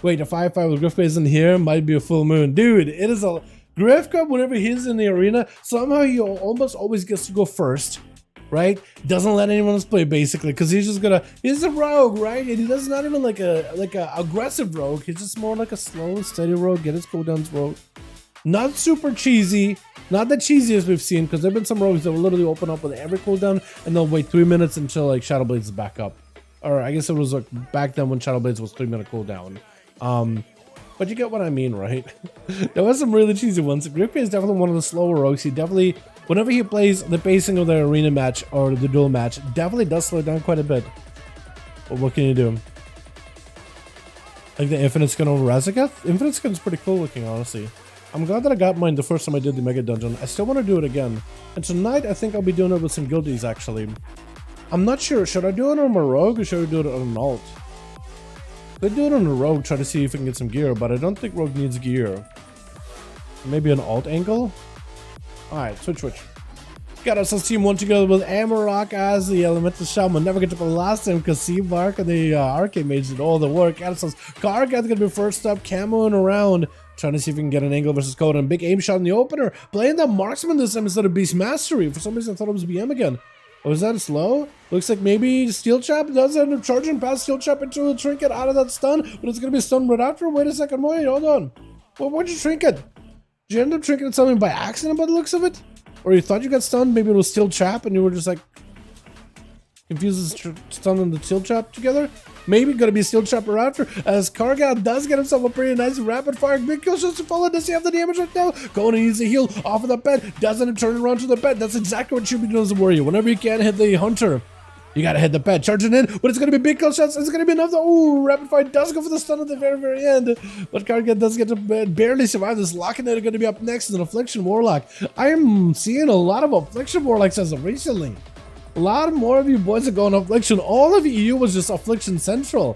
Wait, a 5v5 with Grifka isn't here? Might be a full moon. Dude, it is a... Grifka, whenever he's in the arena, somehow he almost always gets to go first. Right? Doesn't let anyone else play basically, because he's just gonna... He's a rogue, right? And he does not even like a aggressive rogue. He's just more like a slow, steady rogue. Get his cooldowns rogue. Not super cheesy. Not the cheesiest we've seen, because there have been some rogues that will literally open up with every cooldown and they'll wait 3 minutes until like Shadow Blades is back up. Or I guess it was like back then when Shadow Blades was 3-minute cooldown. But you get what I mean, right? There was some really cheesy ones. Grippy is definitely one of the slower rogues. He definitely, whenever he plays the pacing of the arena match or the duel match, definitely does slow down quite a bit. But what can you do? Like the Infinite Skin over Razagath? Infinite Skin is pretty cool looking, honestly. I'm glad that I got mine the first time I did the Mega Dungeon. I still want to do it again. And tonight, I think I'll be doing it with some guildies, actually. I'm not sure. Should I do it on my rogue or should I do it on an alt? Let's do it on a rogue, try to see if we can get some gear, but I don't think rogue needs gear. Maybe an alt angle? Alright, switch. Got ourselves team 1 together with Amarok as the Elemental Shaman. Never get to the last time because C-Bark and the Arcade Mage did all the work. Got ourselves Kargath gonna be first up, camoing around, trying to see if we can get an angle versus code and big aim shot in the opener. Playing the Marksman this time instead of Beast Mastery. For some reason I thought it was BM again. Oh, is that slow? Looks like maybe Steel Trap does end up charging past Steel Trap into a trinket out of that stun, but it's gonna be stunned right after. Wait a second, wait, hold on. What'd you trinket? Did you end up trinketing something by accident by the looks of it? Or you thought you got stunned, maybe it was Steel Trap and you were just like confused the stun and the Steel Trap together? Maybe gonna be Steel Trap right after, as Kargath does get himself a pretty nice rapid fire big kill shots to follow. Does he have the damage right now? Going to use the heal off of the bed, doesn't turn around to the bed. That's exactly what you should be doing as a warrior. Whenever you can hit the hunter, you gotta hit the bed, charging in, but it's gonna be big kill shots. It's gonna be enough. Ooh, rapid fire does go for the stun at the very end, but Kargath does get to barely survive this. Locking it gonna be up next as an Affliction Warlock. I am seeing a lot of Affliction Warlocks as of recently. A lot more of you boys are going Affliction. All of EU was just Affliction Central,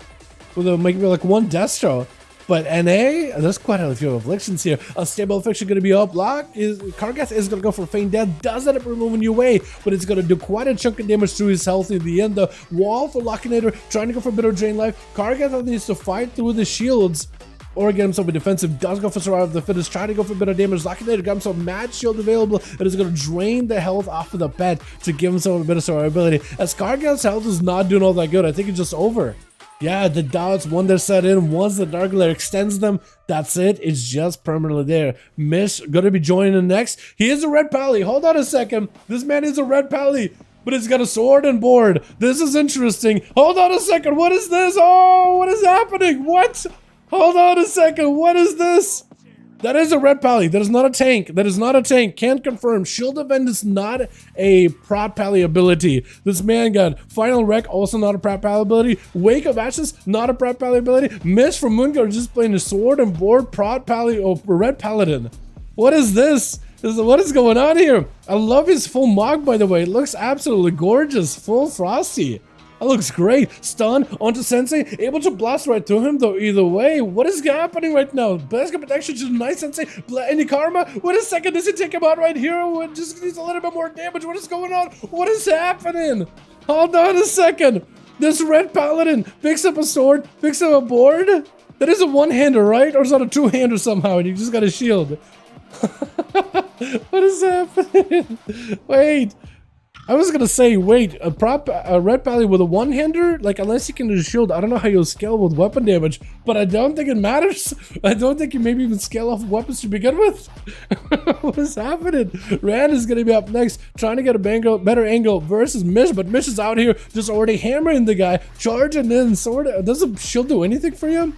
with maybe like one Destro. But NA, there's quite a few Afflictions here. A stable Affliction going to be up. Kargath is going to go for Feign Death. Does end up removing you away, but it's going to do quite a chunk of damage to his health in the end. The wall for Lockinator, trying to go for a bit of drain life. Kargath needs to fight through the shields or get himself a defensive. Does go for Survival of the Fittest, trying to go for a bit of damage. Lockinator got himself mad shield available and is going to drain the health off of the bed to give himself a bit of survivability. As Kargath's health is not doing all that good, I think it's just over. Yeah, the doubts, when they're set in, once the Dark Lair extends them, that's it. It's just permanently there. Mish gonna be joining in next. He is a red pally. Hold on a second. This man is a red pally, but he's got a sword and board. This is interesting. Hold on a second. What is this? Oh, what is happening? What? Hold on a second. What is this? That is a red pally. That is not a tank. That is not a tank. Can't confirm. Shield Event is not a prot pally ability. This man got Final Wreck, also not a prot pally ability. Wake of Ashes, not a prot pally ability. Mish from Moonguard just playing a sword and board prot pally or red paladin. What is this? What is going on here? I love his full mog, by the way. It looks absolutely gorgeous. Full frosty. That looks great. Stun onto Sensei. Able to blast right through him, though, either way. What is happening right now? Basket protection to the nice Sensei. Any karma? Wait a second. Does he take him out right here? It just needs a little bit more damage. What is going on? What is happening? Hold on a second. This red paladin picks up a sword, picks up a board. That is a one-hander, right? Or is that a two-hander somehow and you just got a shield? What is happening? Wait. I was gonna say, wait, a red pally with a one-hander? Like, unless you can do shield, I don't know how you'll scale with weapon damage, but I don't think it matters. I don't think you maybe even scale off weapons to begin with. What is happening? Rand is gonna be up next, trying to get a better angle versus Mish, but Mish is out here just already hammering the guy, charging in, sort of. Does a shield do anything for you?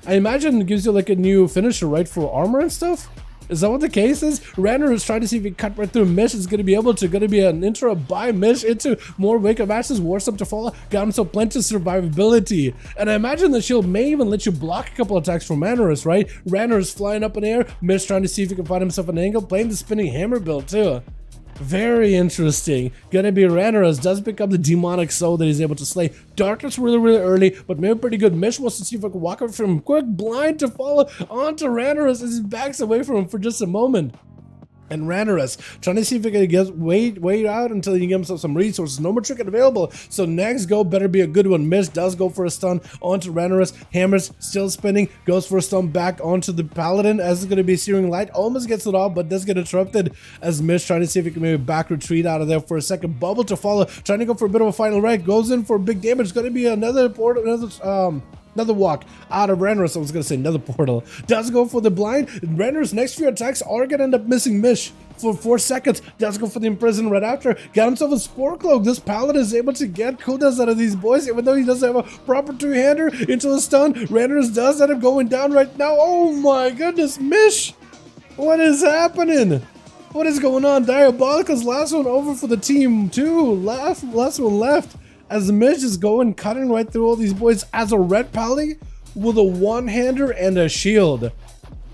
I imagine it gives you like a new finisher, right, for armor and stuff? Is that what the case is? Ranner is trying to see if he can cut right through Mish. Is going to be an intro by Mish into more Wake of Ashes, Warstep to follow. Got him so plenty of survivability. And I imagine the shield may even let you block a couple attacks from Rannerus, right? Ranner is flying up in the air. Mish trying to see if he can find himself an angle. Playing the spinning hammer build too. Very interesting. Gonna be Rannerus does pick up the demonic soul that he's able to slay. Darkness really early, but maybe pretty good. Mish wants to see if I can walk up from him. Quick blind to follow onto Rannerus as he backs away from him for just a moment. And Rannerus trying to see if he can get wait out until he can get himself some resources. No more trinket available. So next go better be a good one. Mish does go for a stun onto Rannerus. Hammers still spinning. Goes for a stun back onto the Paladin as it's going to be Searing Light. Almost gets it off, but does get interrupted as Mish trying to see if he can maybe back retreat out of there for a second. Bubble to follow. Trying to go for a bit of a final wreck. Goes in for big damage. It's going to be another Another walk out of Renner's. I was gonna say another portal. Does go for the blind. Renner's next few attacks are gonna end up missing Mish for 4 seconds. Does go for the imprison right after. Got himself a Spore Cloak. This Paladin is able to get cooldowns out of these boys, even though he doesn't have a proper two-hander into the stun. Renner's does end up going down right now. Oh my goodness, Mish! What is happening? What is going on? Diabolica's last one over for the team too. Last one left. As Mish is going, cutting right through all these boys as a red pally with a one-hander and a shield.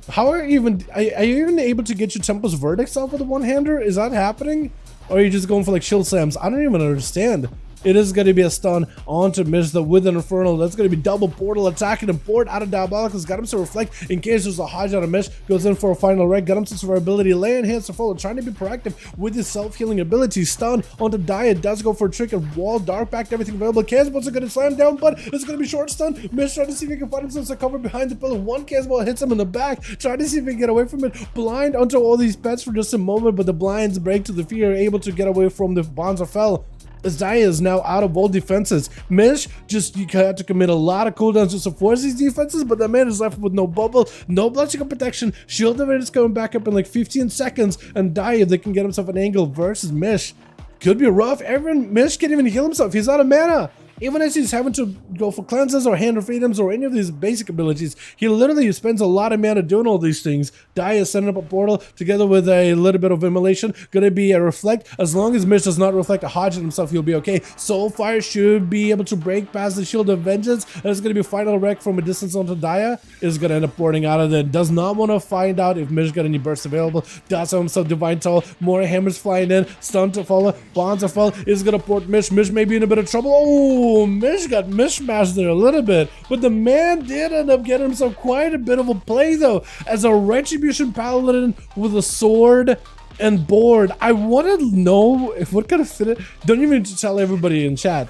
How are you even able to get your Temple's Verdicts off with a one-hander? Is that happening? Or are you just going for like shield slams? I don't even understand. It is going to be a stun onto Mish with an Infernal. That's going to be double portal attacking him. Board out of Diabolica's. Got him to reflect in case there's a Hodge out of Mish. Goes in for a final wreck. Got him some survivability. Laying hands to follow. Trying to be proactive with his self-healing ability. Stun onto Dia. Does go for a trick and wall. Dark back. Everything available. Cannonball's going to slam down, but it's going to be short stun. Mish trying to see if he can find himself a cover behind the pillar. One Cannonball hits him in the back. Trying to see if he can get away from it. Blind onto all these pets for just a moment, but the blinds break to the fear. Able to get away from the Bonds of Fell. As Dia is now out of all defenses. Mish you had to commit a lot of cooldowns to force these defenses, but the man is left with no bubble, no bloodsugar protection. Shield of it is coming back up in like 15 seconds, and Dia, if they can get himself an angle versus Mish, could be rough. Mish can't even heal himself. He's out of mana. Even as he's having to go for cleanses or hand of freedoms or any of these basic abilities, he literally spends a lot of mana doing all these things. Dia is setting up a portal together with a little bit of immolation. Gonna be a reflect. As long as Mish does not reflect a Hodge on himself, he'll be okay. Soulfire should be able to break past the Shield of Vengeance. And it's gonna be a final wreck from a distance onto Dia. Is gonna end up boarding out of there. Does not want to find out if Mish got any bursts available. Does have himself Divine Toll. More hammers flying in. Stun to follow. Bonds to fall. Is gonna port Mish. Mish may be in a bit of trouble. Oh! Mish got mishmashed there a little bit, but the man did end up getting himself quite a bit of a play though, as a Retribution Paladin with a sword and board. I want to know if what kind of fit it. Don't even need to tell everybody in chat,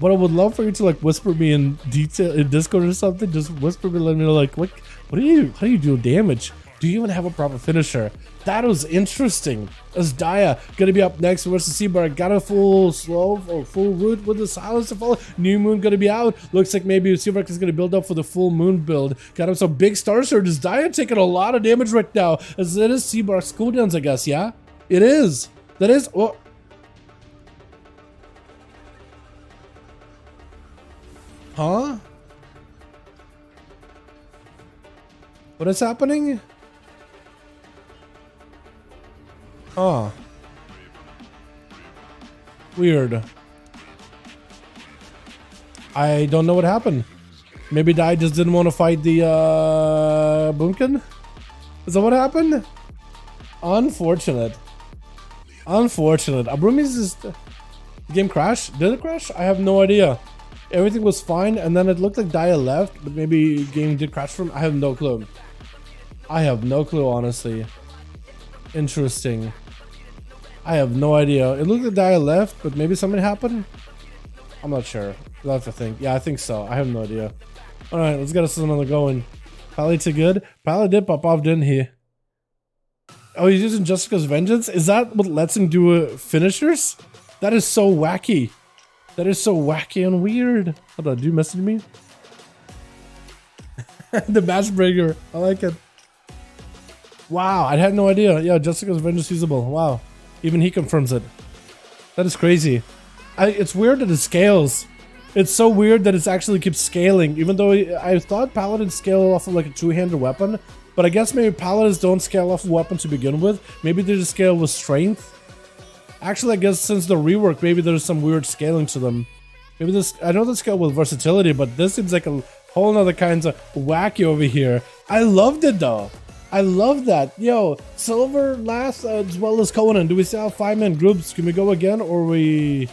but I would love for you to like whisper me in detail in Discord or something. Just whisper me, let me know like what do you, how do you do damage? Do you even have a proper finisher? That was interesting. As Dia gonna be up next versus Seabar. Got a full slow or full root with the silence to follow. New Moon gonna be out. Looks like maybe Seabar is gonna build up for the full moon build. Got him some big star surge. Is Dia taking a lot of damage right now? As it is Seabar's cooldowns, I guess, yeah? It is. That is. Oh. Huh? What is happening? Oh. Weird. I don't know what happened. Maybe Dai just didn't want to fight the Boomkin? Is that what happened? Unfortunate. Unfortunate. Abrumi's just... The game crashed? Did it crash? I have no idea. Everything was fine, and then it looked like Dia left, but maybe game did crash for him. I have no clue. I have no clue, honestly. Interesting. I have no idea. It looked like Dia left, but maybe something happened? I'm not sure. I'll have to think. Yeah, I think so. I have no idea. Alright, let's get us another going. Pally too good? Pally did pop off, didn't he? Oh, he's using Jessica's Vengeance? Is that what lets him do finishers? That is so wacky. That is so wacky and weird. Hold on, do you message me? The matchbreaker. I like it. Wow, I had no idea. Yeah, Jessica's Vengeance usable. Wow. Even he confirms it. That is crazy. It's weird that it scales. It's so weird that it actually keeps scaling. Even though I thought Paladins scale off of like a two-handed weapon. But I guess maybe Paladins don't scale off a weapon to begin with. Maybe they just scale with strength. Actually, I guess since the rework, maybe there's some weird scaling to them. Maybe this... I know they scale with versatility, but this seems like a whole nother kinds of wacky over here. I loved it though. I love that. Yo, Silver last as well as Conan. Do we still have 5-man groups? Can we go again, or we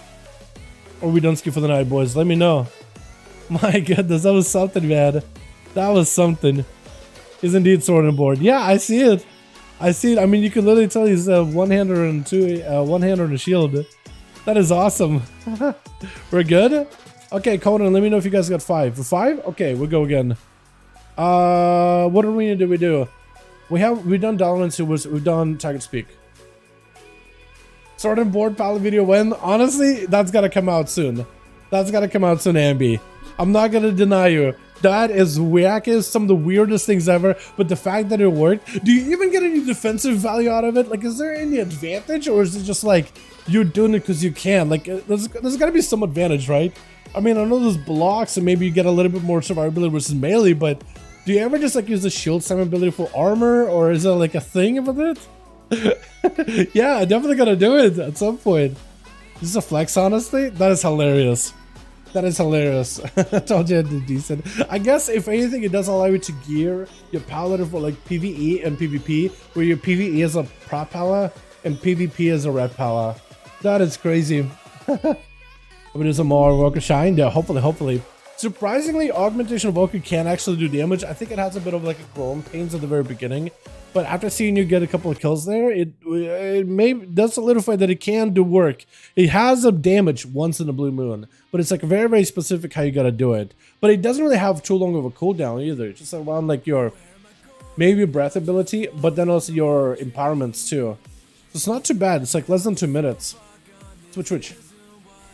done ski for the night, boys? Let me know. My goodness, that was something, man. That was something. Is indeed sword and board. Yeah, I see it. I see it. I mean, you can literally tell he's a one-hander and one-hander and a shield. That is awesome. We're good. Okay, Conan. Let me know if you guys got 5. For 5? Okay, we'll go again. What arena did we do? We've done Dalaran, we've done Target Speak. Sword and board pilot video when? Honestly, that's gotta come out soon. That's gotta come out soon, Ambi. I'm not gonna deny you. That is whack, is some of the weirdest things ever, but the fact that it worked, do you even get any defensive value out of it? Like, is there any advantage, or is it just like you're doing it because you can? Like, there's gotta be some advantage, right? I mean, I know there's blocks and maybe you get a little bit more survivability versus melee, but do you ever just like use the shield slam ability for armor, or is it like a thing of it? Yeah, I definitely gotta do it at some point. This is a flex, honestly. That is hilarious. That is hilarious. I told you I did decent. I guess if anything, it does allow you to gear your paladin for like PvE and PvP, where your PvE is a prop pala and PvP is a red pala. That is crazy. I'm gonna do some more Walker Shine. Yeah, hopefully. Surprisingly, Augmentation of Walker can actually do damage. I think it has a bit of like a growing pains at the very beginning, but after seeing you get a couple of kills there, it does solidify that it can do work. It has a damage once in a blue moon, but it's like very, very specific how you gotta do it. But it doesn't really have too long of a cooldown either. It's just around like your maybe breath ability, but then also your empowerments too. So it's not too bad. It's like less than 2 minutes. Switch.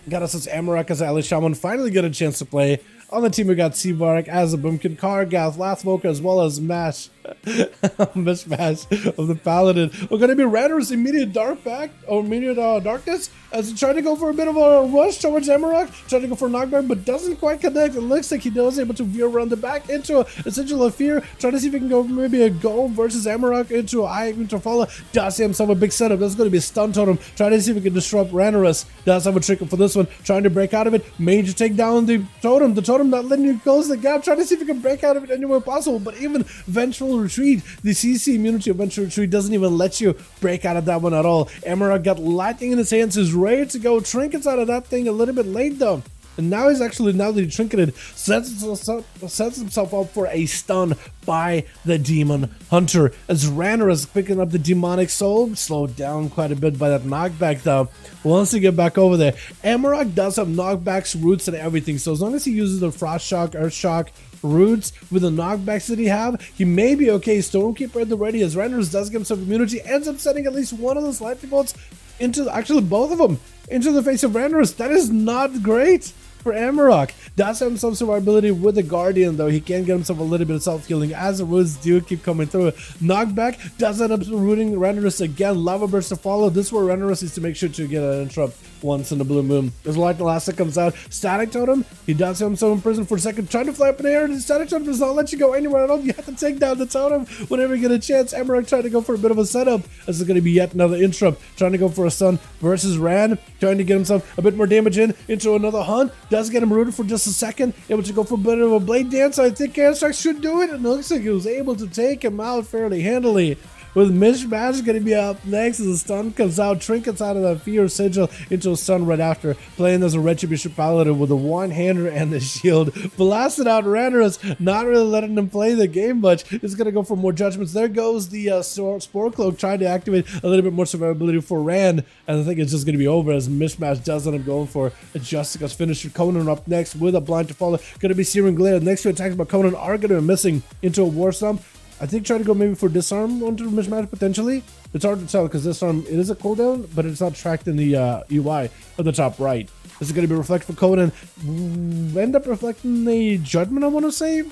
Got us as Amarak as Ali Shaman finally get a chance to play. On the team, we got Seabark as a Boomkin, Kargath, Lathvoka, as well as Mash. Mishmash of the Paladin. We're going to be Rander's immediate darkness as he tried to go for a bit of a rush towards Amarak. Tried to go for a knockback, but doesn't quite connect. It looks like he was able to veer around the back into a Sigil of Fear. Trying to see if he can go maybe a go versus Amarak into a Eye to follow. Does see himself a big setup. That's going to be a stun totem. Trying to see if he can disrupt Randerous. Does have a trick for this one. Trying to break out of it. Mage to take down the totem. The totem not letting you close the gap. Trying to see if he can break out of it anywhere possible. But even Vengeful Retreat, the CC immunity of Vengeful Retreat doesn't even let you break out of that one at all. Amarak got lightning in his hands, is ready to go. Trinkets out of that thing a little bit late though. And now he's actually, now that he trinketed, sets himself up for a stun by the Demon Hunter. As Ranner is picking up the Demonic Soul, slowed down quite a bit by that knockback though. Once he get back over there, Amarak does have knockbacks, roots, and everything. So as long as he uses the Frost Shock, Earth Shock, roots with the knockbacks that he have, he may be okay. Stormkeeper at the ready as Randers does give himself immunity, ends up setting at least one of those lightning bolts into, actually both of them, into the face of Randers. That is not great for Amarak. Does have some survivability with the Guardian though. He can get himself a little bit of self-healing as the roots do keep coming through. Knockback does end up rooting Randerous again. Lava Burst to follow. This is where Randerous needs to make sure to get an interrupt once in the blue moon. There's a Lightning Elastic comes out. Static Totem, he does have himself in prison for a second, trying to fly up in the air. The Static Totem does not let you go anywhere at all. You have to take down the totem whenever you get a chance. Amarak trying to go for a bit of a setup. This is going to be yet another interrupt. Trying to go for a stun versus Ran, trying to get himself a bit more damage into another hunt. Does get him rooted for just a second. Able to go for a bit of a blade dance. I think Canstrax should do it. It looks like he was able to take him out fairly handily. With Mishmash going to be up next as the stun comes out. Trinkets out of that Fear Sigil into a stun right after. Playing as a Retribution Paladin with a one-hander and the shield. Blasted out Randerous, not really letting him play the game much. It's going to go for more judgments. There goes the Spore Cloak trying to activate a little bit more survivability for Rand. And I think it's just going to be over as Mishmash does end up going for a Justica's finisher. Conan up next with a blind to follow. Going to be Searing Glare. Next few attacks by Conan are going to be missing into a War Stomp. I think try to go maybe for Disarm onto Mishmash potentially. It's hard to tell because Disarm, it is a cooldown, but it's not tracked in the UI at the top right. This is going to be reflected for Conan. End up reflecting the Judgment, I want to say.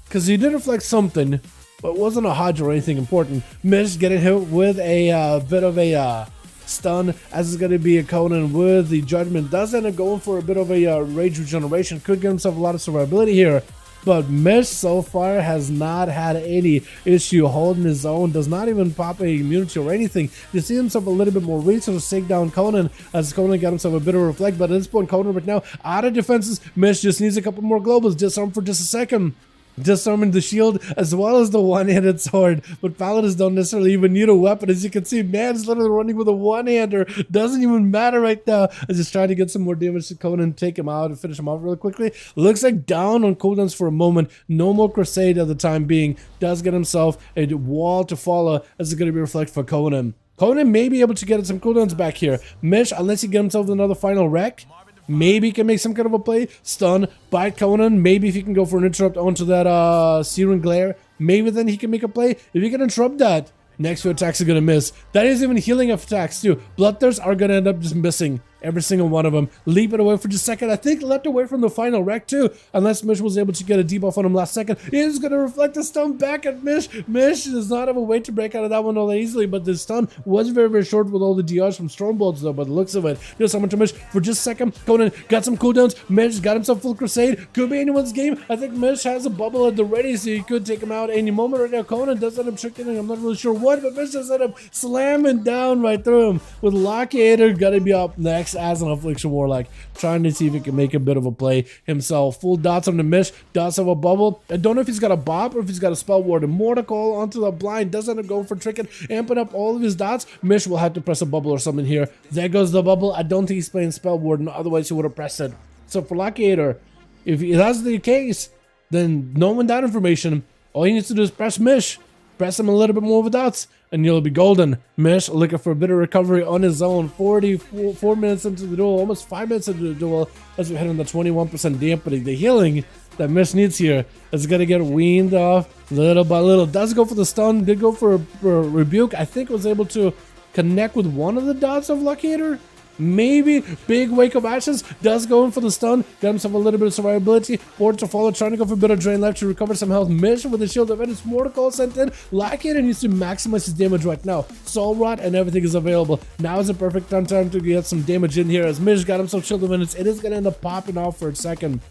Because he did reflect something, but it wasn't a Hodge or anything important. Mish getting hit with a bit of a stun, as it's going to be a Conan with the Judgment. Does end up going for a bit of a Rage Regeneration. Could give himself a lot of survivability here. But Mish so far has not had any issue holding his own, does not even pop a immunity or anything. You see himself a little bit more resource to take down Conan as Conan got himself a bit of a reflect, but at this point Conan right now out of defenses. Mish just needs a couple more globals, disarm for just a second. Disarming the shield as well as the one-handed sword, but Paladins don't necessarily even need a weapon. As you can see, man's literally running with a one-hander. Doesn't even matter right now. As he's trying to get some more damage to Conan, take him out and finish him off really quickly. Looks like down on cooldowns for a moment. No more Crusade at the time being. Does get himself a wall to follow as it's going to be reflected for Conan. Conan may be able to get some cooldowns back here. Mish, unless he gets himself another final wreck, maybe he can make some kind of a play. Stun, bite Conan. Maybe if he can go for an interrupt onto that Searing Glare, maybe then he can make a play. If he can interrupt that, next few attacks are going to miss. That is even healing attacks too. Bloodthirsts are going to end up just missing. every single one of them. Leap it away for just a second. I think left away from the final wreck too, unless Mish was able to get a debuff on him last second. He's going to reflect the stun back at Mish. Mish does not have a way to break out of that one all that easily, but the stun was very, very short with all the DRs from Stormbolts though, by the looks of it. Just someone to Mish for just a second. Conan got some cooldowns. Mish got himself full crusade. Could be anyone's game. I think Mish has a bubble at the ready, so he could take him out any moment right now. Conan does end up tricking him. I'm not really sure what, but Mish does end up slamming down right through him. With Lockyator gonna be up next as an Affliction Warlock, trying to see if he can make a bit of a play himself. Full dots on the Mish. Does have a bubble. I don't know if he's got a bop or if he's got a spell ward. A Mordecall onto the blind. Does end up going for tricking, amping up all of his dots. Mish will have to press a bubble or something here. There goes the bubble. I don't think he's playing spell ward, otherwise he would have pressed it. So for Lockyator, if that's the case, then knowing that information, all he needs to do is press Mish. Press him a little bit more with dots, and you'll be golden. Mish looking for a bit of recovery on his own. 44 minutes into the duel, almost 5 minutes into the duel, as we head on the 21% dampening. The healing that Mish needs here is going to get weaned off little by little. Does go for the stun, did go for a rebuke. I think was able to connect with one of the dots of Lockyator. Maybe big wake of ashes. Does go in for the stun. Got himself a little bit of survivability. Board to follow. Trying to go for a bit of drain left to recover some health. Mish with the shield of Edis. Mordecall sent in. Lockyator needs to maximize his damage right now. Soul Rot and everything is available. Now is a perfect time to get some damage in here as Mish got himself shield of Edis. It is going to end up popping off for a second.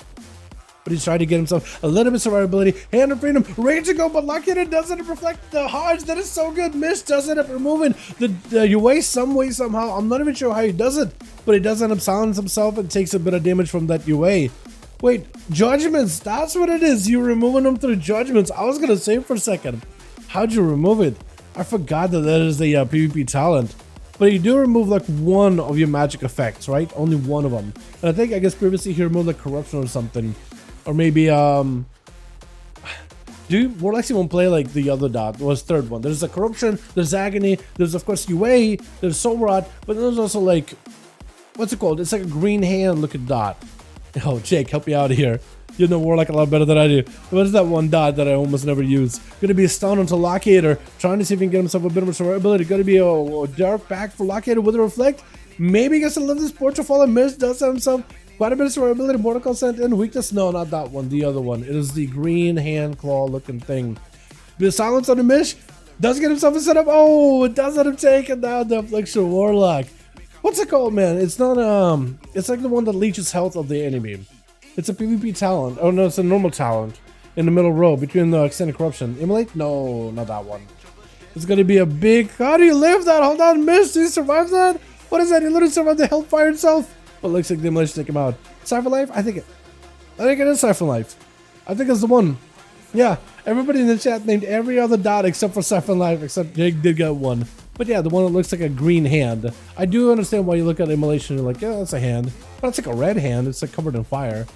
But he's trying to get himself a little bit of survivability. Hand of Freedom, ready to go, but Lockyator doesn't reflect the Hodge. That is so good. Mish does end up removing the UA some way, somehow. I'm not even sure how he does it, but he does end up silencing himself and takes a bit of damage from that UA. Wait, Judgments, that's what it is. You're removing them through Judgments. I was going to say for a second, how'd you remove it? I forgot that is the PvP talent. But you do remove like one of your magic effects, right? Only one of them. And I guess previously he removed like Corruption or something. Or maybe, Warlocks won't play like the other dot, was third one. There's a Corruption, there's Agony, there's of course UA, there's Soul Rot, but there's also like, what's it called? It's like a green hand looking dot. Oh, Jake, help me out here. You know Warlock a lot better than I do. What is that one dot that I almost never use? Gonna be a stun onto Lockyator, trying to see if he can get himself a bit of survivability. Gonna be a dark back for Lockyator with a reflect. Maybe he gets to live this portrait fall and Mish does have himself quite a bit of survivability. Mordecall sent in. Weakness? No, not that one. The other one. It is the green hand claw looking thing. The silence on the Mish does get himself a setup. Oh, it does end up taking down the Affliction Warlock. What's it called, man? It's not it's like the one that leeches health of the enemy. It's a PvP talent. Oh no, it's a normal talent in the middle row between the Extended Corruption. Immolate? No, not that one. It's gonna be a big. How do you live that? Hold on, Mish. Do you survive that? What is that? He literally survived the Hellfire itself. But looks like the Immolation take him out. Cypher Life? I think it is Cypher Life. I think it's the one. Yeah, everybody in the chat named every other dot except for Cypher Life, except Jake did get one. But yeah, the one that looks like a green hand. I do understand why you look at Immolation and you're like, yeah, that's a hand. But it's like a red hand. It's like covered in fire.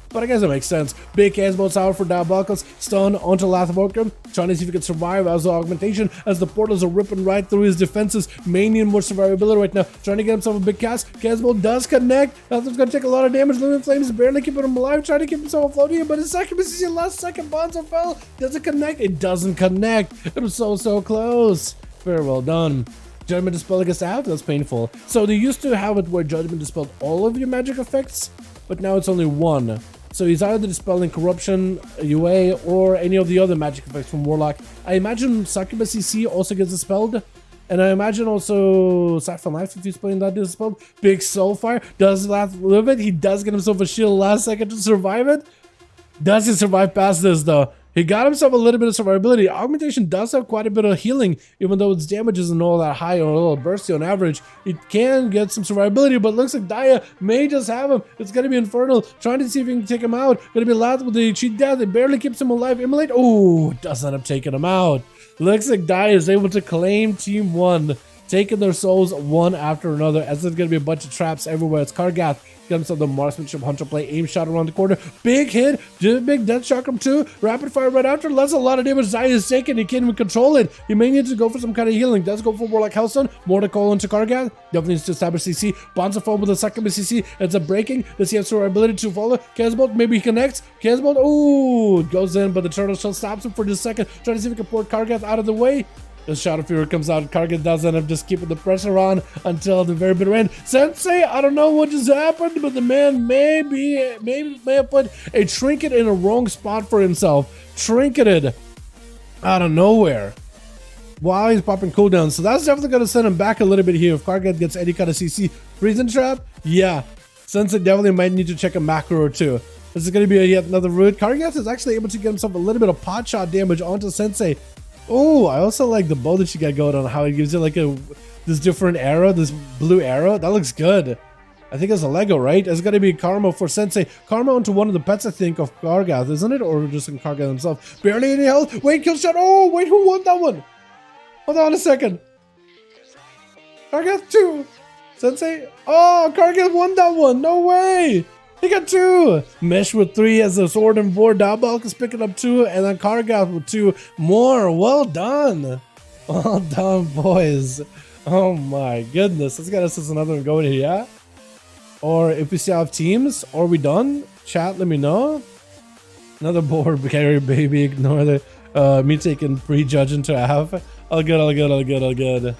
But I guess it makes sense. Big Casbolt Tower for Diabolicals. Stun onto Lathvorker. Trying to see if he can survive as the augmentation. As the portals are ripping right through his defenses. May need more survivability right now. Trying to get himself a big cast. Casbolt does connect. Lathvorker's going to take a lot of damage. Living Flames barely keeping him alive. Trying to keep himself afloat here. But his second BCC last second. Bonzo fell. Does it connect? It doesn't connect. It was so close. Very well done. Judgment Dispel against half? That's painful. So they used to have it where Judgment dispelled all of your magic effects. But now it's only one. So he's either dispelling Corruption, UA, or any of the other magic effects from Warlock. I imagine Succubus CC also gets dispelled. And I imagine also Saffron Life, if he's playing that, dispelled. Big Soulfire. Does Lath live it? He does get himself a shield last second to survive it. Does he survive past this, though? He got himself a little bit of survivability. Augmentation does have quite a bit of healing, even though its damage isn't all that high or a little bursty on average. It can get some survivability, but it looks like Daya may just have him. It's going to be Infernal, trying to see if he can take him out. Going to be Lath with the cheat death. It barely keeps him alive. Immolate. Oh, does end up taking him out. Looks like Daya is able to claim Team 1, taking their souls one after another, as there's going to be a bunch of traps everywhere. It's Kargath. Get himself the Marksmanship Hunter play, aim shot around the corner, big hit, big death chakram too, rapid fire right after, that's a lot of damage. Zaya is taken, he can't even control it. He may need to go for some kind of healing. Does go for Warlock Hellstone, Mordecall into Kargath, definitely needs to establish CC, Bonzafone with a second CC, ends up breaking. Does he have survivability to follow? Casbolt, maybe he connects. Casbolt, ooh, it goes in, but the Turtle Shell stops him for just a second, trying to see if he can port Kargath out of the way. The Shadow Fury comes out. Karga does end up just keeping the pressure on until the very bitter end. Sensei, I don't know what just happened, but the man may have put a trinket in a wrong spot for himself. Trinketed out of nowhere while he's popping cooldowns. So that's definitely going to send him back a little bit here. If Karga gets any kind of CC freezing trap, yeah, Sensei definitely might need to check a macro or two. This is going to be yet another route. Karga is actually able to get himself a little bit of pot shot damage onto Sensei. Oh, I also like the bow that she got going on, how it gives you like this different arrow, this blue arrow. That looks good. I think it's a Lego, right? It's gonna be karma for Sensei. Karma onto one of the pets, I think, of Kargath, isn't it? Or just in Kargath himself. Barely any health. Wait, kill shot. Oh, wait, who won that one? Hold on a second. Kargath 2. Sensei. Oh, Kargath won that one. No way. He got 2. Mesh with 3 as a sword and board. Dabalk is picking up 2. And then Kargath with 2 more. Well done. Well done, boys. Oh my goodness. Let's get us another one going here, yeah? Or if we still have teams, are we done? Chat, let me know. Another board carry, baby. Ignore the me taking prejudge into half. All good.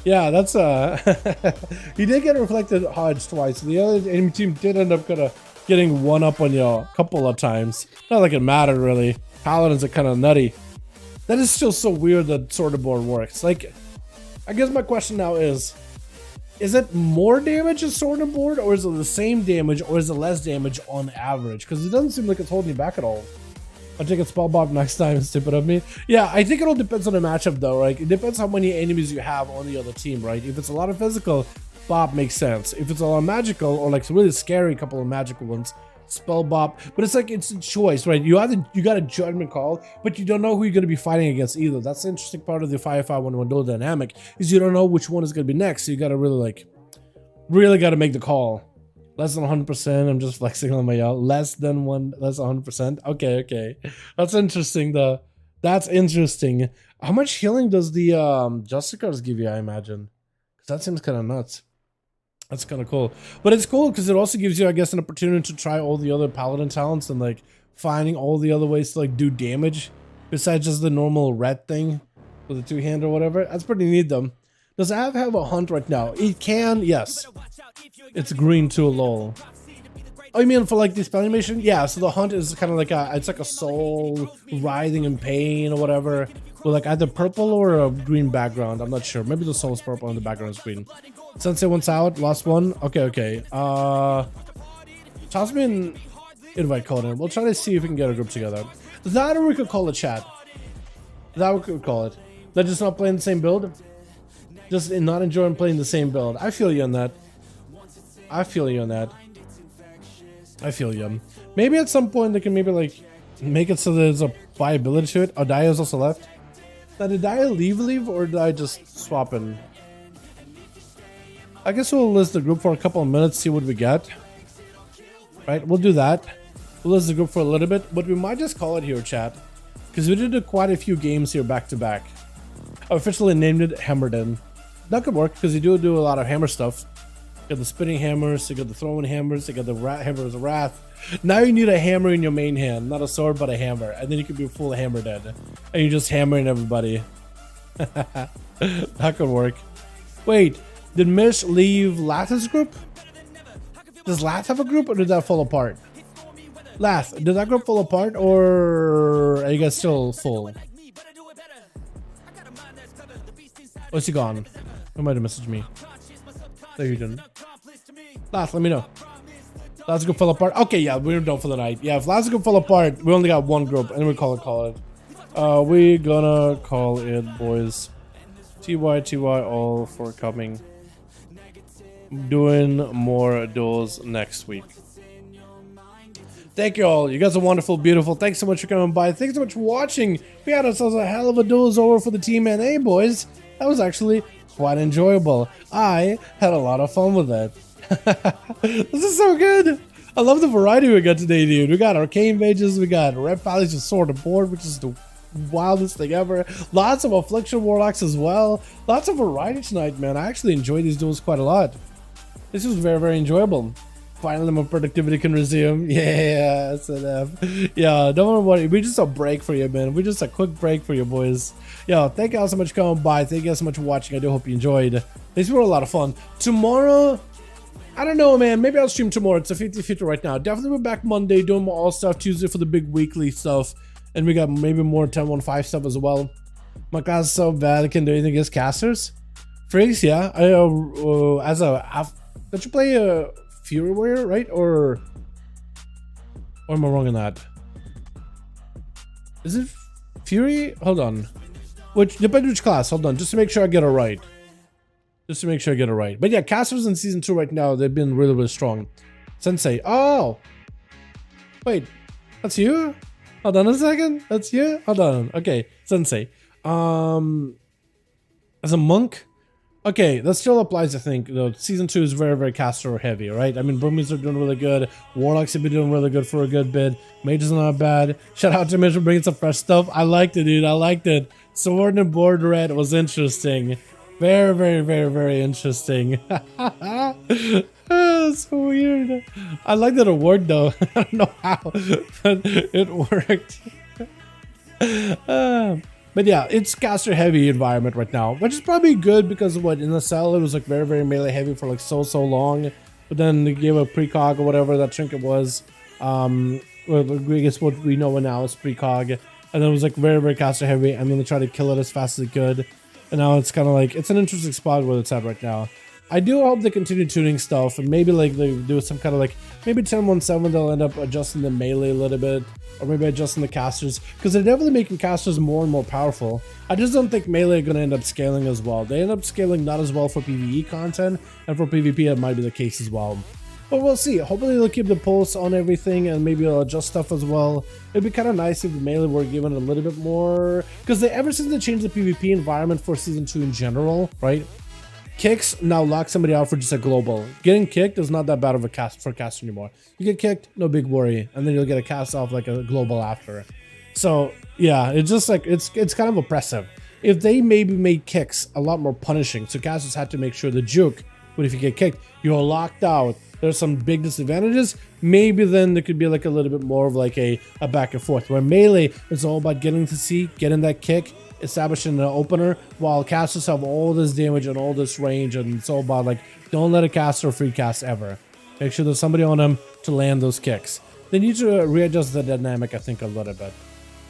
Yeah, that's he did get reflected Hodge twice. The other enemy team did end up kind of getting one up on you a couple of times. Not like it mattered really. Paladins are kind of nutty. That is still so weird that Sword and Board works. Like, I guess my question now is it more damage as Sword and Board, or is it the same damage, or is it less damage on average? Because it doesn't seem like it's holding you back at all. I'll take a spell bomb next time and step it up me. Yeah, I think it all depends on the matchup though, right? It depends how many enemies you have on the other team, right? If it's a lot of physical, Bob makes sense. If it's a lot of magical, or like really scary couple of magical ones, spell bop. But it's like, it's a choice, right? You got a judgment call, but you don't know who you're going to be fighting against either. That's the interesting part of the 5V5 1v1 duel dynamic, is you don't know which one is going to be next. So you got to really got to make the call. Less than 100%. I'm just flexing on my y'all. Less than 100%. Okay. That's interesting though. That's interesting. How much healing does the Justice cards give you, I imagine? Because that seems kind of nuts. That's kind of cool. But it's cool because it also gives you, I guess, an opportunity to try all the other paladin talents and like finding all the other ways to like do damage besides just the normal red thing with a two-hand or whatever. That's pretty neat though. Does it have a hunt right now? It can, yes. It's green too, lol. Oh, you mean for like the spell animation? Yeah, so the hunt is kind of like it's like a soul writhing in pain or whatever, with like either purple or a green background. I'm not sure. Maybe the soul's purple and the background is green. Sensei one's out, last one. Okay. Toss me an invite code in. We'll try to see if we can get a group together. That or we could call it chat. That we could call it. They're just not playing the same build. Just not enjoying playing the same build. I feel you on that. I feel you. Maybe at some point they can maybe like make it so there's a viability to it. Oh, Dia's also left. Now, did Dia leave, or did I just swap in? I guess we'll list the group for a couple of minutes, see what we get. Right, we'll do that. We'll list the group for a little bit, but we might just call it here, chat, because we did quite a few games here back to back. I officially named it Hammerden. That could work because you do a lot of hammer stuff. You got the spinning hammers, you got the throwing hammers, you got the hammers of wrath. Now you need a hammer in your main hand, not a sword but a hammer, and then you can be full hammer dead, and you're just hammering everybody. That could work. Wait, did Mish leave Lath's group? Does Lath have a group, or did that fall apart? Lath, did that group fall apart, or are you guys still full? What's he gone? Who might have messaged me? There you didn't. Lath, let me know. Lath's group fell apart. Okay, yeah, we're done for the night. Yeah, if Lath's group fell apart, we only got one group, and we call it. We gonna call it, boys. TY all for coming. Doing more duels next week. Thank you all. You guys are wonderful, beautiful. Thanks so much for coming by. Thanks so much for watching. We had ourselves a hell of a duels over for the Team NA, boys. That was actually quite enjoyable. I had a lot of fun with it. This is so good. I love the variety we got today, dude. We got arcane mages, we got red valleys with sword and board, which is the wildest thing ever. Lots of affliction warlocks as well. Lots of variety tonight, man. I actually enjoyed these duels quite a lot. This was very, very enjoyable. Finally, my productivity can resume. Yeah, SNF. Yeah, don't worry. We just a break for you, man. We just a quick break for you, boys. Yo, thank you all so much for coming by. Thank you all so much for watching. I do hope you enjoyed. These were a lot of fun. Tomorrow, I don't know, man. Maybe I'll stream tomorrow. It's a 50-50 right now. Definitely be back Monday doing more all stuff. Tuesday for the big weekly stuff. And we got maybe more 10.15 stuff as well. My class is so bad. I can't do anything against casters. Freaks, yeah. Did you play Fury Warrior, right? Or am I wrong on that? Is it Fury? Hold on. Depends which class. Hold on, just to make sure I get it right. But yeah, casters in season 2 right now, they've been really, really strong. Sensei. Oh! Wait, that's you? Hold on a second. That's you? Hold on. Okay, Sensei. As a monk? Okay, that still applies, I think. Though season 2 is very, very caster heavy, right? I mean, Boomies are doing really good. Warlocks have been doing really good for a good bit. Mages are not bad. Shout out to Mitch for bringing some fresh stuff. I liked it, dude. I liked it. Sword and board red was interesting. Very, very, very, very interesting. So weird. I like that award though. I don't know how, but it worked. But yeah, it's caster heavy environment right now, which is probably good because what in the cell it was like very, very melee heavy for like so long. But then they gave a precog or whatever that trinket was. Well, I guess what we know now is precog, and then it was like very, very caster heavy, and then they tried to kill it as fast as they could. And now it's kind of like, it's an interesting spot where it's at right now. I do hope they continue tuning stuff, and maybe like they do some kind of like, maybe 10.17 they'll end up adjusting the melee a little bit, or maybe adjusting the casters, because they're definitely making casters more and more powerful. I just don't think melee are going to end up scaling as well. They end up scaling not as well for PvE content, and for PvP it might be the case as well. But we'll see. Hopefully they'll keep the pulse on everything, and maybe they'll adjust stuff as well. It'd be kind of nice if the melee were given a little bit more, because ever since they changed the PvP environment for season 2 in general, right? Kicks now lock somebody out for just a global. Getting kicked is not that bad of a cast for a caster anymore. You get kicked, no big worry, and then you'll get a cast off like a global after. So yeah, it's just like it's kind of oppressive. If they maybe made kicks a lot more punishing, so casters had to make sure the juke, but if you get kicked, you're locked out. There's some big disadvantages. Maybe then there could be like a little bit more of like a back and forth, where melee is all about getting to see, getting that kick, establishing an opener, while casters have all this damage and all this range, and it's all about like, don't let a caster free cast ever. Make sure there's somebody on them to land those kicks. They need to readjust the dynamic, I think, a little bit.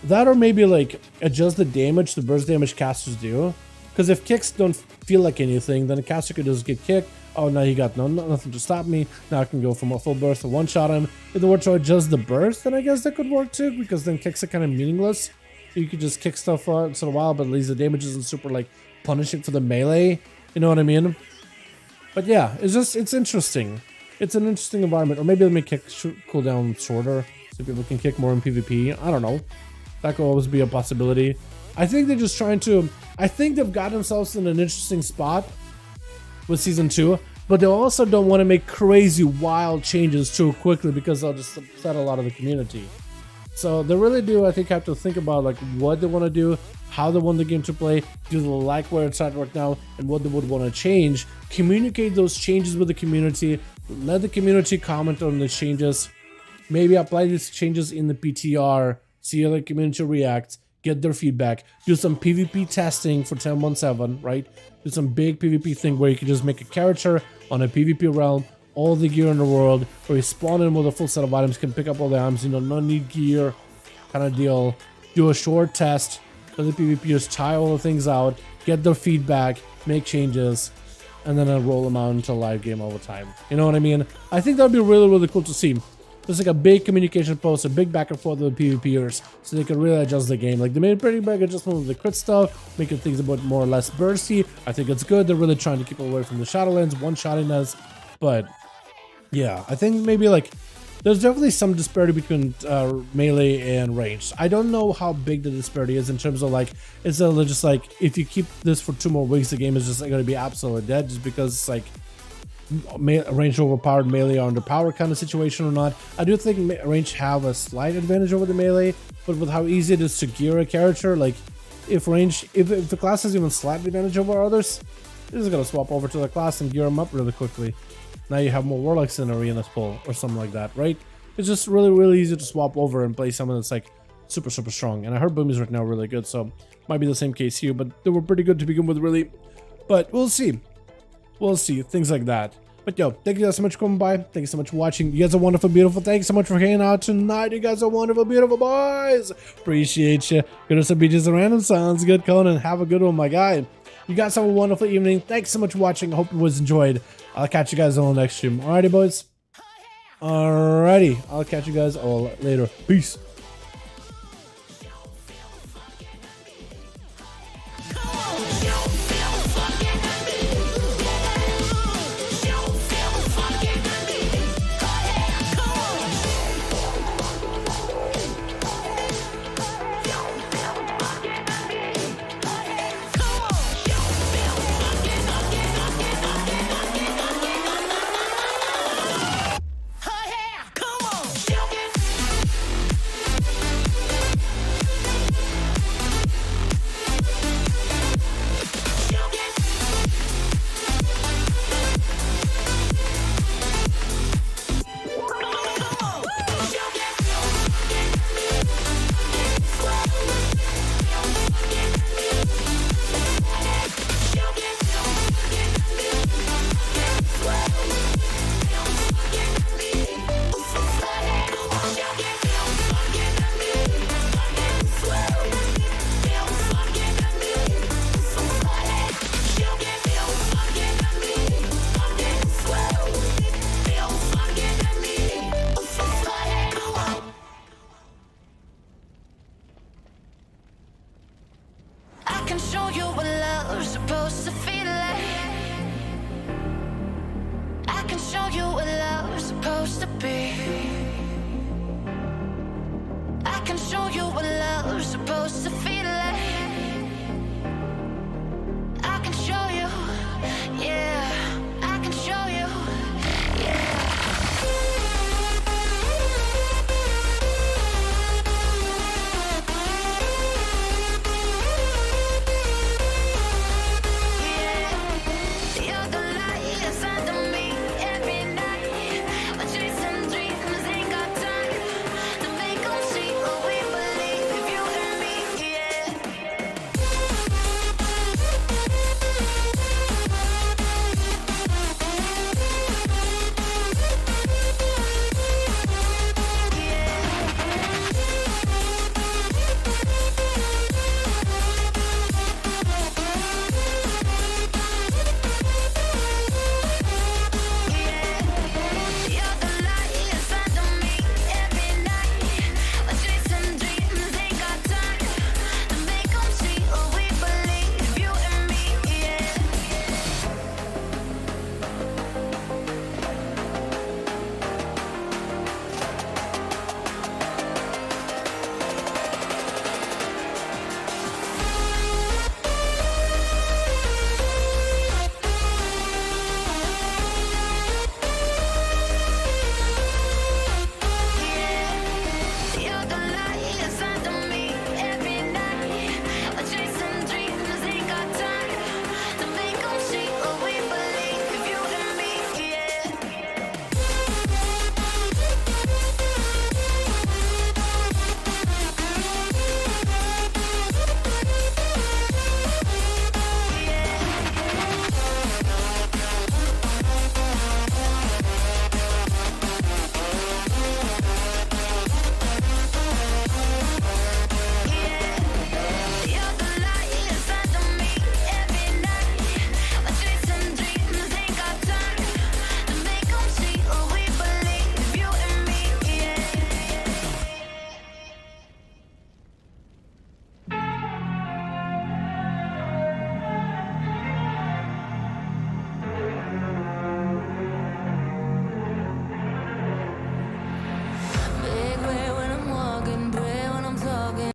That, or maybe like adjust the damage, the burst damage casters do. Because if kicks don't feel like anything, then a caster could just get kicked. Oh, now he got nothing to stop me. Now I can go from a full burst to one-shot him. If they were to adjust the burst, then I guess that could work too, because then kicks are kind of meaningless. You could just kick stuff once in a while, but at least the damage isn't super like punishing for the melee. You know what I mean? But yeah, it's interesting. It's an interesting environment. Or maybe let me kick cooldown shorter so people can kick more in PvP. I don't know. That could always be a possibility. I think they're just trying to, I think they've got themselves in an interesting spot with season 2, but they also don't want to make crazy wild changes too quickly, because they'll just upset a lot of the community. So they really do, I think, have to think about like what they want to do, how they want the game to play, do they like where it's at right now, and what they would want to change. Communicate those changes with the community, let the community comment on the changes, maybe apply these changes in the PTR, see how the community reacts, get their feedback, do some PvP testing for 10.17, right? Do some big PvP thing where you can just make a character on a PvP realm, all the gear in the world, where you spawn in with a full set of items, can pick up all the items, you know, no need gear kind of deal. Do a short test, let the PvPers try all the things out, get their feedback, make changes, and then roll them out into a live game all the time. You know what I mean? I think that would be really, really cool to see. There's like a big communication post, a big back and forth with the PvPers, so they can really adjust the game. Like, they made a pretty big adjustment with the crit stuff, making things a bit more or less bursty. I think it's good. They're really trying to keep away from the Shadowlands, one-shotting us. But yeah, I think maybe like there's definitely some disparity between melee and ranged. I don't know how big the disparity is in terms of like, it's just like if you keep this for 2 more weeks, the game is just going to be absolutely dead, just because it's like range overpowered, melee are underpowered kind of situation or not. I do think range have a slight advantage over the melee, but with how easy it is to gear a character, like if the class has even slight advantage over others, they're just gonna swap over to the class and gear them up really quickly. Now you have more warlocks in arenas pool or something like that, right? It's just really easy to swap over and play someone that's like super strong. And I heard Boomies right now are really good, so might be the same case here, but they were pretty good to begin with, really. But we'll see. We'll see, things like that. But yo, thank you guys so much for coming by. Thank you so much for watching. You guys are wonderful, beautiful. Thank you so much for hanging out tonight. You guys are wonderful, beautiful boys. Appreciate you. Go to some beaches and random. Sounds good, Conan. Have a good one, my guy. You guys have a wonderful evening. Thanks so much for watching. I hope it was enjoyed. I'll catch you guys on the next stream. Alrighty, boys. Alrighty. I'll catch you guys all later. Peace.